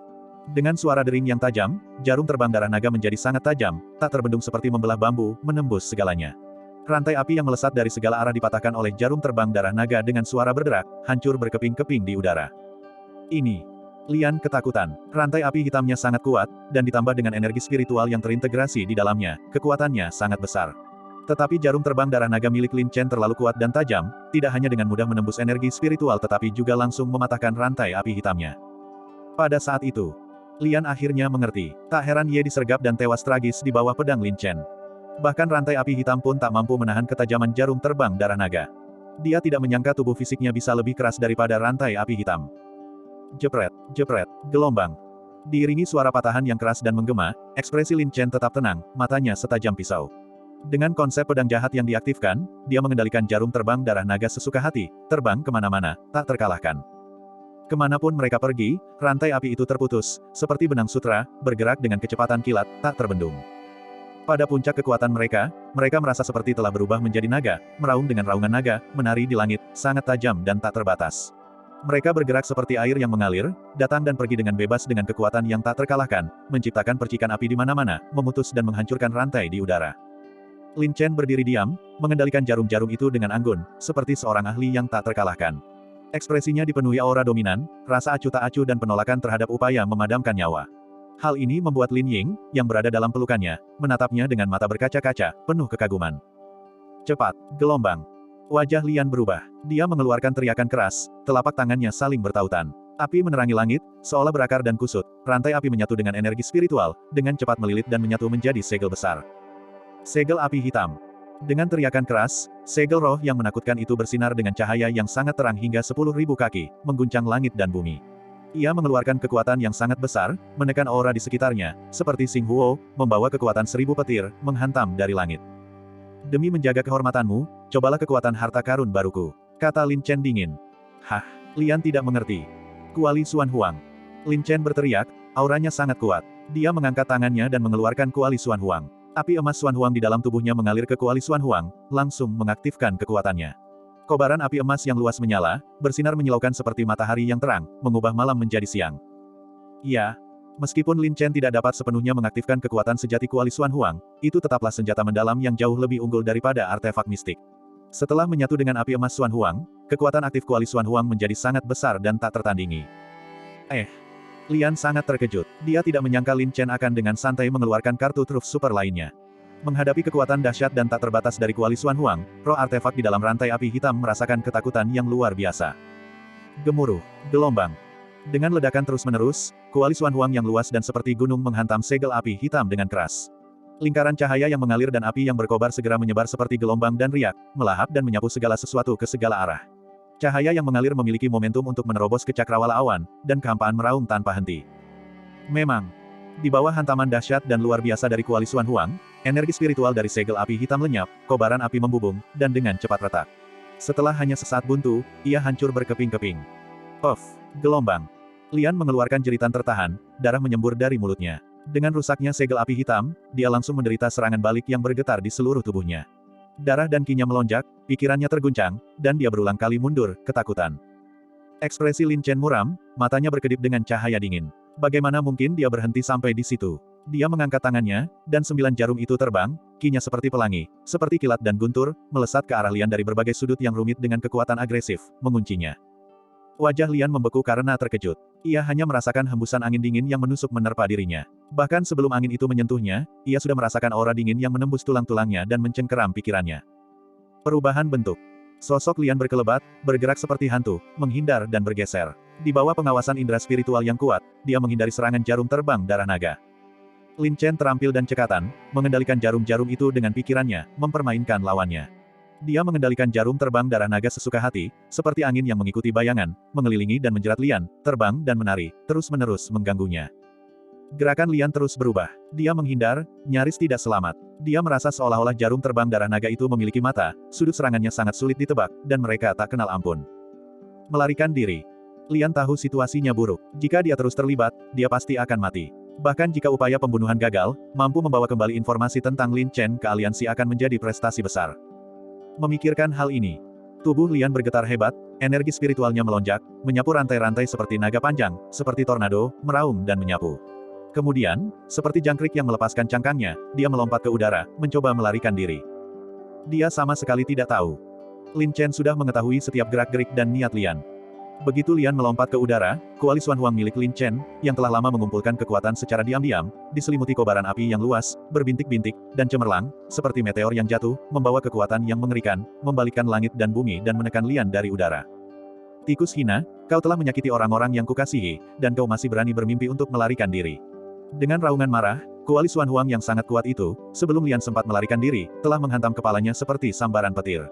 Dengan suara dering yang tajam, jarum terbang darah naga menjadi sangat tajam, tak terbendung seperti membelah bambu, menembus segalanya. Rantai api yang melesat dari segala arah dipatahkan oleh jarum terbang darah naga dengan suara berderak, hancur berkeping-keping di udara. Ini. Lian ketakutan. Rantai api hitamnya sangat kuat, dan ditambah dengan energi spiritual yang terintegrasi di dalamnya, kekuatannya sangat besar. Tetapi jarum terbang darah naga milik Lin Chen terlalu kuat dan tajam, tidak hanya dengan mudah menembus energi spiritual tetapi juga langsung mematahkan rantai api hitamnya. Pada saat itu, Lian akhirnya mengerti. Tak heran Ye disergap dan tewas tragis di bawah pedang Lin Chen. Bahkan rantai api hitam pun tak mampu menahan ketajaman jarum terbang darah naga. Dia tidak menyangka tubuh fisiknya bisa lebih keras daripada rantai api hitam. Jepret, jepret, gelombang. Diiringi suara patahan yang keras dan menggema, ekspresi Lin Chen tetap tenang, matanya setajam pisau. Dengan konsep pedang jahat yang diaktifkan, dia mengendalikan jarum terbang darah naga sesuka hati, terbang kemana-mana, tak terkalahkan. Kemanapun mereka pergi, rantai api itu terputus, seperti benang sutra, bergerak dengan kecepatan kilat, tak terbendung. Pada puncak kekuatan mereka merasa seperti telah berubah menjadi naga, meraung dengan raungan naga, menari di langit, sangat tajam dan tak terbatas. Mereka bergerak seperti air yang mengalir, datang dan pergi dengan bebas dengan kekuatan yang tak terkalahkan, menciptakan percikan api di mana-mana, memutus dan menghancurkan rantai di udara. Lin Chen berdiri diam, mengendalikan jarum-jarum itu dengan anggun, seperti seorang ahli yang tak terkalahkan. Ekspresinya dipenuhi aura dominan, rasa acuh tak acuh dan penolakan terhadap upaya memadamkan nyawa. Hal ini membuat Lin Ying, yang berada dalam pelukannya, menatapnya dengan mata berkaca-kaca, penuh kekaguman. Cepat, gelombang. Wajah Lian berubah. Dia mengeluarkan teriakan keras, telapak tangannya saling bertautan. Api menerangi langit, seolah berakar dan kusut, rantai api menyatu dengan energi spiritual, dengan cepat melilit dan menyatu menjadi segel besar. Segel api hitam. Dengan teriakan keras, segel roh yang menakutkan itu bersinar dengan cahaya yang sangat terang hingga 10.000 kaki, mengguncang langit dan bumi. Ia mengeluarkan kekuatan yang sangat besar, menekan aura di sekitarnya, seperti Xing Huo, membawa kekuatan 1000 petir, menghantam dari langit. Demi menjaga kehormatanmu, cobalah kekuatan harta karun baruku, kata Lin Chen dingin. Hah, Lian tidak mengerti. Kuali Xuan Huang. Lin Chen berteriak, auranya sangat kuat. Dia mengangkat tangannya dan mengeluarkan kuali Xuan Huang. Api emas Xuan Huang di dalam tubuhnya mengalir ke kuali Xuan Huang, langsung mengaktifkan kekuatannya. Kobaran api emas yang luas menyala, bersinar menyilaukan seperti matahari yang terang, mengubah malam menjadi siang. Ya. Meskipun Lin Chen tidak dapat sepenuhnya mengaktifkan kekuatan sejati kuali Xuan Huang, itu tetaplah senjata mendalam yang jauh lebih unggul daripada artefak mistik. Setelah menyatu dengan api emas Xuan Huang, kekuatan aktif kuali Xuan Huang menjadi sangat besar dan tak tertandingi. Lian sangat terkejut. Dia tidak menyangka Lin Chen akan dengan santai mengeluarkan kartu truf super lainnya. Menghadapi kekuatan dahsyat dan tak terbatas dari kuali Xuan Huang, roh artefak di dalam rantai api hitam merasakan ketakutan yang luar biasa. Gemuruh, gelombang. Dengan ledakan terus-menerus, kuali Xuan Huang yang luas dan seperti gunung menghantam segel api hitam dengan keras. Lingkaran cahaya yang mengalir dan api yang berkobar segera menyebar seperti gelombang dan riak, melahap dan menyapu segala sesuatu ke segala arah. Cahaya yang mengalir memiliki momentum untuk menerobos ke cakrawala awan, dan kehampaan meraung tanpa henti. Memang, di bawah hantaman dahsyat dan luar biasa dari kuali Xuan Huang, energi spiritual dari segel api hitam lenyap, kobaran api membubung, dan dengan cepat retak. Setelah hanya sesaat buntu, ia hancur berkeping-keping. Gelombang. Lian mengeluarkan jeritan tertahan, darah menyembur dari mulutnya. Dengan rusaknya segel api hitam, dia langsung menderita serangan balik yang bergetar di seluruh tubuhnya. Darah dan qi-nya melonjak, pikirannya terguncang, dan dia berulang kali mundur, ketakutan. Ekspresi Lin Chen muram, matanya berkedip dengan cahaya dingin. Bagaimana mungkin dia berhenti sampai di situ? Dia mengangkat tangannya, dan 9 jarum itu terbang, qi-nya seperti pelangi, seperti kilat dan guntur, melesat ke arah Lian dari berbagai sudut yang rumit dengan kekuatan agresif, menguncinya. Wajah Lian membeku karena terkejut. Ia hanya merasakan hembusan angin dingin yang menusuk menerpa dirinya. Bahkan sebelum angin itu menyentuhnya, ia sudah merasakan aura dingin yang menembus tulang-tulangnya dan mencengkeram pikirannya. Perubahan bentuk. Sosok Lian berkelebat, bergerak seperti hantu, menghindar dan bergeser. Di bawah pengawasan indera spiritual yang kuat, dia menghindari serangan jarum terbang darah naga. Lin Chen terampil dan cekatan, mengendalikan jarum-jarum itu dengan pikirannya, mempermainkan lawannya. Dia mengendalikan jarum terbang darah naga sesuka hati, seperti angin yang mengikuti bayangan, mengelilingi dan menjerat Lian, terbang dan menari, terus-menerus mengganggunya. Gerakan Lian terus berubah. Dia menghindar, nyaris tidak selamat. Dia merasa seolah-olah jarum terbang darah naga itu memiliki mata, sudut serangannya sangat sulit ditebak, dan mereka tak kenal ampun. Melarikan diri. Lian tahu situasinya buruk. Jika dia terus terlibat, dia pasti akan mati. Bahkan jika upaya pembunuhan gagal, mampu membawa kembali informasi tentang Lin Chen ke aliansi akan menjadi prestasi besar. Memikirkan hal ini, tubuh Lian bergetar hebat, energi spiritualnya melonjak, menyapu rantai-rantai seperti naga panjang, seperti tornado, meraung dan menyapu. Kemudian, seperti jangkrik yang melepaskan cangkangnya, dia melompat ke udara, mencoba melarikan diri. Dia sama sekali tidak tahu. Lin Chen sudah mengetahui setiap gerak-gerik dan niat Lian. Begitu Lian melompat ke udara, kuali Xuan Huang milik Lin Chen, yang telah lama mengumpulkan kekuatan secara diam-diam, diselimuti kobaran api yang luas, berbintik-bintik, dan cemerlang, seperti meteor yang jatuh, membawa kekuatan yang mengerikan, membalikkan langit dan bumi dan menekan Lian dari udara. Tikus hina, kau telah menyakiti orang-orang yang kukasihi, dan kau masih berani bermimpi untuk melarikan diri. Dengan raungan marah, kuali Xuan Huang yang sangat kuat itu, sebelum Lian sempat melarikan diri, telah menghantam kepalanya seperti sambaran petir.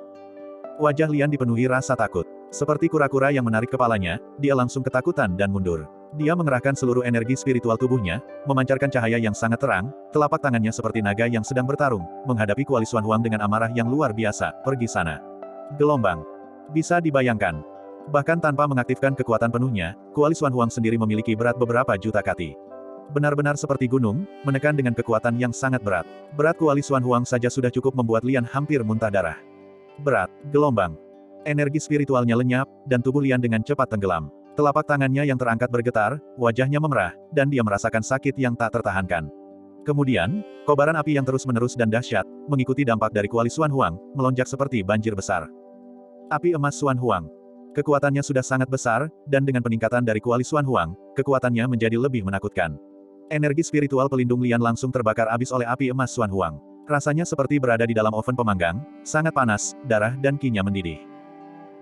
Wajah Lian dipenuhi rasa takut. Seperti kura-kura yang menarik kepalanya, dia langsung ketakutan dan mundur. Dia mengerahkan seluruh energi spiritual tubuhnya, memancarkan cahaya yang sangat terang, telapak tangannya seperti naga yang sedang bertarung, menghadapi kuali Xuan Huang dengan amarah yang luar biasa. Pergi sana. Gelombang. Bisa dibayangkan. Bahkan tanpa mengaktifkan kekuatan penuhnya, kuali Xuan Huang sendiri memiliki berat beberapa juta kati. Benar-benar seperti gunung, menekan dengan kekuatan yang sangat berat. Berat kuali Xuan Huang saja sudah cukup membuat Lian hampir muntah darah. Berat. Gelombang. Energi spiritualnya lenyap, dan tubuh Lian dengan cepat tenggelam. Telapak tangannya yang terangkat bergetar, wajahnya memerah, dan dia merasakan sakit yang tak tertahankan. Kemudian, kobaran api yang terus-menerus dan dahsyat, mengikuti dampak dari kuali Xuan Huang, melonjak seperti banjir besar. Api emas Xuan Huang. Kekuatannya sudah sangat besar, dan dengan peningkatan dari kuali Xuan Huang, kekuatannya menjadi lebih menakutkan. Energi spiritual pelindung Lian langsung terbakar habis oleh api emas Xuan Huang. Rasanya seperti berada di dalam oven pemanggang, sangat panas, darah dan kinya mendidih.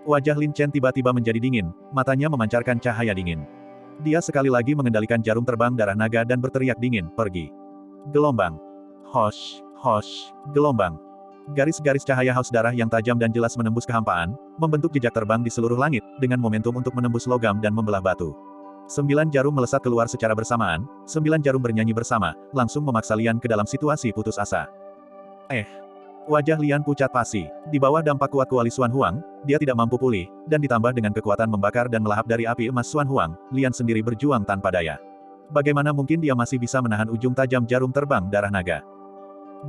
Wajah Lin Chen tiba-tiba menjadi dingin, matanya memancarkan cahaya dingin. Dia sekali lagi mengendalikan jarum terbang darah naga dan berteriak dingin, pergi. Gelombang. Hosh, hosh, gelombang. Garis-garis cahaya haus darah yang tajam dan jelas menembus kehampaan, membentuk jejak terbang di seluruh langit, dengan momentum untuk menembus logam dan membelah batu. 9 jarum melesat keluar secara bersamaan, 9 jarum bernyanyi bersama, langsung memaksa Lian ke dalam situasi putus asa. Wajah Lian pucat pasi. Di bawah dampak kuat kuali Xuan Huang, dia tidak mampu pulih, dan ditambah dengan kekuatan membakar dan melahap dari api emas Xuan Huang, Lian sendiri berjuang tanpa daya. Bagaimana mungkin dia masih bisa menahan ujung tajam jarum terbang darah naga?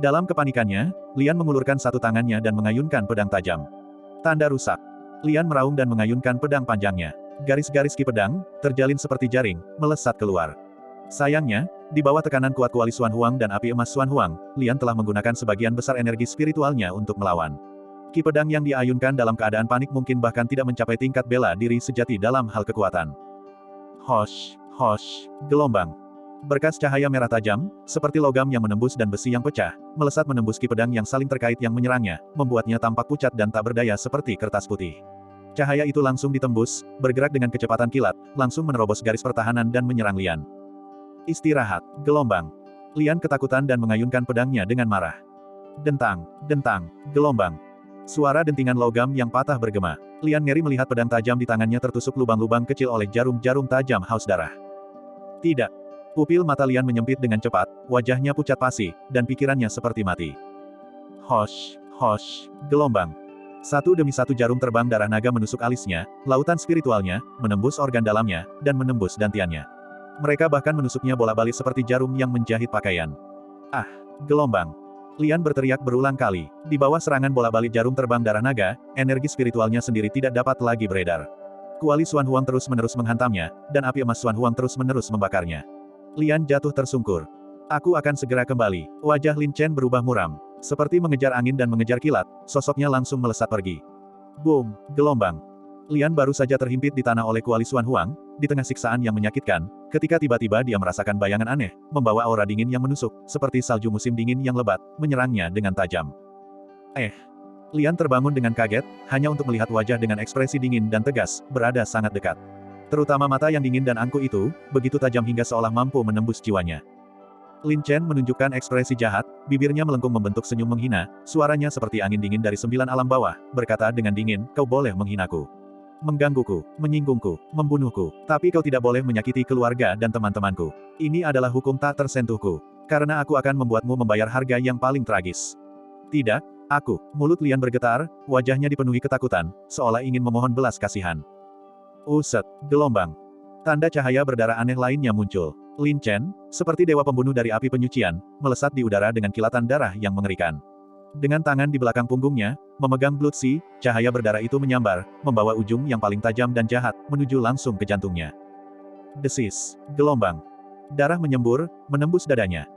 Dalam kepanikannya, Lian mengulurkan satu tangannya dan mengayunkan pedang tajam. Tanda rusak. Lian meraung dan mengayunkan pedang panjangnya. Garis-garis ki pedang, terjalin seperti jaring, melesat keluar. Sayangnya, di bawah tekanan kuat kuali Xuan Huang dan api emas Xuan Huang, Lian telah menggunakan sebagian besar energi spiritualnya untuk melawan. Ki pedang yang diayunkan dalam keadaan panik mungkin bahkan tidak mencapai tingkat bela diri sejati dalam hal kekuatan. Hosh, hosh, gelombang. Berkas cahaya merah tajam, seperti logam yang menembus dan besi yang pecah, melesat menembus ki pedang yang saling terkait yang menyerangnya, membuatnya tampak pucat dan tak berdaya seperti kertas putih. Cahaya itu langsung ditembus, bergerak dengan kecepatan kilat, langsung menerobos garis pertahanan dan menyerang Lian. Istirahat, gelombang. Lian ketakutan dan mengayunkan pedangnya dengan marah. Dentang, dentang, gelombang. Suara dentingan logam yang patah bergema. Lian ngeri melihat pedang tajam di tangannya tertusuk lubang-lubang kecil oleh jarum-jarum tajam haus darah. Tidak. Pupil mata Lian menyempit dengan cepat, wajahnya pucat pasi, dan pikirannya seperti mati. Hosh, hosh, gelombang. Satu demi satu jarum terbang darah naga menusuk alisnya, lautan spiritualnya, menembus organ dalamnya, dan menembus dantiannya. Mereka bahkan menusuknya bola-balik seperti jarum yang menjahit pakaian. Ah, gelombang. Lian berteriak berulang kali. Di bawah serangan bola-balik jarum terbang darah naga, energi spiritualnya sendiri tidak dapat lagi beredar. Kuali Xuan Huang terus-menerus menghantamnya, dan api emas Xuan Huang terus-menerus membakarnya. Lian jatuh tersungkur. Aku akan segera kembali. Wajah Lin Chen berubah muram. Seperti mengejar angin dan mengejar kilat, sosoknya langsung melesat pergi. Boom, gelombang. Lian baru saja terhimpit di tanah oleh kuali Xuan Huang, di tengah siksaan yang menyakitkan, ketika tiba-tiba dia merasakan bayangan aneh, membawa aura dingin yang menusuk, seperti salju musim dingin yang lebat, menyerangnya dengan tajam. Lian terbangun dengan kaget, hanya untuk melihat wajah dengan ekspresi dingin dan tegas, berada sangat dekat. Terutama mata yang dingin dan angkuh itu, begitu tajam hingga seolah mampu menembus jiwanya. Lin Chen menunjukkan ekspresi jahat, bibirnya melengkung membentuk senyum menghina, suaranya seperti angin dingin dari 9 alam bawah, berkata dengan dingin, kau boleh menghinaku. Menggangguku, menyinggungku, membunuhku, tapi kau tidak boleh menyakiti keluarga dan teman-temanku. Ini adalah hukum tak tersentuhku. Karena aku akan membuatmu membayar harga yang paling tragis. Tidak, aku. Mulut Lian bergetar, wajahnya dipenuhi ketakutan, seolah ingin memohon belas kasihan. Uset, gelombang. Tanda cahaya berdarah aneh lainnya muncul. Lin Chen, seperti dewa pembunuh dari api penyucian, melesat di udara dengan kilatan darah yang mengerikan. Dengan tangan di belakang punggungnya, memegang Blood Sea, cahaya berdarah itu menyambar, membawa ujung yang paling tajam dan jahat, menuju langsung ke jantungnya. Desis, gelombang. Darah menyembur, menembus dadanya.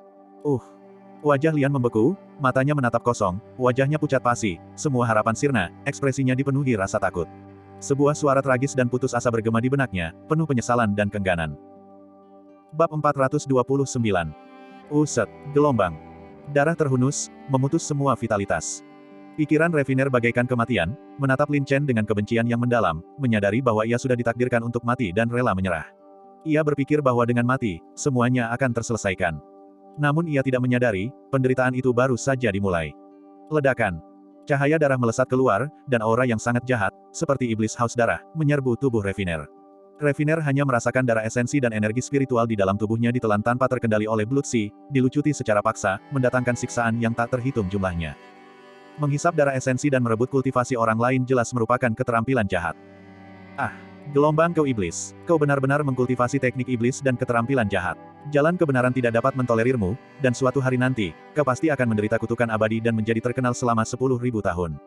Wajah Lian membeku, matanya menatap kosong, wajahnya pucat pasi, semua harapan sirna, ekspresinya dipenuhi rasa takut. Sebuah suara tragis dan putus asa bergema di benaknya, penuh penyesalan dan kengganan. Bab 429. Uset, gelombang. Darah terhunus, memutus semua vitalitas. Pikiran Refiner bagaikan kematian, menatap Lin Chen dengan kebencian yang mendalam, menyadari bahwa ia sudah ditakdirkan untuk mati dan rela menyerah. Ia berpikir bahwa dengan mati, semuanya akan terselesaikan. Namun ia tidak menyadari, penderitaan itu baru saja dimulai. Ledakan. Cahaya darah melesat keluar, dan aura yang sangat jahat, seperti iblis haus darah, menyerbu tubuh Refiner. Refiner hanya merasakan darah esensi dan energi spiritual di dalam tubuhnya ditelan tanpa terkendali oleh Blood Sea, dilucuti secara paksa, mendatangkan siksaan yang tak terhitung jumlahnya. Menghisap darah esensi dan merebut kultivasi orang lain jelas merupakan keterampilan jahat. Gelombang kau iblis, kau benar-benar mengkultivasi teknik iblis dan keterampilan jahat. Jalan kebenaran tidak dapat mentolerirmu, dan suatu hari nanti, kau pasti akan menderita kutukan abadi dan menjadi terkenal selama 10.000 tahun.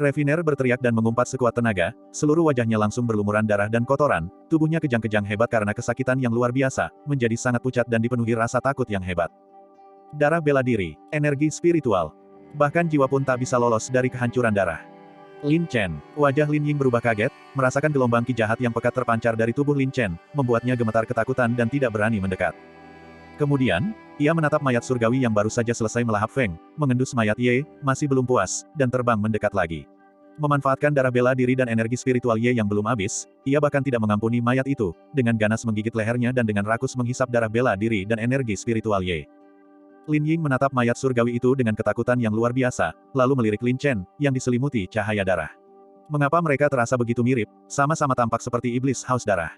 Refiner berteriak dan mengumpat sekuat tenaga, seluruh wajahnya langsung berlumuran darah dan kotoran, tubuhnya kejang-kejang hebat karena kesakitan yang luar biasa, menjadi sangat pucat dan dipenuhi rasa takut yang hebat. Darah bela diri, energi spiritual. Bahkan jiwa pun tak bisa lolos dari kehancuran darah. Lin Chen, wajah Lin Ying berubah kaget, merasakan gelombang ki jahat yang pekat terpancar dari tubuh Lin Chen, membuatnya gemetar ketakutan dan tidak berani mendekat. Kemudian, ia menatap mayat surgawi yang baru saja selesai melahap Feng, mengendus mayat Ye, masih belum puas, dan terbang mendekat lagi. Memanfaatkan darah bela diri dan energi spiritual Ye yang belum habis, ia bahkan tidak mengampuni mayat itu, dengan ganas menggigit lehernya dan dengan rakus menghisap darah bela diri dan energi spiritual Ye. Lin Ying menatap mayat surgawi itu dengan ketakutan yang luar biasa, lalu melirik Lin Chen, yang diselimuti cahaya darah. Mengapa mereka terasa begitu mirip, sama-sama tampak seperti iblis haus darah?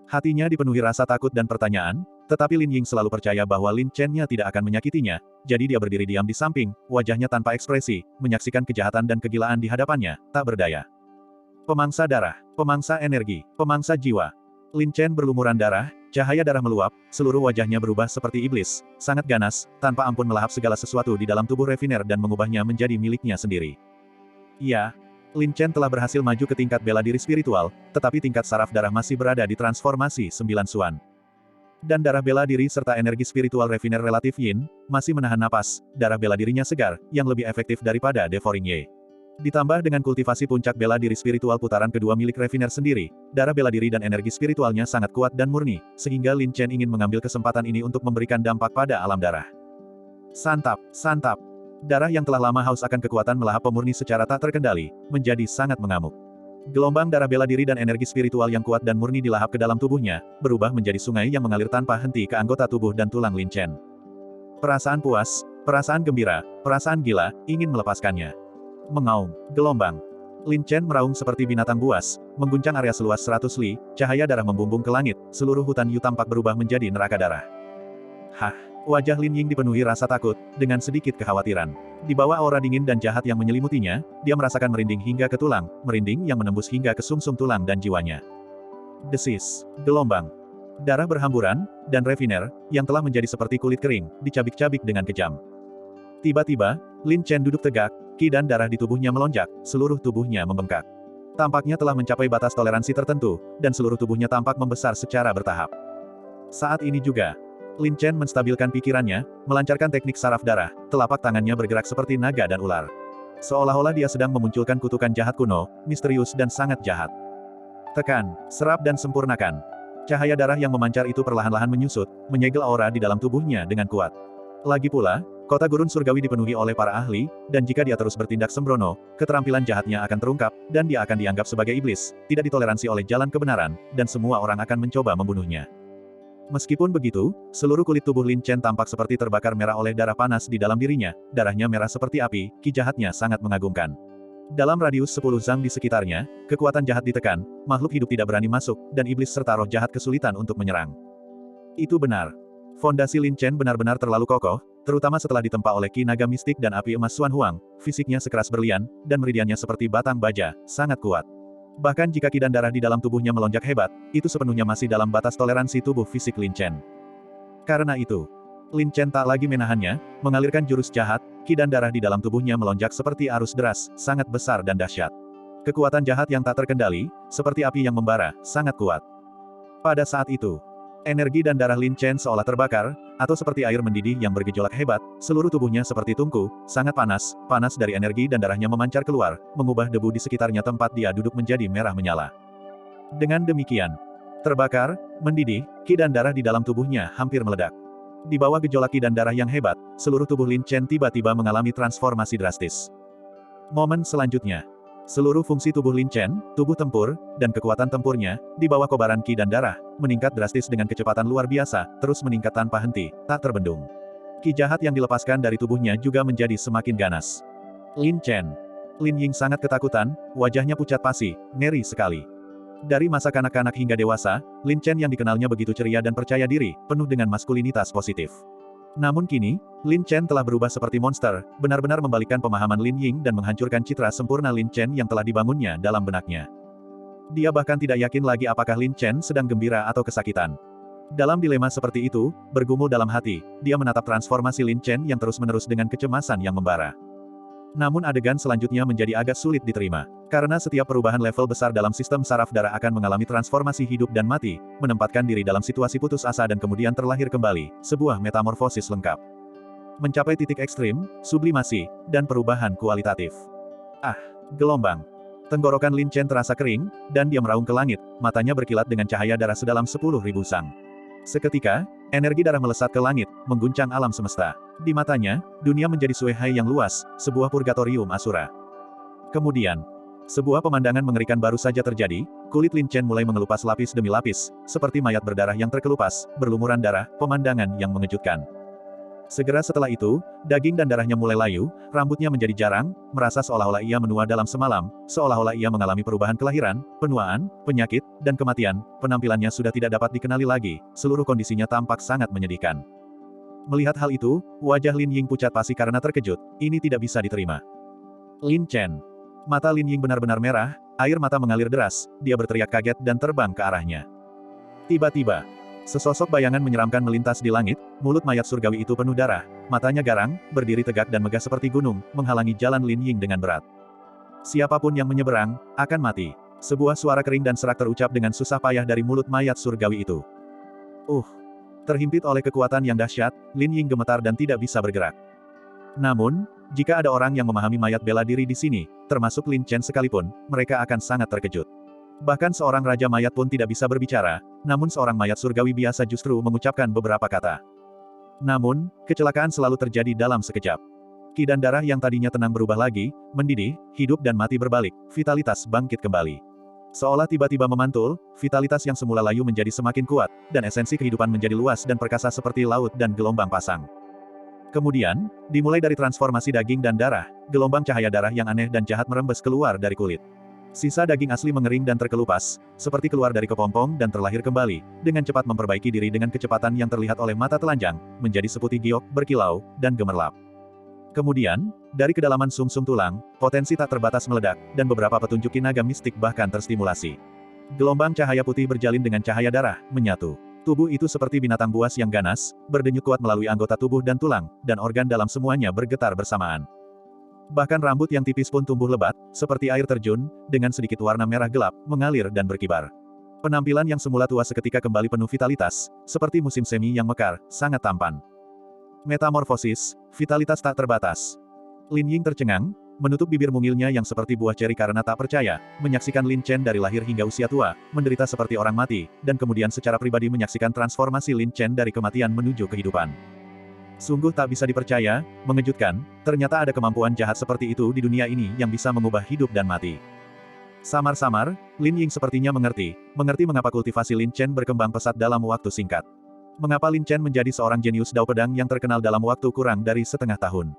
Hatinya dipenuhi rasa takut dan pertanyaan, tetapi Lin Ying selalu percaya bahwa Lin Chen-nya tidak akan menyakitinya, jadi dia berdiri diam di samping, wajahnya tanpa ekspresi, menyaksikan kejahatan dan kegilaan di hadapannya, tak berdaya. Pemangsa darah, pemangsa energi, pemangsa jiwa. Lin Chen berlumuran darah, cahaya darah meluap, seluruh wajahnya berubah seperti iblis, sangat ganas, tanpa ampun melahap segala sesuatu di dalam tubuh Refiner dan mengubahnya menjadi miliknya sendiri. Ya, Lin Chen telah berhasil maju ke tingkat bela diri spiritual, tetapi tingkat saraf darah masih berada di transformasi 9 Suan. Dan darah bela diri serta energi spiritual Refiner relatif Yin, masih menahan napas, darah bela dirinya segar, yang lebih efektif daripada Devouring Ye. Ditambah dengan kultivasi puncak bela diri spiritual putaran kedua milik Refiner sendiri, darah bela diri dan energi spiritualnya sangat kuat dan murni, sehingga Lin Chen ingin mengambil kesempatan ini untuk memberikan dampak pada alam darah. Santap, santap. Darah yang telah lama haus akan kekuatan melahap pemurni secara tak terkendali, menjadi sangat mengamuk. Gelombang darah bela diri dan energi spiritual yang kuat dan murni dilahap ke dalam tubuhnya, berubah menjadi sungai yang mengalir tanpa henti ke anggota tubuh dan tulang Lin Chen. Perasaan puas, perasaan gembira, perasaan gila, ingin melepaskannya. Mengaum, gelombang. Lin Chen meraung seperti binatang buas, mengguncang area seluas 100 li, cahaya darah membumbung ke langit, seluruh hutan Yu tampak berubah menjadi neraka darah. Wajah Lin Ying dipenuhi rasa takut, dengan sedikit kekhawatiran. Di bawah aura dingin dan jahat yang menyelimutinya, dia merasakan merinding hingga ke tulang, merinding yang menembus hingga ke sumsum tulang dan jiwanya. Desis, gelombang. Darah berhamburan, dan Refiner, yang telah menjadi seperti kulit kering, dicabik-cabik dengan kejam. Tiba-tiba, Lin Chen duduk tegak, ki dan darah di tubuhnya melonjak, seluruh tubuhnya membengkak. Tampaknya telah mencapai batas toleransi tertentu, dan seluruh tubuhnya tampak membesar secara bertahap. Saat ini juga, Lin Chen menstabilkan pikirannya, melancarkan teknik saraf darah, telapak tangannya bergerak seperti naga dan ular. Seolah-olah dia sedang memunculkan kutukan jahat kuno, misterius dan sangat jahat. Tekan, serap dan sempurnakan. Cahaya darah yang memancar itu perlahan-lahan menyusut, menyegel aura di dalam tubuhnya dengan kuat. Lagi pula, kota gurun surgawi dipenuhi oleh para ahli, dan jika dia terus bertindak sembrono, keterampilan jahatnya akan terungkap, dan dia akan dianggap sebagai iblis, tidak ditoleransi oleh jalan kebenaran, dan semua orang akan mencoba membunuhnya. Meskipun begitu, seluruh kulit tubuh Lin Chen tampak seperti terbakar merah oleh darah panas di dalam dirinya, darahnya merah seperti api, ki jahatnya sangat mengagumkan. Dalam radius 10 zang di sekitarnya, kekuatan jahat ditekan, makhluk hidup tidak berani masuk, dan iblis serta roh jahat kesulitan untuk menyerang. Itu benar. Fondasi Lin Chen benar-benar terlalu kokoh, terutama setelah ditempa oleh ki naga mistik dan api emas Xuan Huang, fisiknya sekeras berlian, dan meridiannya seperti batang baja, sangat kuat. Bahkan jika ki dan darah di dalam tubuhnya melonjak hebat, itu sepenuhnya masih dalam batas toleransi tubuh fisik Lin Chen. Karena itu, Lin Chen tak lagi menahannya, mengalirkan jurus jahat, ki dan darah di dalam tubuhnya melonjak seperti arus deras, sangat besar dan dahsyat. Kekuatan jahat yang tak terkendali, seperti api yang membara, sangat kuat. Pada saat itu, energi dan darah Lin Chen seolah terbakar, atau seperti air mendidih yang bergejolak hebat, seluruh tubuhnya seperti tungku, sangat panas, panas dari energi dan darahnya memancar keluar, mengubah debu di sekitarnya tempat dia duduk menjadi merah menyala. Dengan demikian, terbakar, mendidih, ki dan darah di dalam tubuhnya hampir meledak. Di bawah gejolak ki dan darah yang hebat, seluruh tubuh Lin Chen tiba-tiba mengalami transformasi drastis. Momen selanjutnya, seluruh fungsi tubuh Lin Chen, tubuh tempur, dan kekuatan tempurnya, di bawah kobaran ki dan darah, meningkat drastis dengan kecepatan luar biasa, terus meningkat tanpa henti, tak terbendung. Ki jahat yang dilepaskan dari tubuhnya juga menjadi semakin ganas. Lin Chen. Lin Ying sangat ketakutan, wajahnya pucat pasi, ngeri sekali. Dari masa kanak-kanak hingga dewasa, Lin Chen yang dikenalnya begitu ceria dan percaya diri, penuh dengan maskulinitas positif. Namun kini, Lin Chen telah berubah seperti monster, benar-benar membalikkan pemahaman Lin Ying dan menghancurkan citra sempurna Lin Chen yang telah dibangunnya dalam benaknya. Dia bahkan tidak yakin lagi apakah Lin Chen sedang gembira atau kesakitan. Dalam dilema seperti itu, bergumul dalam hati, dia menatap transformasi Lin Chen yang terus-menerus dengan kecemasan yang membara. Namun adegan selanjutnya menjadi agak sulit diterima. Karena setiap perubahan level besar dalam sistem saraf darah akan mengalami transformasi hidup dan mati, menempatkan diri dalam situasi putus asa dan kemudian terlahir kembali, sebuah metamorfosis lengkap. Mencapai titik ekstrim, sublimasi, dan perubahan kualitatif. Ah, gelombang. Tenggorokan Lin Chen terasa kering, dan dia meraung ke langit, matanya berkilat dengan cahaya darah sedalam 10.000 sang. Seketika, energi darah melesat ke langit, mengguncang alam semesta. Di matanya, dunia menjadi Suehai yang luas, sebuah purgatorium asura. Kemudian, sebuah pemandangan mengerikan baru saja terjadi, kulit Lin Chen mulai mengelupas lapis demi lapis, seperti mayat berdarah yang terkelupas, berlumuran darah, pemandangan yang mengejutkan. Segera setelah itu, daging dan darahnya mulai layu, rambutnya menjadi jarang, merasa seolah-olah ia menua dalam semalam, seolah-olah ia mengalami perubahan kelahiran, penuaan, penyakit, dan kematian, penampilannya sudah tidak dapat dikenali lagi, seluruh kondisinya tampak sangat menyedihkan. Melihat hal itu, wajah Lin Ying pucat pasi karena terkejut, ini tidak bisa diterima. Lin Chen. Mata Lin Ying benar-benar merah, air mata mengalir deras, dia berteriak kaget dan terbang ke arahnya. Tiba-tiba, sesosok bayangan menyeramkan melintas di langit, mulut mayat surgawi itu penuh darah, matanya garang, berdiri tegak dan megah seperti gunung, menghalangi jalan Lin Ying dengan berat. Siapapun yang menyeberang, akan mati. Sebuah suara kering dan serak terucap dengan susah payah dari mulut mayat surgawi itu. Terhimpit oleh kekuatan yang dahsyat, Lin Ying gemetar dan tidak bisa bergerak. Namun, jika ada orang yang memahami mayat bela diri di sini, termasuk Lin Chen sekalipun, mereka akan sangat terkejut. Bahkan seorang raja mayat pun tidak bisa berbicara, namun seorang mayat surgawi biasa justru mengucapkan beberapa kata. Namun, kecelakaan selalu terjadi dalam sekejap. Ki dan darah yang tadinya tenang berubah lagi, mendidih, hidup dan mati berbalik, vitalitas bangkit kembali. Seolah tiba-tiba memantul, vitalitas yang semula layu menjadi semakin kuat, dan esensi kehidupan menjadi luas dan perkasa seperti laut dan gelombang pasang. Kemudian, dimulai dari transformasi daging dan darah, gelombang cahaya darah yang aneh dan jahat merembes keluar dari kulit. Sisa daging asli mengering dan terkelupas, seperti keluar dari kepompong dan terlahir kembali, dengan cepat memperbaiki diri dengan kecepatan yang terlihat oleh mata telanjang, menjadi seputih giok, berkilau, dan gemerlap. Kemudian, dari kedalaman sumsum tulang, potensi tak terbatas meledak, dan beberapa petunjuk naga mistik bahkan terstimulasi. Gelombang cahaya putih berjalin dengan cahaya darah, menyatu. Tubuh itu seperti binatang buas yang ganas, berdenyut kuat melalui anggota tubuh dan tulang, dan organ dalam semuanya bergetar bersamaan. Bahkan rambut yang tipis pun tumbuh lebat, seperti air terjun, dengan sedikit warna merah gelap, mengalir dan berkibar. Penampilan yang semula tua seketika kembali penuh vitalitas, seperti musim semi yang mekar, sangat tampan. Metamorfosis, vitalitas tak terbatas. Lin Ying tercengang, menutup bibir mungilnya yang seperti buah ceri karena tak percaya, menyaksikan Lin Chen dari lahir hingga usia tua, menderita seperti orang mati, dan kemudian secara pribadi menyaksikan transformasi Lin Chen dari kematian menuju kehidupan. Sungguh tak bisa dipercaya, mengejutkan, ternyata ada kemampuan jahat seperti itu di dunia ini yang bisa mengubah hidup dan mati. Samar-samar, Lin Ying sepertinya mengerti mengapa kultivasi Lin Chen berkembang pesat dalam waktu singkat. Mengapa Lin Chen menjadi seorang jenius dao pedang yang terkenal dalam waktu kurang dari setengah tahun.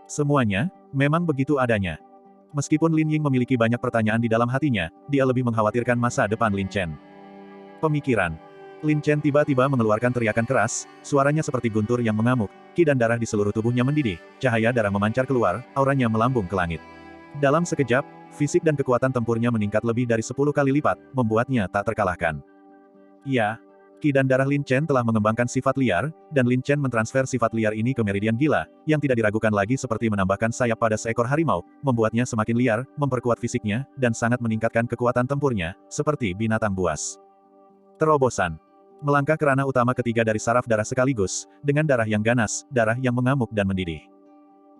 Semuanya, memang begitu adanya. Meskipun Lin Ying memiliki banyak pertanyaan di dalam hatinya, dia lebih mengkhawatirkan masa depan Lin Chen. Pemikiran. Lin Chen tiba-tiba mengeluarkan teriakan keras, suaranya seperti guntur yang mengamuk, ki dan darah di seluruh tubuhnya mendidih, cahaya darah memancar keluar, auranya melambung ke langit. Dalam sekejap, Fisik dan kekuatan tempurnya meningkat lebih dari 10 kali lipat, membuatnya tak terkalahkan. Ya, Ki dan darah Lin Chen telah mengembangkan sifat liar, dan Lin Chen mentransfer sifat liar ini ke meridian gila, yang tidak diragukan lagi seperti menambahkan sayap pada seekor harimau, membuatnya semakin liar, memperkuat fisiknya, dan sangat meningkatkan kekuatan tempurnya, seperti binatang buas. Terobosan. Melangkah ke ranah utama ketiga dari saraf darah sekaligus, dengan darah yang ganas, darah yang mengamuk dan mendidih.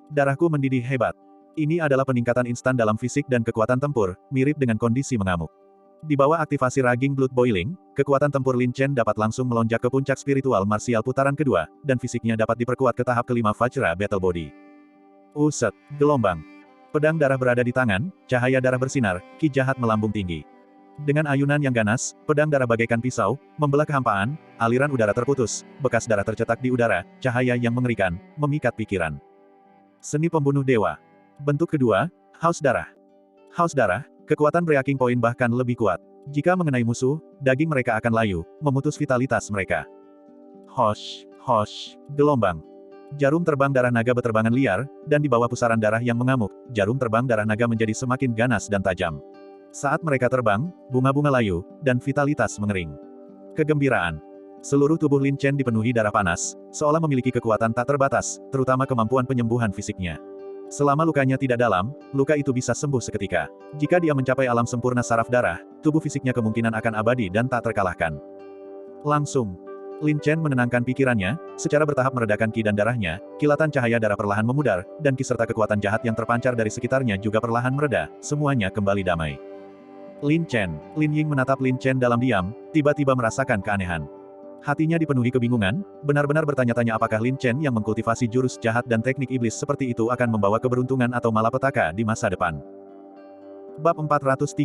Darahku mendidih hebat. Ini adalah peningkatan instan dalam fisik dan kekuatan tempur, mirip dengan kondisi mengamuk. Di bawah aktivasi Raging Blood Boiling, kekuatan tempur Lin Chen dapat langsung melonjak ke puncak spiritual marsial putaran kedua, dan fisiknya dapat diperkuat ke tahap kelima Vajra Battle Body. Uset, gelombang. Pedang darah berada di tangan, cahaya darah bersinar, ki jahat melambung tinggi. Dengan ayunan yang ganas, pedang darah bagaikan pisau, membelah kehampaan, aliran udara terputus, bekas darah tercetak di udara, cahaya yang mengerikan, memikat pikiran. Seni pembunuh dewa. Bentuk kedua, Haus Darah. Haus Darah, kekuatan breaking point bahkan lebih kuat. Jika mengenai musuh, daging mereka akan layu, memutus vitalitas mereka. Hosh, hosh, gelombang. Jarum terbang darah naga berterbangan liar, dan di bawah pusaran darah yang mengamuk, jarum terbang darah naga menjadi semakin ganas dan tajam. Saat mereka terbang, bunga-bunga layu, dan vitalitas mengering. Kegembiraan. Seluruh tubuh Lin Chen dipenuhi darah panas, seolah memiliki kekuatan tak terbatas, terutama kemampuan penyembuhan fisiknya. Selama lukanya tidak dalam, luka itu bisa sembuh seketika. Jika dia mencapai alam sempurna saraf darah, tubuh fisiknya kemungkinan akan abadi dan tak terkalahkan. Langsung, Lin Chen menenangkan pikirannya, secara bertahap meredakan ki dan darahnya, kilatan cahaya darah perlahan memudar, dan ki serta kekuatan jahat yang terpancar dari sekitarnya juga perlahan mereda, semuanya kembali damai. Lin Ying menatap Lin Chen dalam diam, tiba-tiba merasakan keanehan. Hatinya dipenuhi kebingungan, benar-benar bertanya-tanya apakah Lin Chen yang mengkultivasi jurus jahat dan teknik iblis seperti itu akan membawa keberuntungan atau malapetaka di masa depan. Bab 430.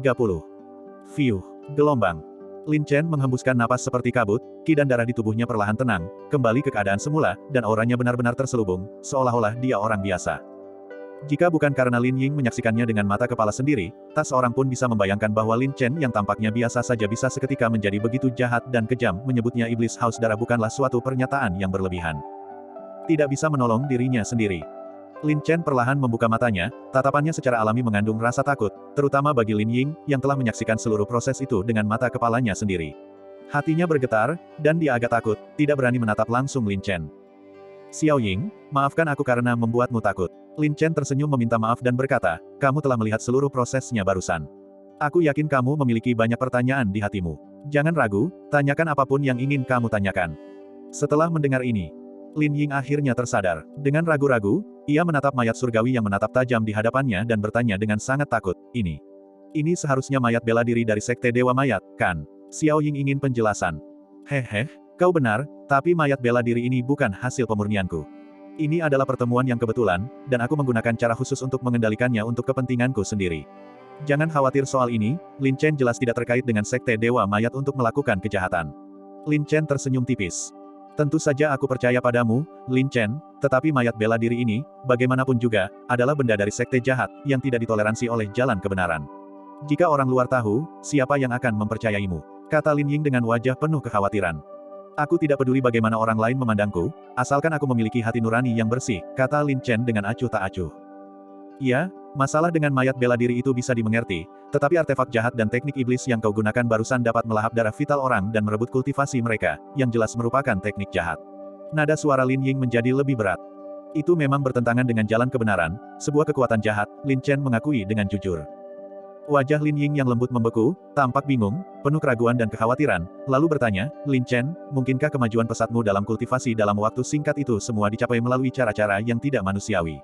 Fiuh, gelombang. Lin Chen menghembuskan napas seperti kabut, ki dan darah di tubuhnya perlahan tenang, kembali ke keadaan semula, dan auranya benar-benar terselubung, seolah-olah dia orang biasa. Jika bukan karena Lin Ying menyaksikannya dengan mata kepala sendiri, tak seorang pun bisa membayangkan bahwa Lin Chen yang tampaknya biasa saja bisa seketika menjadi begitu jahat dan kejam. Menyebutnya iblis haus darah bukanlah suatu pernyataan yang berlebihan. Tidak bisa menolong dirinya sendiri. Lin Chen perlahan membuka matanya, tatapannya secara alami mengandung rasa takut, terutama bagi Lin Ying, yang telah menyaksikan seluruh proses itu dengan mata kepalanya sendiri. Hatinya bergetar, dan dia agak takut, tidak berani menatap langsung Lin Chen. Xiao Ying, maafkan aku karena membuatmu takut. Lin Chen tersenyum meminta maaf dan berkata, kamu telah melihat seluruh prosesnya barusan. Aku yakin kamu memiliki banyak pertanyaan di hatimu. Jangan ragu, tanyakan apapun yang ingin kamu tanyakan. Setelah mendengar ini, Lin Ying akhirnya tersadar. Dengan ragu-ragu, ia menatap mayat surgawi yang menatap tajam di hadapannya dan bertanya dengan sangat takut, ini seharusnya mayat bela diri dari Sekte Dewa Mayat, kan? Xiao Ying ingin penjelasan. Hehe, kau benar, tapi mayat bela diri ini bukan hasil pemurnianku. Ini adalah pertemuan yang kebetulan, dan aku menggunakan cara khusus untuk mengendalikannya untuk kepentinganku sendiri. Jangan khawatir soal ini, Lin Chen jelas tidak terkait dengan Sekte Dewa Mayat untuk melakukan kejahatan. Lin Chen tersenyum tipis. Tentu saja aku percaya padamu, Lin Chen, tetapi mayat bela diri ini, bagaimanapun juga, adalah benda dari Sekte jahat, yang tidak ditoleransi oleh jalan kebenaran. Jika orang luar tahu, siapa yang akan mempercayaimu? Kata Lin Ying dengan wajah penuh kekhawatiran. Aku tidak peduli bagaimana orang lain memandangku, asalkan aku memiliki hati nurani yang bersih, kata Lin Chen dengan acuh tak acuh. Ya, masalah dengan mayat bela diri itu bisa dimengerti, tetapi artefak jahat dan teknik iblis yang kau gunakan barusan dapat melahap darah vital orang dan merebut kultivasi mereka, yang jelas merupakan teknik jahat. Nada suara Lin Ying menjadi lebih berat. Itu memang bertentangan dengan jalan kebenaran, sebuah kekuatan jahat, Lin Chen mengakui dengan jujur. Wajah Lin Ying yang lembut membeku, tampak bingung, penuh keraguan dan kekhawatiran, lalu bertanya, Lin Chen, mungkinkah kemajuan pesatmu dalam kultivasi dalam waktu singkat itu semua dicapai melalui cara-cara yang tidak manusiawi?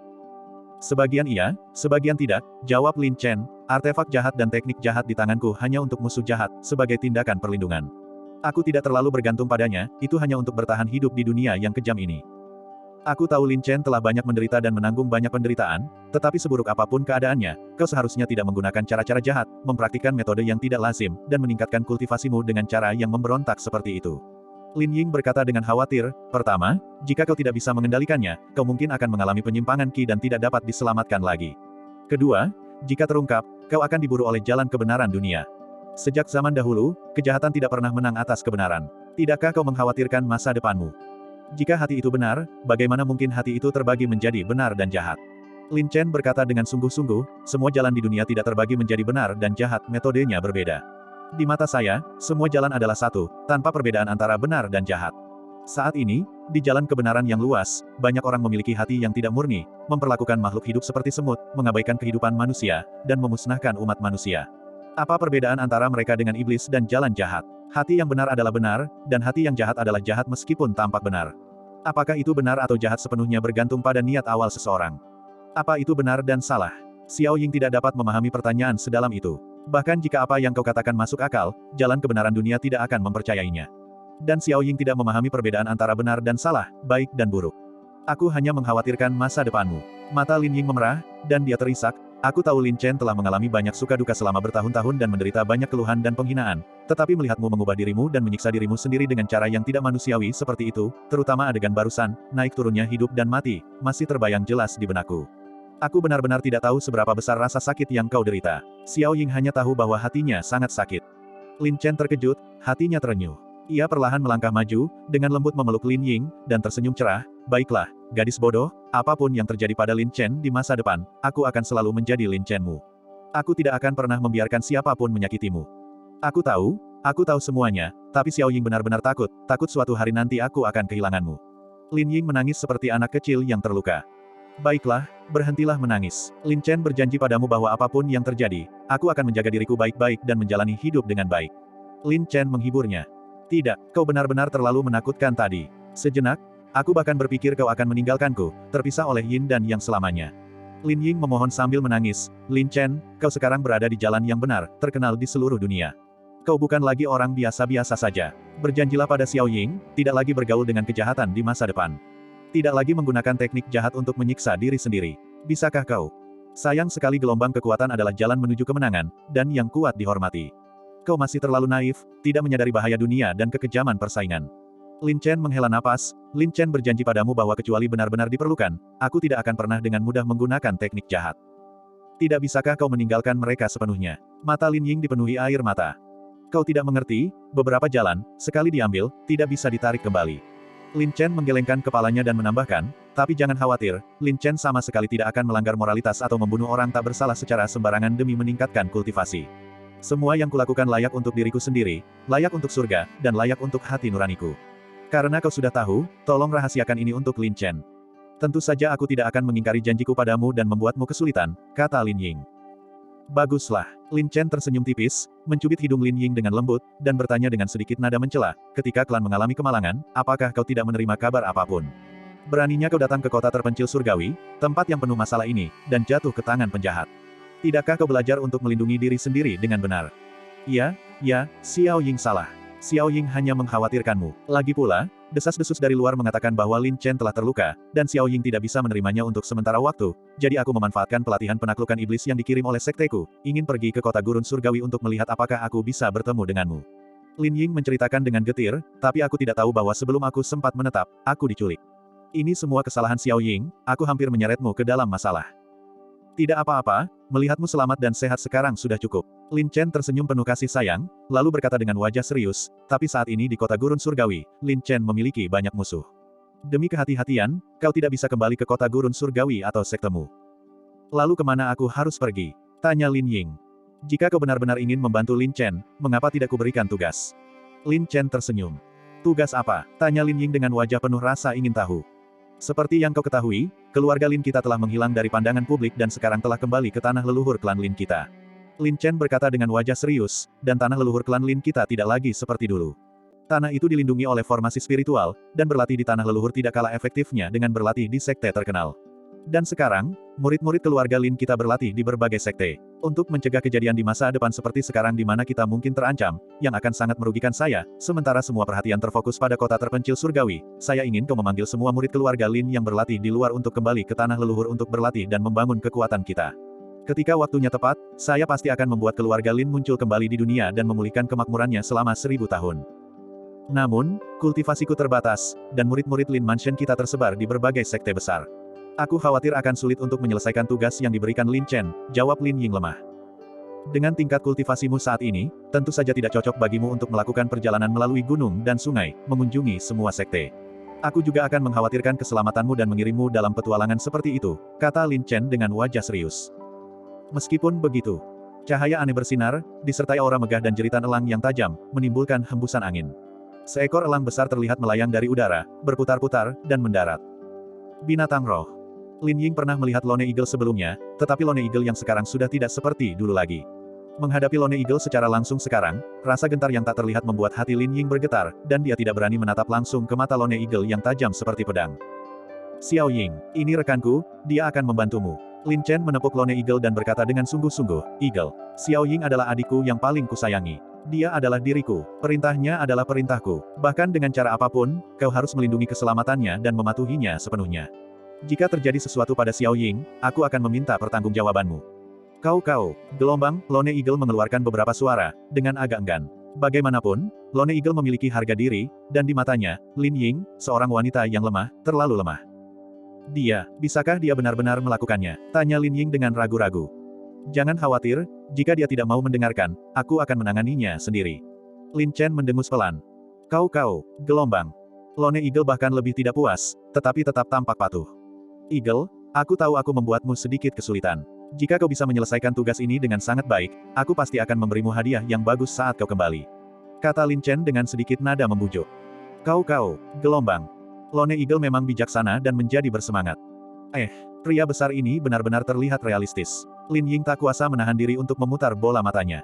Sebagian iya, sebagian tidak, jawab Lin Chen, artefak jahat dan teknik jahat di tanganku hanya untuk musuh jahat, sebagai tindakan perlindungan. Aku tidak terlalu bergantung padanya, itu hanya untuk bertahan hidup di dunia yang kejam ini. Aku tahu Lin Chen telah banyak menderita dan menanggung banyak penderitaan, tetapi seburuk apapun keadaannya, kau seharusnya tidak menggunakan cara-cara jahat, mempraktikkan metode yang tidak lazim, dan meningkatkan kultivasimu dengan cara yang memberontak seperti itu. Lin Ying berkata dengan khawatir, pertama, jika kau tidak bisa mengendalikannya, kau mungkin akan mengalami penyimpangan ki dan tidak dapat diselamatkan lagi. Kedua, jika terungkap, kau akan diburu oleh jalan kebenaran dunia. Sejak zaman dahulu, kejahatan tidak pernah menang atas kebenaran. Tidakkah kau mengkhawatirkan masa depanmu? Jika hati itu benar, bagaimana mungkin hati itu terbagi menjadi benar dan jahat? Lin Chen berkata dengan sungguh-sungguh, semua jalan di dunia tidak terbagi menjadi benar dan jahat, metodenya berbeda. Di mata saya, semua jalan adalah satu, tanpa perbedaan antara benar dan jahat. Saat ini, di jalan kebenaran yang luas, banyak orang memiliki hati yang tidak murni, memperlakukan makhluk hidup seperti semut, mengabaikan kehidupan manusia, dan memusnahkan umat manusia. Apa perbedaan antara mereka dengan iblis dan jalan jahat? Hati yang benar adalah benar, dan hati yang jahat adalah jahat meskipun tampak benar. Apakah itu benar atau jahat sepenuhnya bergantung pada niat awal seseorang. Apa itu benar dan salah? Xiao Ying tidak dapat memahami pertanyaan sedalam itu. Bahkan jika apa yang kau katakan masuk akal, jalan kebenaran dunia tidak akan mempercayainya. Dan Xiao Ying tidak memahami perbedaan antara benar dan salah, baik dan buruk. Aku hanya mengkhawatirkan masa depanmu. Mata Lin Ying memerah, dan dia terisak. Aku tahu Lin Chen telah mengalami banyak suka duka selama bertahun-tahun dan menderita banyak keluhan dan penghinaan. Tetapi melihatmu mengubah dirimu dan menyiksa dirimu sendiri dengan cara yang tidak manusiawi seperti itu, terutama adegan barusan, naik turunnya hidup dan mati, masih terbayang jelas di benakku. Aku benar-benar tidak tahu seberapa besar rasa sakit yang kau derita. Xiao Ying hanya tahu bahwa hatinya sangat sakit. Lin Chen terkejut, hatinya terenyuh. Ia perlahan melangkah maju, dengan lembut memeluk Lin Ying, dan tersenyum cerah. Baiklah, gadis bodoh, apapun yang terjadi pada Lin Chen di masa depan, aku akan selalu menjadi Lin Chen-mu. Aku tidak akan pernah membiarkan siapapun menyakitimu. Aku tahu semuanya, tapi Xiao Ying benar-benar takut suatu hari nanti aku akan kehilanganmu. Lin Ying menangis seperti anak kecil yang terluka. Baiklah, berhentilah menangis. Lin Chen berjanji padamu bahwa apapun yang terjadi, aku akan menjaga diriku baik-baik dan menjalani hidup dengan baik. Lin Chen menghiburnya. Tidak, kau benar-benar terlalu menakutkan tadi. Sejenak, aku bahkan berpikir kau akan meninggalkanku, terpisah oleh Yin dan yang selamanya. Lin Ying memohon sambil menangis, Lin Chen, kau sekarang berada di jalan yang benar, terkenal di seluruh dunia. Kau bukan lagi orang biasa-biasa saja. Berjanjilah pada Xiao Ying, tidak lagi bergaul dengan kejahatan di masa depan. Tidak lagi menggunakan teknik jahat untuk menyiksa diri sendiri. Bisakah kau? Sayang sekali gelombang kekuatan adalah jalan menuju kemenangan, dan yang kuat dihormati. Kau masih terlalu naif, tidak menyadari bahaya dunia dan kekejaman persaingan. Lin Chen menghela napas, Lin Chen berjanji padamu bahwa kecuali benar-benar diperlukan, aku tidak akan pernah dengan mudah menggunakan teknik jahat. Tidak bisakah kau meninggalkan mereka sepenuhnya? Mata Lin Ying dipenuhi air mata. Kau tidak mengerti, beberapa jalan, sekali diambil, tidak bisa ditarik kembali. Lin Chen menggelengkan kepalanya dan menambahkan, tapi jangan khawatir, Lin Chen sama sekali tidak akan melanggar moralitas atau membunuh orang tak bersalah secara sembarangan demi meningkatkan kultivasi. Semua yang kulakukan layak untuk diriku sendiri, layak untuk surga, dan layak untuk hati nuraniku. Karena kau sudah tahu, tolong rahasiakan ini untuk Lin Chen. Tentu saja aku tidak akan mengingkari janjiku padamu dan membuatmu kesulitan, kata Lin Ying. Baguslah. Lin Chen tersenyum tipis, mencubit hidung Lin Ying dengan lembut, dan bertanya dengan sedikit nada mencela, ketika klan mengalami kemalangan, apakah kau tidak menerima kabar apapun? Beraninya kau datang ke kota terpencil surgawi, tempat yang penuh masalah ini, dan jatuh ke tangan penjahat. Tidakkah kau belajar untuk melindungi diri sendiri dengan benar? Ya, Xiao Ying salah. Xiao Ying hanya mengkhawatirkanmu. Lagi pula, desas-desus dari luar mengatakan bahwa Lin Chen telah terluka, dan Xiao Ying tidak bisa menerimanya untuk sementara waktu, jadi aku memanfaatkan pelatihan penaklukan iblis yang dikirim oleh sekteku, ingin pergi ke kota gurun surgawi untuk melihat apakah aku bisa bertemu denganmu. Lin Ying menceritakan dengan getir, tapi aku tidak tahu bahwa sebelum aku sempat menetap, aku diculik. Ini semua kesalahan Xiao Ying, aku hampir menyeretmu ke dalam masalah. Tidak apa-apa, melihatmu selamat dan sehat sekarang sudah cukup. Lin Chen tersenyum penuh kasih sayang, lalu berkata dengan wajah serius, tapi saat ini di kota gurun surgawi, Lin Chen memiliki banyak musuh. Demi kehati-hatian, kau tidak bisa kembali ke kota gurun surgawi atau sektemu. Lalu kemana aku harus pergi? Tanya Lin Ying. Jika kau benar-benar ingin membantu Lin Chen, mengapa tidak kuberikan tugas? Lin Chen tersenyum. Tugas apa? Tanya Lin Ying dengan wajah penuh rasa ingin tahu. Seperti yang kau ketahui, keluarga Lin kita telah menghilang dari pandangan publik dan sekarang telah kembali ke tanah leluhur klan Lin kita. Lin Chen berkata dengan wajah serius, dan tanah leluhur klan Lin kita tidak lagi seperti dulu. Tanah itu dilindungi oleh formasi spiritual, dan berlatih di tanah leluhur tidak kalah efektifnya dengan berlatih di sekte terkenal. Dan sekarang, murid-murid keluarga Lin kita berlatih di berbagai sekte. Untuk mencegah kejadian di masa depan seperti sekarang di mana kita mungkin terancam, yang akan sangat merugikan saya, sementara semua perhatian terfokus pada kota terpencil surgawi, saya ingin kau memanggil semua murid keluarga Lin yang berlatih di luar untuk kembali ke tanah leluhur untuk berlatih dan membangun kekuatan kita. Ketika waktunya tepat, saya pasti akan membuat keluarga Lin muncul kembali di dunia dan memulihkan kemakmurannya selama 1000 tahun. Namun, kultivasiku terbatas, dan murid-murid Lin Mansion kita tersebar di berbagai sekte besar. Aku khawatir akan sulit untuk menyelesaikan tugas yang diberikan Lin Chen, jawab Lin Ying lemah. Dengan tingkat kultivasimu saat ini, tentu saja tidak cocok bagimu untuk melakukan perjalanan melalui gunung dan sungai, mengunjungi semua sekte. Aku juga akan mengkhawatirkan keselamatanmu dan mengirimmu dalam petualangan seperti itu, kata Lin Chen dengan wajah serius. Meskipun begitu, cahaya aneh bersinar, disertai aura megah dan jeritan elang yang tajam, menimbulkan hembusan angin. Seekor elang besar terlihat melayang dari udara, berputar-putar, dan mendarat. Binatang roh. Lin Ying pernah melihat Lone Eagle sebelumnya, tetapi Lone Eagle yang sekarang sudah tidak seperti dulu lagi. Menghadapi Lone Eagle secara langsung sekarang, rasa gentar yang tak terlihat membuat hati Lin Ying bergetar, dan dia tidak berani menatap langsung ke mata Lone Eagle yang tajam seperti pedang. Xiao Ying, ini rekanku, dia akan membantumu. Lin Chen menepuk Lone Eagle dan berkata dengan sungguh-sungguh, Eagle, Xiao Ying adalah adikku yang paling kusayangi. Dia adalah diriku, perintahnya adalah perintahku. Bahkan dengan cara apapun, kau harus melindungi keselamatannya dan mematuhinya sepenuhnya. Jika terjadi sesuatu pada Xiao Ying, aku akan meminta pertanggungjawabanmu. Kau, gelombang, Lone Eagle mengeluarkan beberapa suara, dengan agak enggan. Bagaimanapun, Lone Eagle memiliki harga diri, dan di matanya, Lin Ying, seorang wanita yang lemah, terlalu lemah. Bisakah dia benar-benar melakukannya? Tanya Lin Ying dengan ragu-ragu. Jangan khawatir, jika dia tidak mau mendengarkan, aku akan menanganinya sendiri. Lin Chen mendengus pelan. Kau, gelombang. Lone Eagle bahkan lebih tidak puas, tetapi tetap tampak patuh. Eagle, aku tahu aku membuatmu sedikit kesulitan. Jika kau bisa menyelesaikan tugas ini dengan sangat baik, aku pasti akan memberimu hadiah yang bagus saat kau kembali. Kata Lin Chen dengan sedikit nada membujuk. Kau, gelombang. Lone Eagle memang bijaksana dan menjadi bersemangat. Pria besar ini benar-benar terlihat realistis. Lin Ying tak kuasa menahan diri untuk memutar bola matanya.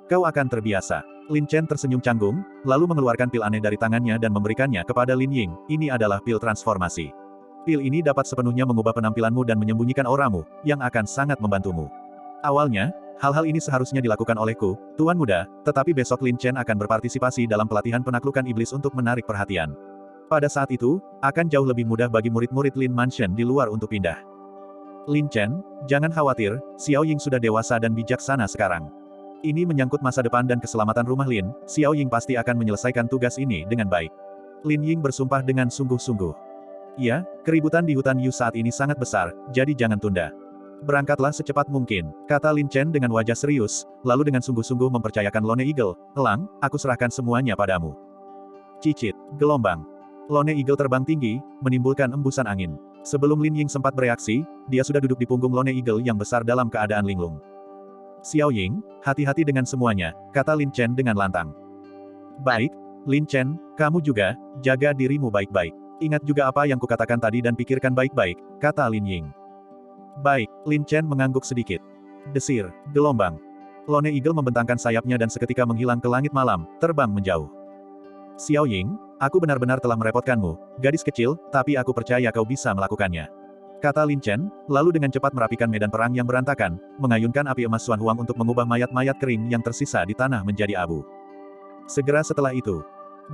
Kau akan terbiasa. Lin Chen tersenyum canggung, lalu mengeluarkan pil aneh dari tangannya dan memberikannya kepada Lin Ying. Ini adalah pil transformasi. Pil ini dapat sepenuhnya mengubah penampilanmu dan menyembunyikan auramu, yang akan sangat membantumu. Awalnya, hal-hal ini seharusnya dilakukan olehku, Tuan Muda, tetapi besok Lin Chen akan berpartisipasi dalam pelatihan penaklukan iblis untuk menarik perhatian. Pada saat itu, akan jauh lebih mudah bagi murid-murid Lin Mansion di luar untuk pindah. Lin Chen, jangan khawatir, Xiao Ying sudah dewasa dan bijaksana sekarang. Ini menyangkut masa depan dan keselamatan rumah Lin, Xiao Ying pasti akan menyelesaikan tugas ini dengan baik. Lin Ying bersumpah dengan sungguh-sungguh. Ya, keributan di hutan Yu saat ini sangat besar, jadi jangan tunda. Berangkatlah secepat mungkin, kata Lin Chen dengan wajah serius, lalu dengan sungguh-sungguh mempercayakan Lone Eagle, Elang, aku serahkan semuanya padamu. Cicit, gelombang. Lone Eagle terbang tinggi, menimbulkan embusan angin. Sebelum Lin Ying sempat bereaksi, dia sudah duduk di punggung Lone Eagle yang besar dalam keadaan linglung. Xiao Ying, hati-hati dengan semuanya, kata Lin Chen dengan lantang. Baik, Lin Chen, kamu juga, jaga dirimu baik-baik. Ingat juga apa yang kukatakan tadi dan pikirkan baik-baik, kata Lin Ying. Baik, Lin Chen mengangguk sedikit. Desir, gelombang. Lone Eagle membentangkan sayapnya dan seketika menghilang ke langit malam, terbang menjauh. Xiao Ying, aku benar-benar telah merepotkanmu, gadis kecil, tapi aku percaya kau bisa melakukannya. Kata Lin Chen, lalu dengan cepat merapikan medan perang yang berantakan, mengayunkan api emas Xuan Huang untuk mengubah mayat-mayat kering yang tersisa di tanah menjadi abu. Segera setelah itu,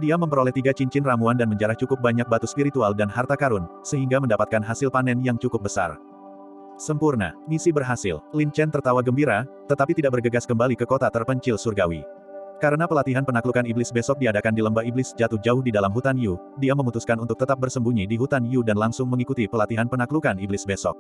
dia memperoleh 3 cincin ramuan dan menjarah cukup banyak batu spiritual dan harta karun, sehingga mendapatkan hasil panen yang cukup besar. Sempurna, misi berhasil. Lin Chen tertawa gembira, tetapi tidak bergegas kembali ke kota terpencil surgawi. Karena pelatihan penaklukan iblis besok diadakan di lembah iblis jatuh jauh di dalam hutan Yu, dia memutuskan untuk tetap bersembunyi di hutan Yu dan langsung mengikuti pelatihan penaklukan iblis besok.